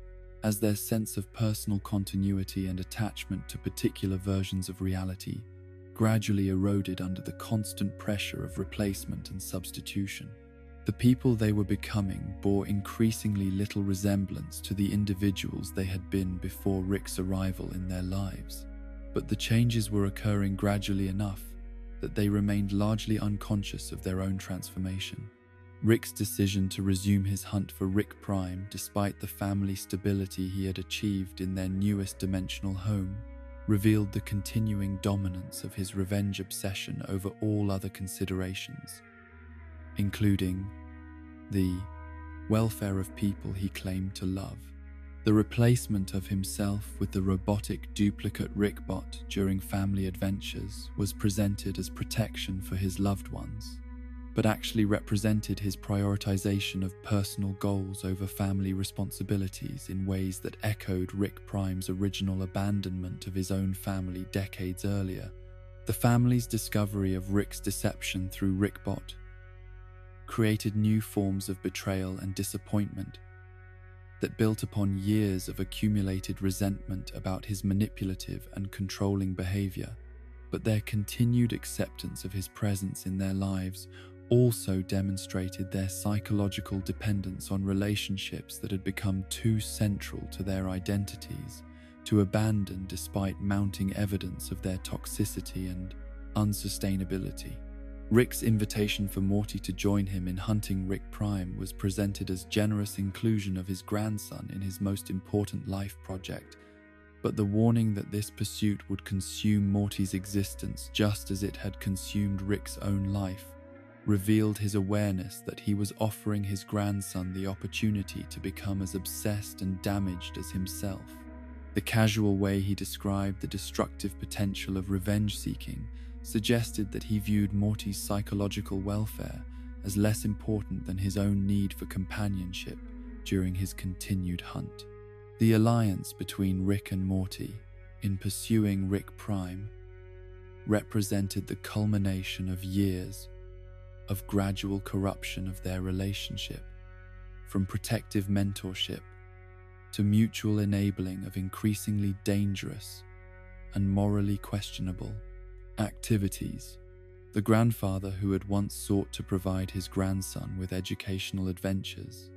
as their sense of personal continuity and attachment to particular versions of reality gradually eroded under the constant pressure of replacement and substitution. The people they were becoming bore increasingly little resemblance to the individuals they had been before Rick's arrival in their lives, but the changes were occurring gradually enough that they remained largely unconscious of their own transformation. Rick's decision to resume his hunt for Rick Prime, despite the family stability he had achieved in their newest dimensional home, revealed the continuing dominance of his revenge obsession over all other considerations, including the welfare of people he claimed to love. The replacement of himself with the robotic duplicate Rickbot during family adventures was presented as protection for his loved ones, but actually represented his prioritization of personal goals over family responsibilities in ways that echoed Rick Prime's original abandonment of his own family decades earlier. The family's discovery of Rick's deception through Rickbot created new forms of betrayal and disappointment that built upon years of accumulated resentment about his manipulative and controlling behavior, but their continued acceptance of his presence in their lives also demonstrated their psychological dependence on relationships that had become too central to their identities to abandon despite mounting evidence of their toxicity and unsustainability. Rick's invitation for Morty to join him in hunting Rick Prime was presented as generous inclusion of his grandson in his most important life project, but the warning that this pursuit would consume Morty's existence just as it had consumed Rick's own life revealed his awareness that he was offering his grandson the opportunity to become as obsessed and damaged as himself. The casual way he described the destructive potential of revenge-seeking suggested that he viewed Morty's psychological welfare as less important than his own need for companionship during his continued hunt. The alliance between Rick and Morty in pursuing Rick Prime represented the culmination of years of gradual corruption of their relationship, from protective mentorship to mutual enabling of increasingly dangerous and morally questionable activities. The grandfather who had once sought to provide his grandson with educational adventures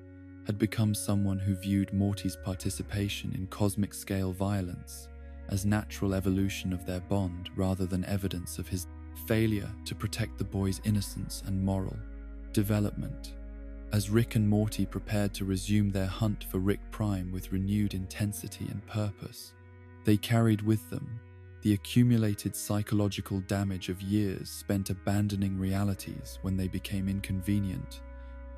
had become someone who viewed Morty's participation in cosmic-scale violence as natural evolution of their bond rather than evidence of his failure to protect the boy's innocence and moral development. As Rick and Morty prepared to resume their hunt for Rick Prime with renewed intensity and purpose, they carried with them the accumulated psychological damage of years spent abandoning realities when they became inconvenient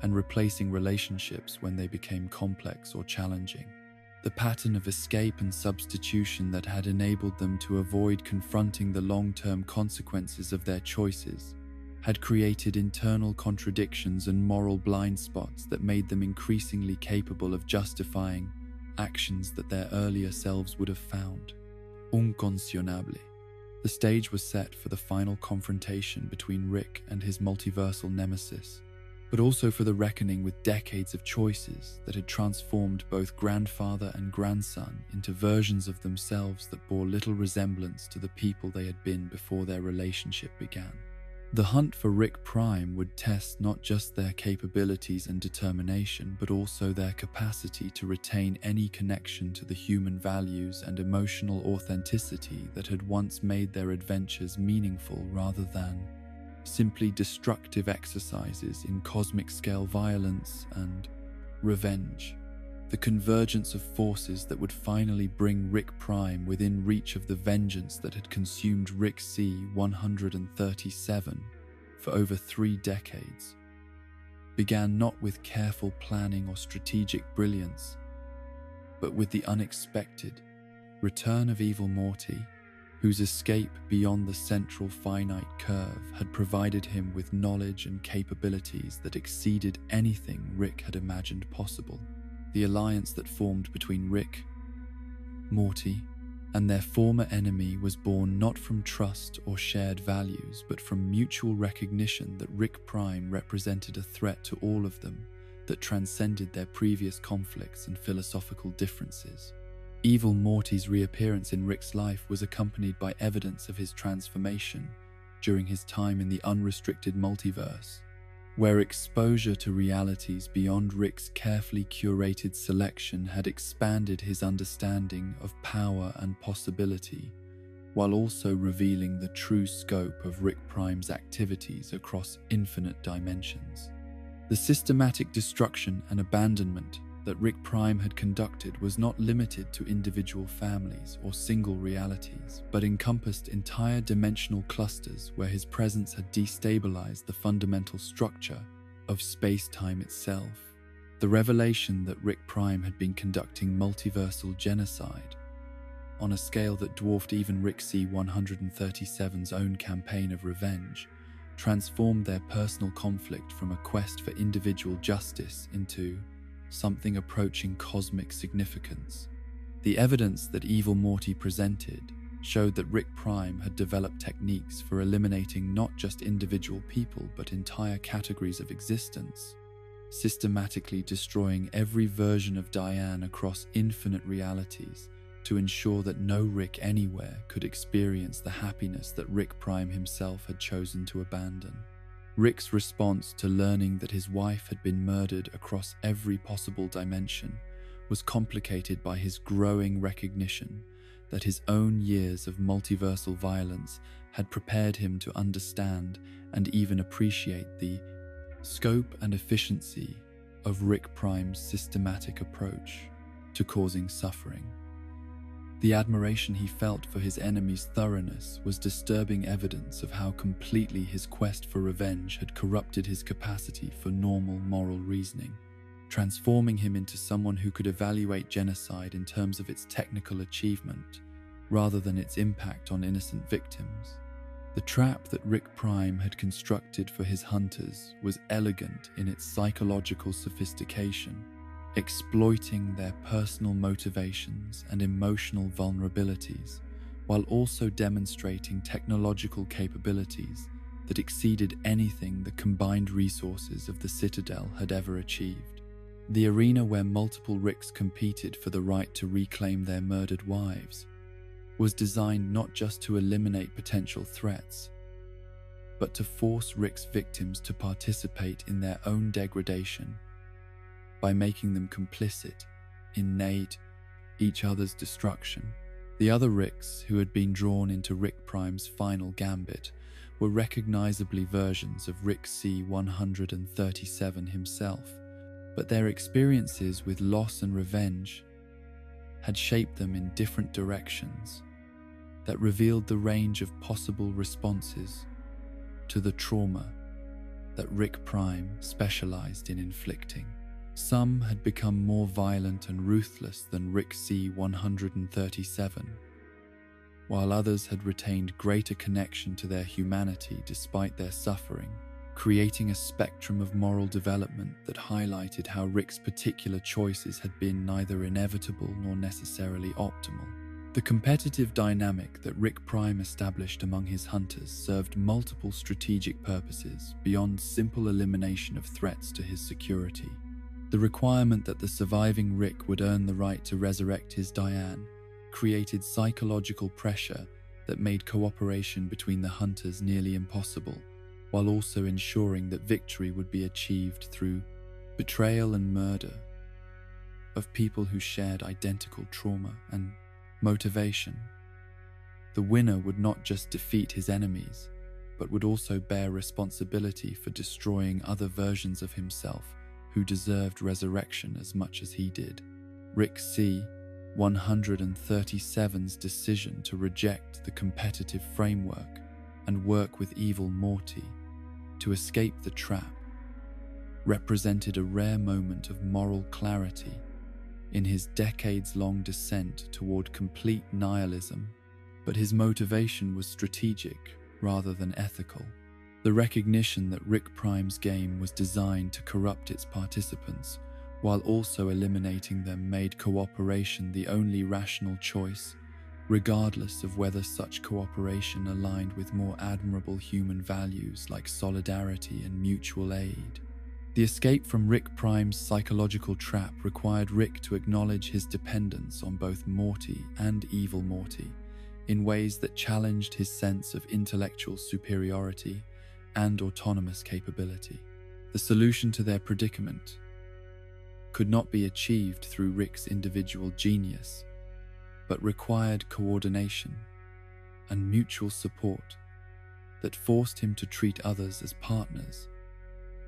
and replacing relationships when they became complex or challenging. The pattern of escape and substitution that had enabled them to avoid confronting the long-term consequences of their choices had created internal contradictions and moral blind spots that made them increasingly capable of justifying actions that their earlier selves would have found inconceivable. The stage was set for the final confrontation between Rick and his multiversal nemesis, but also for the reckoning with decades of choices that had transformed both grandfather and grandson into versions of themselves that bore little resemblance to the people they had been before their relationship began. The hunt for Rick Prime would test not just their capabilities and determination, but also their capacity to retain any connection to the human values and emotional authenticity that had once made their adventures meaningful rather than simply destructive exercises in cosmic-scale violence and revenge. The convergence of forces that would finally bring Rick Prime within reach of the vengeance that had consumed Rick C-137 for over 3 decades began not with careful planning or strategic brilliance, but with the unexpected return of Evil Morty, whose escape beyond the central finite curve had provided him with knowledge and capabilities that exceeded anything Rick had imagined possible. The alliance that formed between Rick, Morty, and their former enemy was born not from trust or shared values, but from mutual recognition that Rick Prime represented a threat to all of them that transcended their previous conflicts and philosophical differences. Evil Morty's reappearance in Rick's life was accompanied by evidence of his transformation during his time in the unrestricted multiverse, where exposure to realities beyond Rick's carefully curated selection had expanded his understanding of power and possibility, while also revealing the true scope of Rick Prime's activities across infinite dimensions. The systematic destruction and abandonment that Rick Prime had conducted was not limited to individual families or single realities, but encompassed entire dimensional clusters where his presence had destabilized the fundamental structure of space-time itself. The revelation that Rick Prime had been conducting multiversal genocide on a scale that dwarfed even Rick C-137's own campaign of revenge transformed their personal conflict from a quest for individual justice into something approaching cosmic significance. The evidence that Evil Morty presented showed that Rick Prime had developed techniques for eliminating not just individual people but entire categories of existence, systematically destroying every version of Diane across infinite realities to ensure that no Rick anywhere could experience the happiness that Rick Prime himself had chosen to abandon. Rick's response to learning that his wife had been murdered across every possible dimension was complicated by his growing recognition that his own years of multiversal violence had prepared him to understand and even appreciate the scope and efficiency of Rick Prime's systematic approach to causing suffering. The admiration he felt for his enemy's thoroughness was disturbing evidence of how completely his quest for revenge had corrupted his capacity for normal moral reasoning, transforming him into someone who could evaluate genocide in terms of its technical achievement rather than its impact on innocent victims. The trap that Rick Prime had constructed for his hunters was elegant in its psychological sophistication, exploiting their personal motivations and emotional vulnerabilities, while also demonstrating technological capabilities that exceeded anything the combined resources of the Citadel had ever achieved. The arena where multiple Ricks competed for the right to reclaim their murdered wives was designed not just to eliminate potential threats, but to force Rick's victims to participate in their own degradation by making them complicit in each other's destruction. The other Ricks who had been drawn into Rick Prime's final gambit were recognizably versions of Rick C-137 himself, but their experiences with loss and revenge had shaped them in different directions that revealed the range of possible responses to the trauma that Rick Prime specialized in inflicting. Some had become more violent and ruthless than Rick C-137, while others had retained greater connection to their humanity despite their suffering, creating a spectrum of moral development that highlighted how Rick's particular choices had been neither inevitable nor necessarily optimal. The competitive dynamic that Rick Prime established among his hunters served multiple strategic purposes beyond simple elimination of threats to his security. The requirement that the surviving Rick would earn the right to resurrect his Diane created psychological pressure that made cooperation between the hunters nearly impossible, while also ensuring that victory would be achieved through betrayal and murder of people who shared identical trauma and motivation. The winner would not just defeat his enemies, but would also bear responsibility for destroying other versions of himself who deserved resurrection as much as he did. Rick C-137's decision to reject the competitive framework and work with evil Morty to escape the trap represented a rare moment of moral clarity in his decades-long descent toward complete nihilism, but his motivation was strategic rather than ethical. The recognition that Rick Prime's game was designed to corrupt its participants while also eliminating them made cooperation the only rational choice, regardless of whether such cooperation aligned with more admirable human values like solidarity and mutual aid. The escape from Rick Prime's psychological trap required Rick to acknowledge his dependence on both Morty and evil Morty in ways that challenged his sense of intellectual superiority and autonomous capability. The solution to their predicament could not be achieved through Rick's individual genius, but required coordination and mutual support that forced him to treat others as partners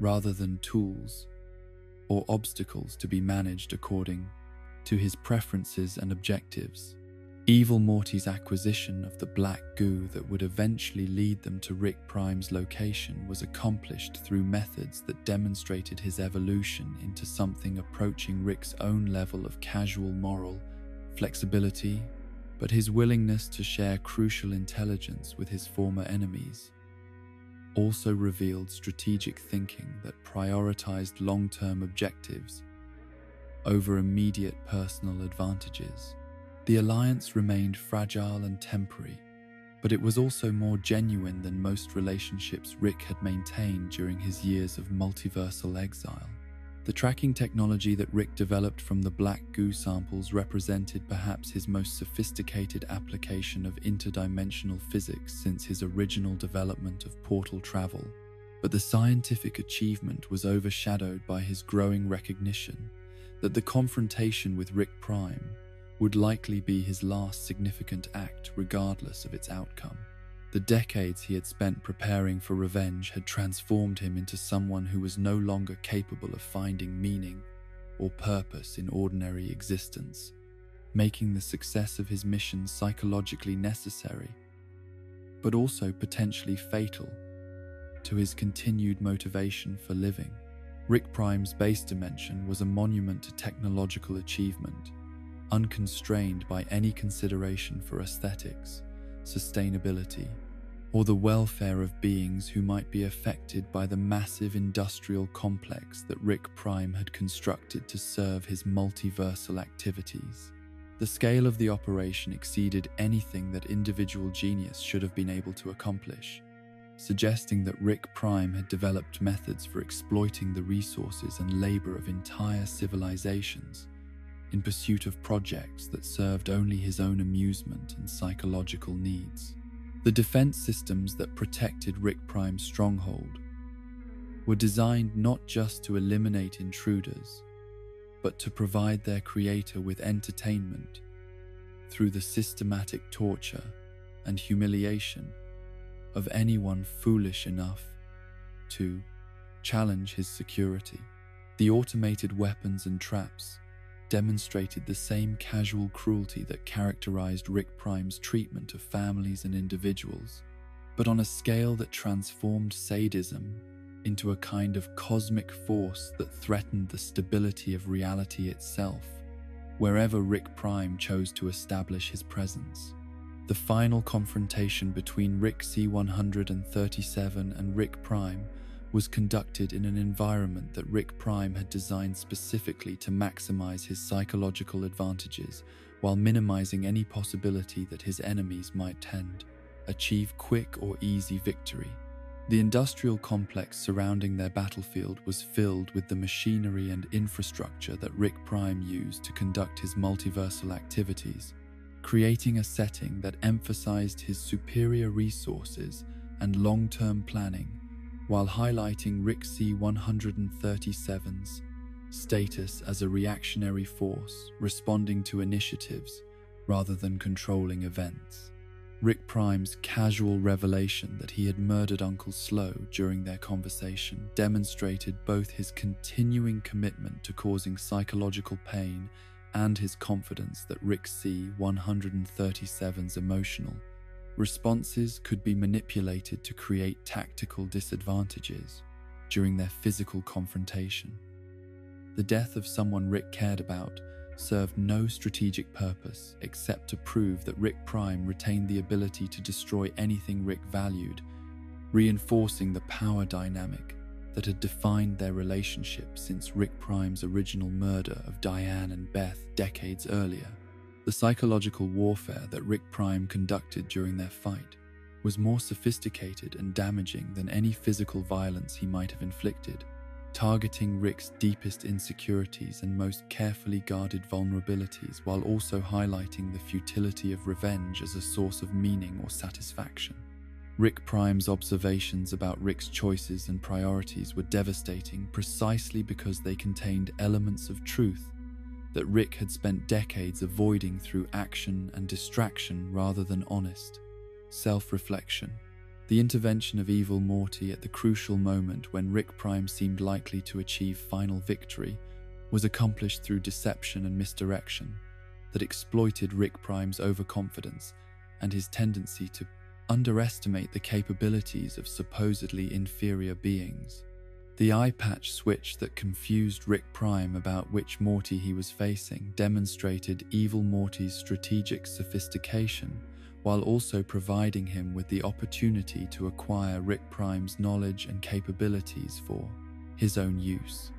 rather than tools or obstacles to be managed according to his preferences and objectives. Evil Morty's acquisition of the black goo that would eventually lead them to Rick Prime's location was accomplished through methods that demonstrated his evolution into something approaching Rick's own level of casual moral flexibility, but his willingness to share crucial intelligence with his former enemies also revealed strategic thinking that prioritized long-term objectives over immediate personal advantages. The alliance remained fragile and temporary, but it was also more genuine than most relationships Rick had maintained during his years of multiversal exile. The tracking technology that Rick developed from the black goo samples represented perhaps his most sophisticated application of interdimensional physics since his original development of portal travel, but the scientific achievement was overshadowed by his growing recognition that the confrontation with Rick Prime would likely be his last significant act regardless of its outcome. The decades he had spent preparing for revenge had transformed him into someone who was no longer capable of finding meaning or purpose in ordinary existence, making the success of his mission psychologically necessary, but also potentially fatal to his continued motivation for living. Rick Prime's base dimension was a monument to technological achievement, unconstrained by any consideration for aesthetics, sustainability, or the welfare of beings who might be affected by the massive industrial complex that Rick Prime had constructed to serve his multiversal activities. The scale of the operation exceeded anything that individual genius should have been able to accomplish, suggesting that Rick Prime had developed methods for exploiting the resources and labor of entire civilizations in pursuit of projects that served only his own amusement and psychological needs. The defense systems that protected Rick Prime's stronghold were designed not just to eliminate intruders, but to provide their creator with entertainment through the systematic torture and humiliation of anyone foolish enough to challenge his security. The automated weapons and traps demonstrated the same casual cruelty that characterized Rick Prime's treatment of families and individuals, but on a scale that transformed sadism into a kind of cosmic force that threatened the stability of reality itself, wherever Rick Prime chose to establish his presence. The final confrontation between Rick C-137 and Rick Prime was conducted in an environment that Rick Prime had designed specifically to maximize his psychological advantages while minimizing any possibility that his enemies might achieve quick or easy victory. The industrial complex surrounding their battlefield was filled with the machinery and infrastructure that Rick Prime used to conduct his multiversal activities, creating a setting that emphasized his superior resources and long-term planning, while highlighting Rick C-137's status as a reactionary force responding to initiatives rather than controlling events. Rick Prime's casual revelation that he had murdered Uncle Slow during their conversation demonstrated both his continuing commitment to causing psychological pain and his confidence that Rick C-137's emotional responses could be manipulated to create tactical disadvantages during their physical confrontation. The death of someone Rick cared about served no strategic purpose except to prove that Rick Prime retained the ability to destroy anything Rick valued, reinforcing the power dynamic that had defined their relationship since Rick Prime's original murder of Diane and Beth decades earlier. The psychological warfare that Rick Prime conducted during their fight was more sophisticated and damaging than any physical violence he might have inflicted, targeting Rick's deepest insecurities and most carefully guarded vulnerabilities while also highlighting the futility of revenge as a source of meaning or satisfaction. Rick Prime's observations about Rick's choices and priorities were devastating precisely because they contained elements of truth that Rick had spent decades avoiding through action and distraction rather than honest self-reflection. The intervention of Evil Morty at the crucial moment when Rick Prime seemed likely to achieve final victory was accomplished through deception and misdirection that exploited Rick Prime's overconfidence and his tendency to underestimate the capabilities of supposedly inferior beings. The eye patch switch that confused Rick Prime about which Morty he was facing demonstrated Evil Morty's strategic sophistication while also providing him with the opportunity to acquire Rick Prime's knowledge and capabilities for his own use.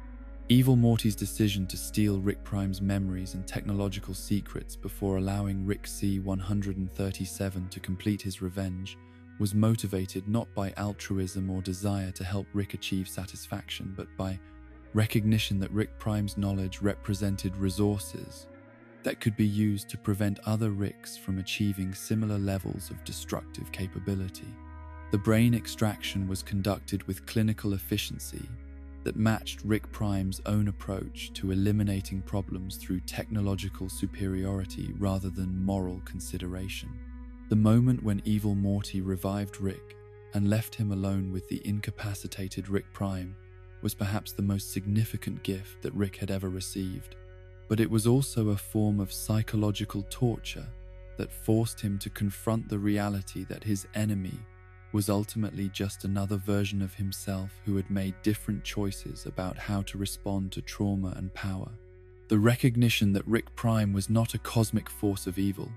Evil Morty's decision to steal Rick Prime's memories and technological secrets before allowing Rick C-137 to complete his revenge was motivated not by altruism or desire to help Rick achieve satisfaction, but by recognition that Rick Prime's knowledge represented resources that could be used to prevent other Ricks from achieving similar levels of destructive capability. The brain extraction was conducted with clinical efficiency that matched Rick Prime's own approach to eliminating problems through technological superiority rather than moral consideration. The moment when Evil Morty revived Rick and left him alone with the incapacitated Rick Prime was perhaps the most significant gift that Rick had ever received, but it was also a form of psychological torture that forced him to confront the reality that his enemy was ultimately just another version of himself who had made different choices about how to respond to trauma and power. The recognition that Rick Prime was not a cosmic force of evil,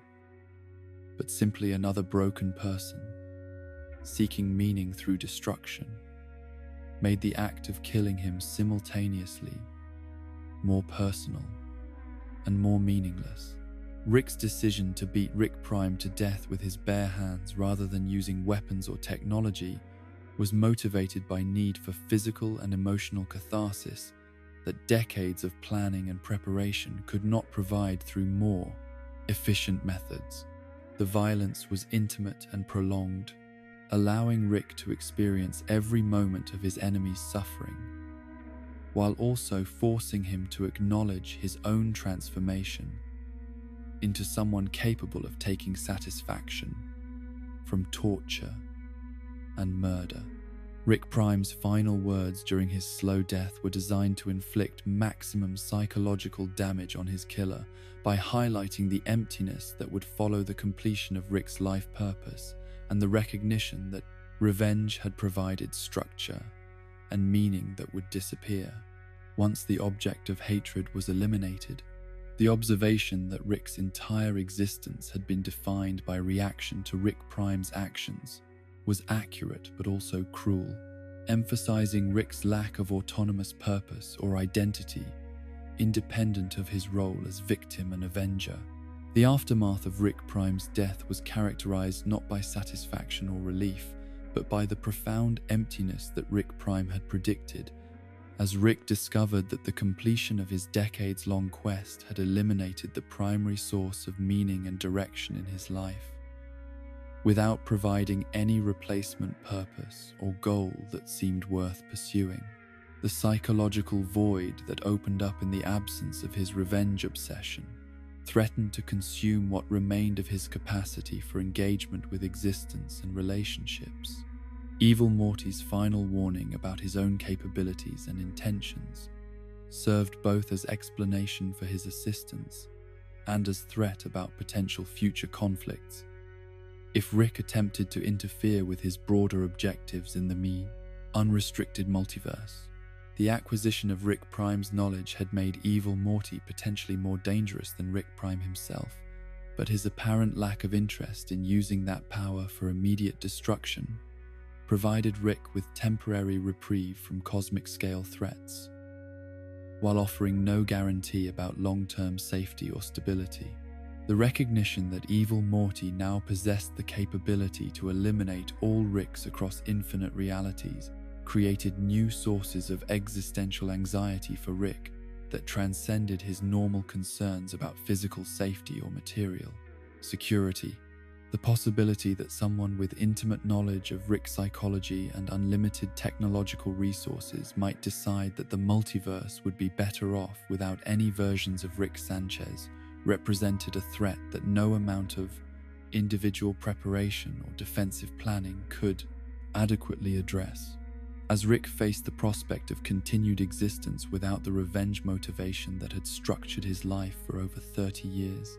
but simply another broken person, seeking meaning through destruction, made the act of killing him simultaneously more personal and more meaningless. Rick's decision to beat Rick Prime to death with his bare hands rather than using weapons or technology was motivated by need for physical and emotional catharsis that decades of planning and preparation could not provide through more efficient methods. The violence was intimate and prolonged, allowing Rick to experience every moment of his enemy's suffering, while also forcing him to acknowledge his own transformation into someone capable of taking satisfaction from torture and murder. Rick Prime's final words during his slow death were designed to inflict maximum psychological damage on his killer by highlighting the emptiness that would follow the completion of Rick's life purpose and the recognition that revenge had provided structure and meaning that would disappear once the object of hatred was eliminated. The observation that Rick's entire existence had been defined by reaction to Rick Prime's actions was accurate but also cruel, emphasizing Rick's lack of autonomous purpose or identity, independent of his role as victim and avenger. The aftermath of Rick Prime's death was characterized not by satisfaction or relief, but by the profound emptiness that Rick Prime had predicted, as Rick discovered that the completion of his decades-long quest had eliminated the primary source of meaning and direction in his life, without providing any replacement purpose or goal that seemed worth pursuing. The psychological void that opened up in the absence of his revenge obsession threatened to consume what remained of his capacity for engagement with existence and relationships. Evil Morty's final warning about his own capabilities and intentions served both as explanation for his assistance and as threat about potential future conflicts if Rick attempted to interfere with his broader objectives in the unrestricted multiverse. The acquisition of Rick Prime's knowledge had made Evil Morty potentially more dangerous than Rick Prime himself, but his apparent lack of interest in using that power for immediate destruction provided Rick with temporary reprieve from cosmic-scale threats, while offering no guarantee about long-term safety or stability. The recognition that Evil Morty now possessed the capability to eliminate all Ricks across infinite realities created new sources of existential anxiety for Rick that transcended his normal concerns about physical safety or material security. The possibility that someone with intimate knowledge of Rick's psychology and unlimited technological resources might decide that the multiverse would be better off without any versions of Rick Sanchez represented a threat that no amount of individual preparation or defensive planning could adequately address. As Rick faced the prospect of continued existence without the revenge motivation that had structured his life for over 30 years,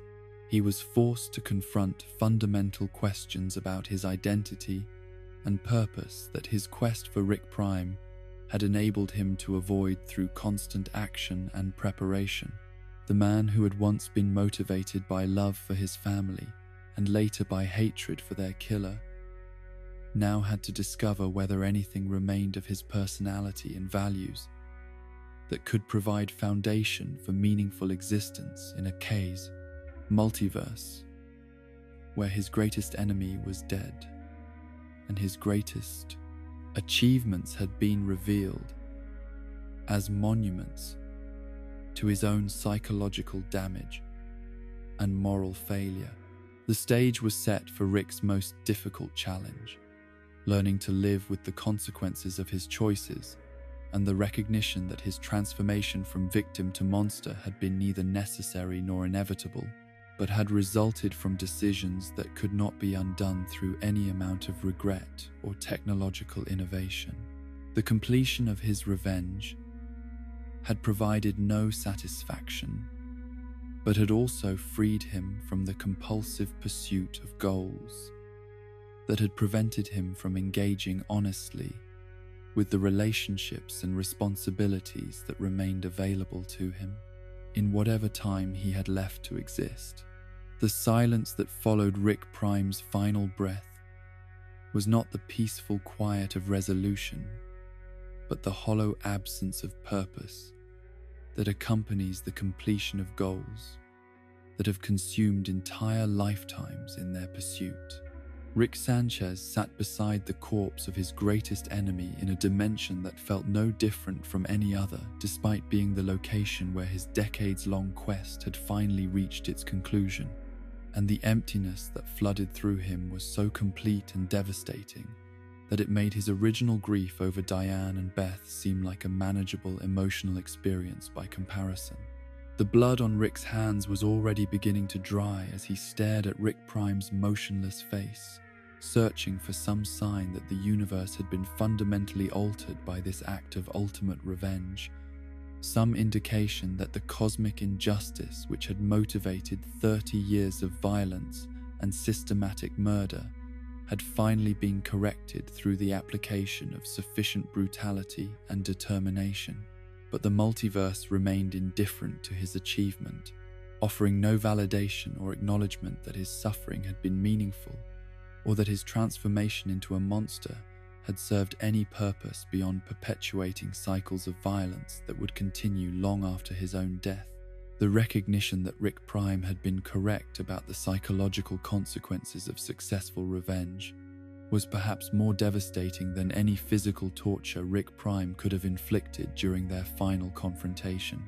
he was forced to confront fundamental questions about his identity and purpose that his quest for Rick Prime had enabled him to avoid through constant action and preparation. The man who had once been motivated by love for his family and later by hatred for their killer now had to discover whether anything remained of his personality and values that could provide foundation for meaningful existence in a multiverse where his greatest enemy was dead and his greatest achievements had been revealed as monuments to his own psychological damage and moral failure. The stage was set for Rick's most difficult challenge, learning to live with the consequences of his choices and the recognition that his transformation from victim to monster had been neither necessary nor inevitable, but had resulted from decisions that could not be undone through any amount of regret or technological innovation. The completion of his revenge had provided no satisfaction, but had also freed him from the compulsive pursuit of goals that had prevented him from engaging honestly with the relationships and responsibilities that remained available to him in whatever time he had left to exist. The silence that followed Rick Prime's final breath was not the peaceful quiet of resolution, but the hollow absence of purpose that accompanies the completion of goals that have consumed entire lifetimes in their pursuit. Rick Sanchez sat beside the corpse of his greatest enemy in a dimension that felt no different from any other, despite being the location where his decades-long quest had finally reached its conclusion. And the emptiness that flooded through him was so complete and devastating that it made his original grief over Diane and Beth seem like a manageable emotional experience by comparison. The blood on Rick's hands was already beginning to dry as he stared at Rick Prime's motionless face, searching for some sign that the universe had been fundamentally altered by this act of ultimate revenge, some indication that the cosmic injustice which had motivated 30 years of violence and systematic murder had finally been corrected through the application of sufficient brutality and determination. But the multiverse remained indifferent to his achievement, offering no validation or acknowledgement that his suffering had been meaningful, or that his transformation into a monster had served any purpose beyond perpetuating cycles of violence that would continue long after his own death. The recognition that Rick Prime had been correct about the psychological consequences of successful revenge was perhaps more devastating than any physical torture Rick Prime could have inflicted during their final confrontation.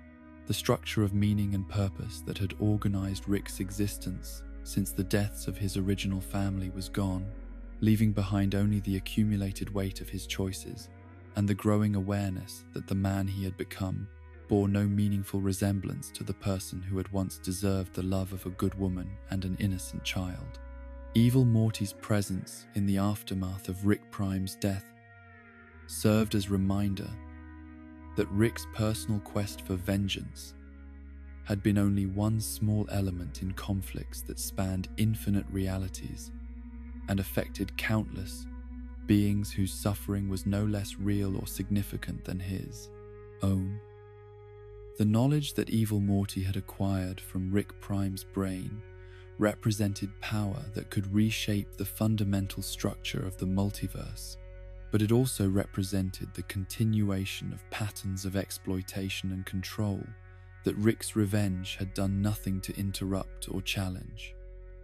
The structure of meaning and purpose that had organized Rick's existence since the deaths of his original family was gone, leaving behind only the accumulated weight of his choices and the growing awareness that the man he had become bore no meaningful resemblance to the person who had once deserved the love of a good woman and an innocent child. Evil Morty's presence in the aftermath of Rick Prime's death served as reminder that Rick's personal quest for vengeance had been only one small element in conflicts that spanned infinite realities and affected countless beings whose suffering was no less real or significant than his own. The knowledge that Evil Morty had acquired from Rick Prime's brain represented power that could reshape the fundamental structure of the multiverse, but it also represented the continuation of patterns of exploitation and control that Rick's revenge had done nothing to interrupt or challenge.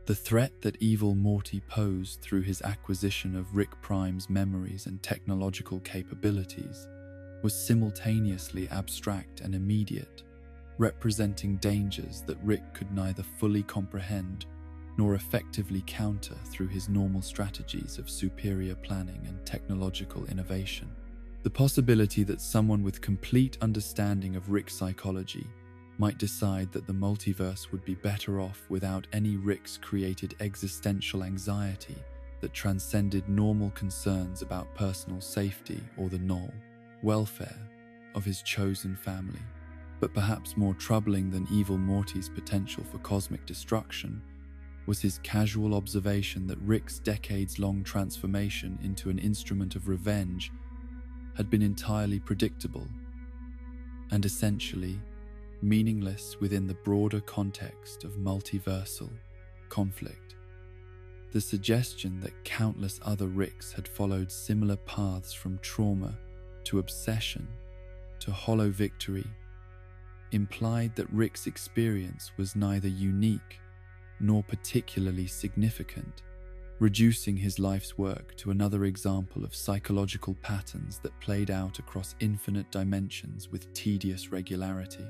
The threat that Evil Morty posed through his acquisition of Rick Prime's memories and technological capabilities was simultaneously abstract and immediate, representing dangers that Rick could neither fully comprehend nor effectively counter through his normal strategies of superior planning and technological innovation. The possibility that someone with complete understanding of Rick's psychology might decide that the multiverse would be better off without any Rick's created existential anxiety that transcended normal concerns about personal safety or the welfare of his chosen family. But perhaps more troubling than Evil Morty's potential for cosmic destruction was his casual observation that Rick's decades-long transformation into an instrument of revenge had been entirely predictable and essentially meaningless within the broader context of multiversal conflict. The suggestion that countless other Ricks had followed similar paths from trauma to obsession to hollow victory implied that Rick's experience was neither unique nor particularly significant, reducing his life's work to another example of psychological patterns that played out across infinite dimensions with tedious regularity.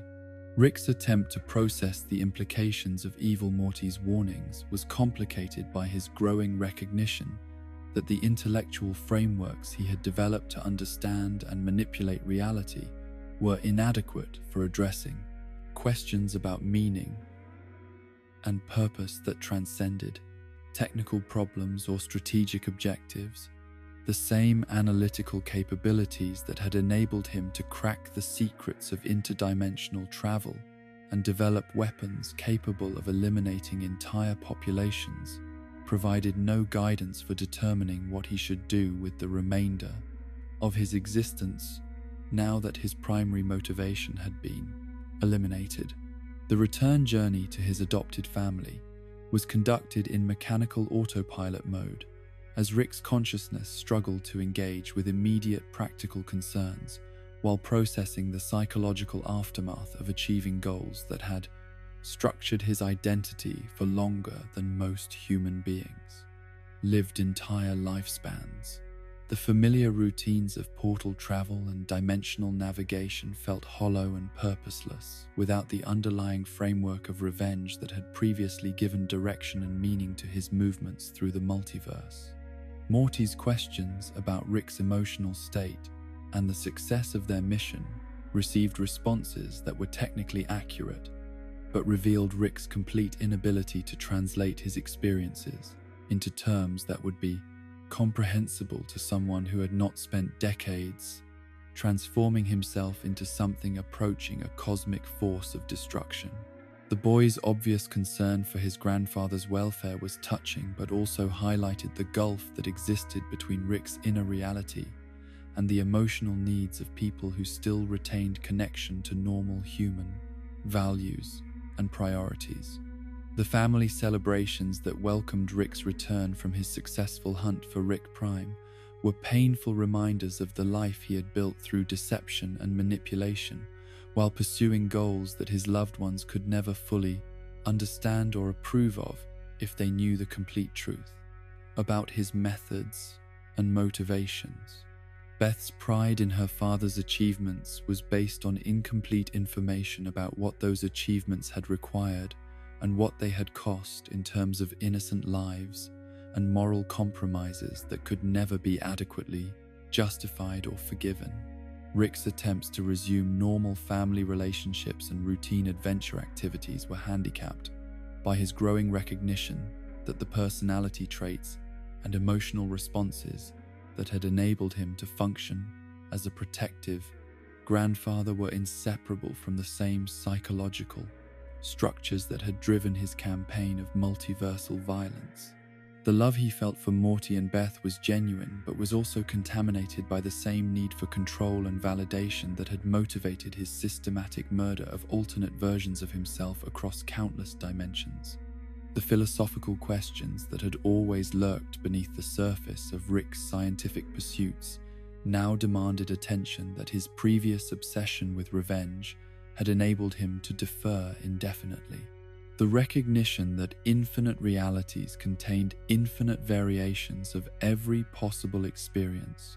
Rick's attempt to process the implications of Evil Morty's warnings was complicated by his growing recognition that the intellectual frameworks he had developed to understand and manipulate reality were inadequate for addressing questions about meaning and purpose that transcended technical problems or strategic objectives. The same analytical capabilities that had enabled him to crack the secrets of interdimensional travel and develop weapons capable of eliminating entire populations provided no guidance for determining what he should do with the remainder of his existence now that his primary motivation had been eliminated. The return journey to his adopted family was conducted in mechanical autopilot mode as Rick's consciousness struggled to engage with immediate practical concerns while processing the psychological aftermath of achieving goals that had structured his identity for longer than most human beings. Lived entire lifespans, the familiar routines of portal travel and dimensional navigation felt hollow and purposeless without the underlying framework of revenge that had previously given direction and meaning to his movements through the multiverse. Morty's questions about Rick's emotional state and the success of their mission received responses that were technically accurate, but revealed Rick's complete inability to translate his experiences into terms that would be comprehensible to someone who had not spent decades transforming himself into something approaching a cosmic force of destruction. The boy's obvious concern for his grandfather's welfare was touching, but also highlighted the gulf that existed between Rick's inner reality and the emotional needs of people who still retained connection to normal human values and priorities. The family celebrations that welcomed Rick's return from his successful hunt for Rick Prime were painful reminders of the life he had built through deception and manipulation, while pursuing goals that his loved ones could never fully understand or approve of if they knew the complete truth about his methods and motivations. Beth's pride in her father's achievements was based on incomplete information about what those achievements had required and what they had cost in terms of innocent lives and moral compromises that could never be adequately justified or forgiven. Rick's attempts to resume normal family relationships and routine adventure activities were handicapped by his growing recognition that the personality traits and emotional responses that had enabled him to function as a protective grandfather were inseparable from the same psychological structures that had driven his campaign of multiversal violence. The love he felt for Morty and Beth was genuine, but was also contaminated by the same need for control and validation that had motivated his systematic murder of alternate versions of himself across countless dimensions. The philosophical questions that had always lurked beneath the surface of Rick's scientific pursuits now demanded attention that his previous obsession with revenge had enabled him to defer indefinitely. The recognition that infinite realities contained infinite variations of every possible experience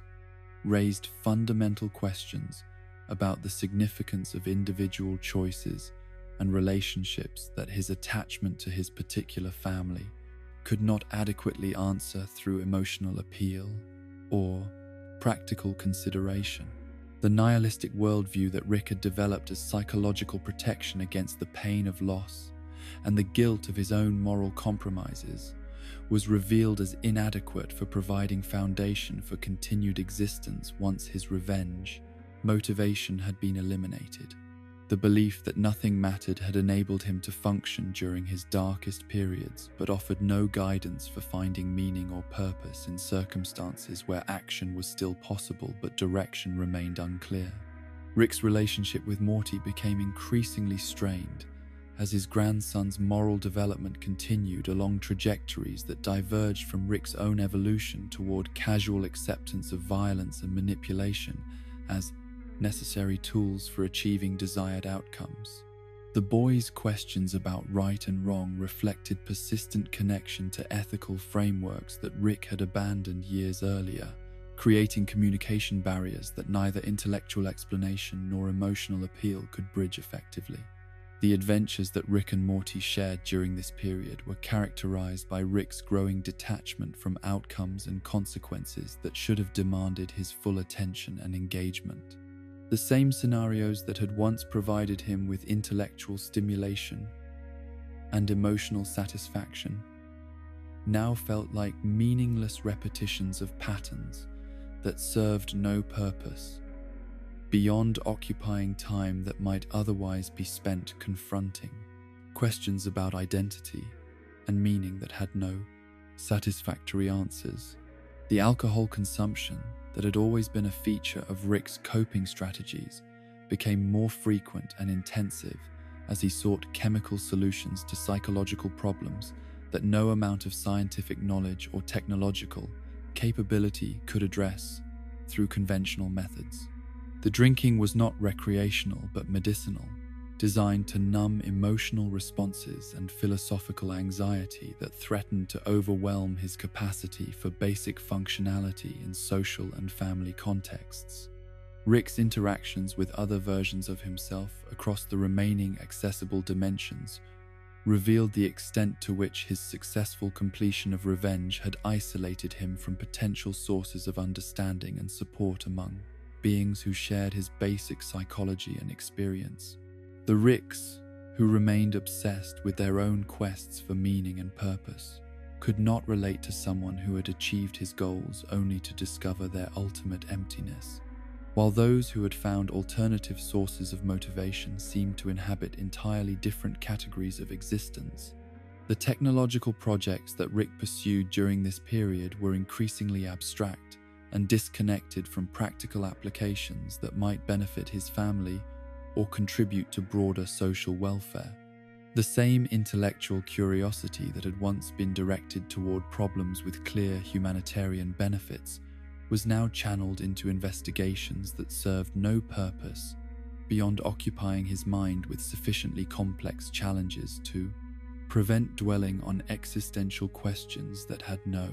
raised fundamental questions about the significance of individual choices and relationships that his attachment to his particular family could not adequately answer through emotional appeal or practical consideration. The nihilistic worldview that Rick had developed as psychological protection against the pain of loss and the guilt of his own moral compromises was revealed as inadequate for providing foundation for continued existence once his revenge motivation had been eliminated. The belief that nothing mattered had enabled him to function during his darkest periods, but offered no guidance for finding meaning or purpose in circumstances where action was still possible but direction remained unclear. Rick's relationship with Morty became increasingly strained as his grandson's moral development continued along trajectories that diverged from Rick's own evolution toward casual acceptance of violence and manipulation as necessary tools for achieving desired outcomes. The boy's questions about right and wrong reflected persistent connection to ethical frameworks that Rick had abandoned years earlier, creating communication barriers that neither intellectual explanation nor emotional appeal could bridge effectively. The adventures that Rick and Morty shared during this period were characterized by Rick's growing detachment from outcomes and consequences that should have demanded his full attention and engagement. The same scenarios that had once provided him with intellectual stimulation and emotional satisfaction now felt like meaningless repetitions of patterns that served no purpose beyond occupying time that might otherwise be spent confronting questions about identity and meaning that had no satisfactory answers. The alcohol consumption that had always been a feature of Rick's coping strategies became more frequent and intensive as he sought chemical solutions to psychological problems that no amount of scientific knowledge or technological capability could address through conventional methods. The drinking was not recreational but medicinal, designed to numb emotional responses and philosophical anxiety that threatened to overwhelm his capacity for basic functionality in social and family contexts. Rick's interactions with other versions of himself across the remaining accessible dimensions revealed the extent to which his successful completion of revenge had isolated him from potential sources of understanding and support among beings who shared his basic psychology and experience. The Ricks who remained obsessed with their own quests for meaning and purpose, could not relate to someone who had achieved his goals only to discover their ultimate emptiness. While those who had found alternative sources of motivation seemed to inhabit entirely different categories of existence, the technological projects that Rick pursued during this period were increasingly abstract and disconnected from practical applications that might benefit his family or contribute to broader social welfare. The same intellectual curiosity that had once been directed toward problems with clear humanitarian benefits was now channeled into investigations that served no purpose beyond occupying his mind with sufficiently complex challenges to prevent dwelling on existential questions that had no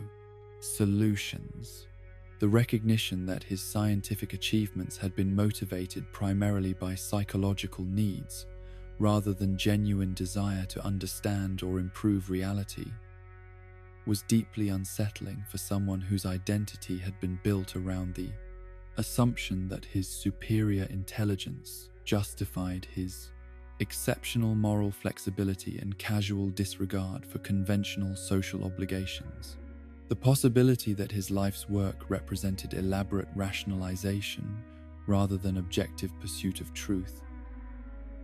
solutions. The recognition that his scientific achievements had been motivated primarily by psychological needs rather than genuine desire to understand or improve reality was deeply unsettling for someone whose identity had been built around the assumption that his superior intelligence justified his exceptional moral flexibility and casual disregard for conventional social obligations. The possibility that his life's work represented elaborate rationalization rather than objective pursuit of truth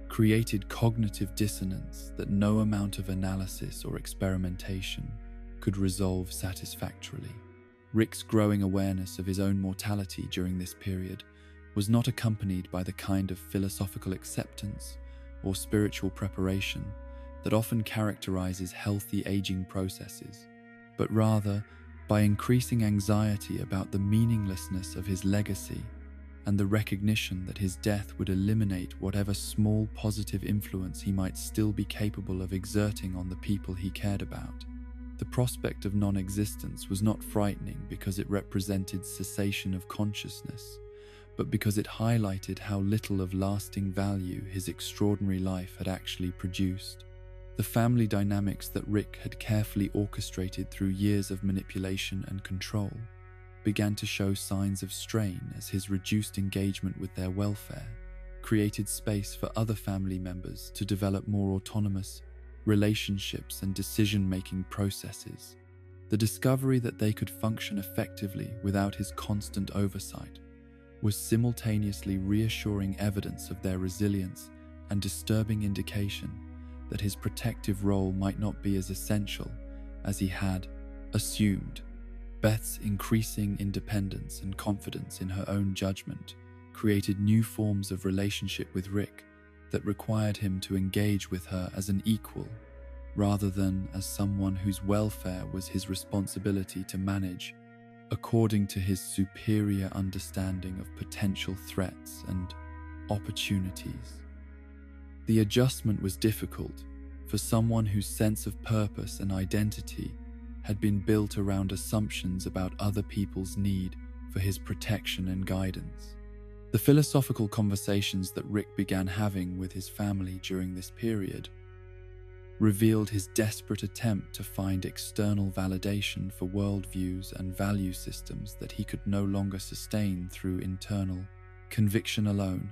created cognitive dissonance that no amount of analysis or experimentation could resolve satisfactorily. Rick's growing awareness of his own mortality during this period was not accompanied by the kind of philosophical acceptance or spiritual preparation that often characterizes healthy aging processes, but rather by increasing anxiety about the meaninglessness of his legacy and the recognition that his death would eliminate whatever small positive influence he might still be capable of exerting on the people he cared about. The prospect of non-existence was not frightening because it represented cessation of consciousness, but because it highlighted how little of lasting value his extraordinary life had actually produced. The family dynamics that Rick had carefully orchestrated through years of manipulation and control began to show signs of strain as his reduced engagement with their welfare created space for other family members to develop more autonomous relationships and decision-making processes. The discovery that they could function effectively without his constant oversight was simultaneously reassuring evidence of their resilience and disturbing indication that his protective role might not be as essential as he had assumed. Beth's increasing independence and confidence in her own judgment created new forms of relationship with Rick that required him to engage with her as an equal, rather than as someone whose welfare was his responsibility to manage, according to his superior understanding of potential threats and opportunities. The adjustment was difficult for someone whose sense of purpose and identity had been built around assumptions about other people's need for his protection and guidance. The philosophical conversations that Rick began having with his family during this period revealed his desperate attempt to find external validation for worldviews and value systems that he could no longer sustain through internal conviction alone.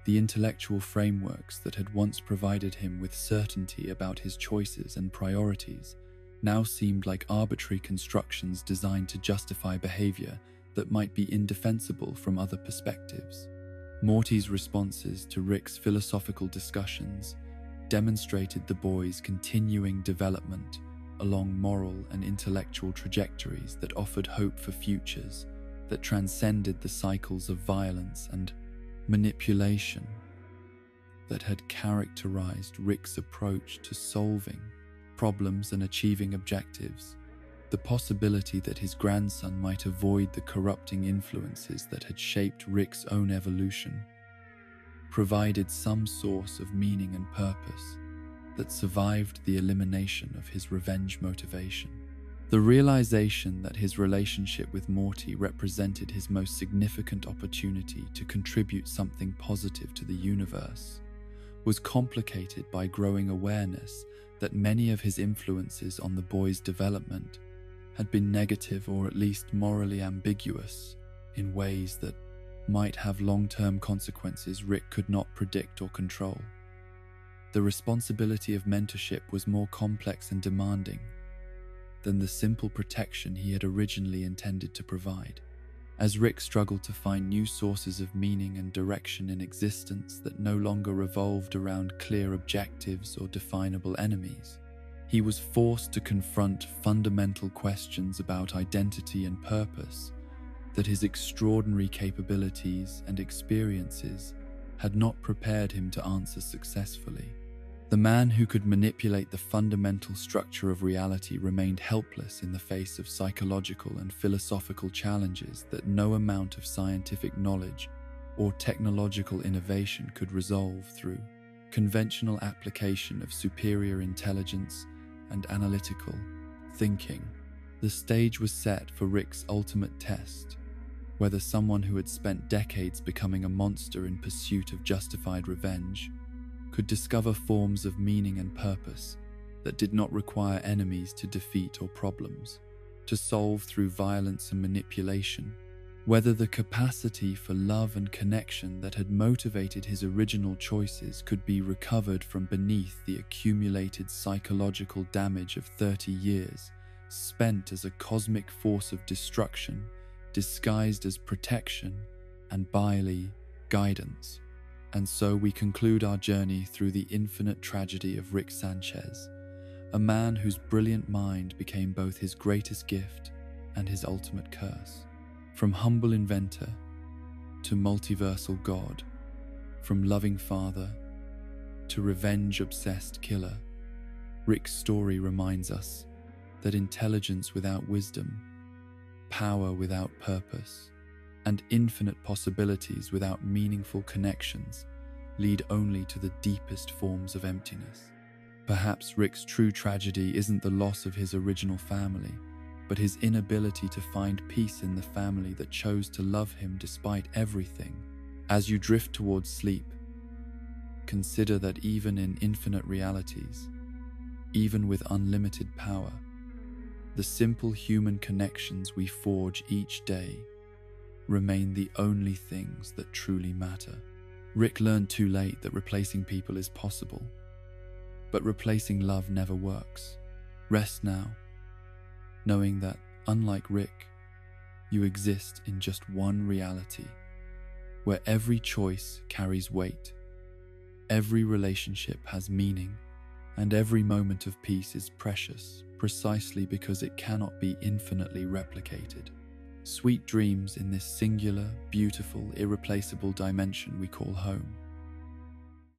The intellectual frameworks that had once provided him with certainty about his choices and priorities now seemed like arbitrary constructions designed to justify behavior that might be indefensible from other perspectives. Morty's responses to Rick's philosophical discussions demonstrated the boy's continuing development along moral and intellectual trajectories that offered hope for futures that transcended the cycles of violence and manipulation that had characterized Rick's approach to solving problems and achieving objectives. The possibility that his grandson might avoid the corrupting influences that had shaped Rick's own evolution provided some source of meaning and purpose that survived the elimination of his revenge motivation. The realization that his relationship with Morty represented his most significant opportunity to contribute something positive to the universe was complicated by growing awareness that many of his influences on the boy's development had been negative or at least morally ambiguous in ways that might have long-term consequences Rick could not predict or control. The responsibility of mentorship was more complex and demanding than the simple protection he had originally intended to provide. As Rick struggled to find new sources of meaning and direction in existence that no longer revolved around clear objectives or definable enemies, he was forced to confront fundamental questions about identity and purpose that his extraordinary capabilities and experiences had not prepared him to answer successfully. The man who could manipulate the fundamental structure of reality remained helpless in the face of psychological and philosophical challenges that no amount of scientific knowledge or technological innovation could resolve through conventional application of superior intelligence and analytical thinking. The stage was set for Rick's ultimate test, whether someone who had spent decades becoming a monster in pursuit of justified revenge could discover forms of meaning and purpose that did not require enemies to defeat or problems to solve through violence and manipulation, whether the capacity for love and connection that had motivated his original choices could be recovered from beneath the accumulated psychological damage of 30 years spent as a cosmic force of destruction disguised as protection and bily guidance. And so we conclude our journey through the infinite tragedy of Rick Sanchez, a man whose brilliant mind became both his greatest gift and his ultimate curse. From humble inventor to multiversal god, from loving father to revenge-obsessed killer, Rick's story reminds us that intelligence without wisdom, power without purpose, and infinite possibilities without meaningful connections lead only to the deepest forms of emptiness. Perhaps Rick's true tragedy isn't the loss of his original family, but his inability to find peace in the family that chose to love him despite everything. As you drift towards sleep, consider that even in infinite realities, even with unlimited power, the simple human connections we forge each day remain the only things that truly matter. Rick learned too late that replacing people is possible, but replacing love never works. Rest now, knowing that, unlike Rick, you exist in just one reality, where every choice carries weight, every relationship has meaning, and every moment of peace is precious precisely because it cannot be infinitely replicated. Sweet dreams in this singular, beautiful, irreplaceable dimension we call home.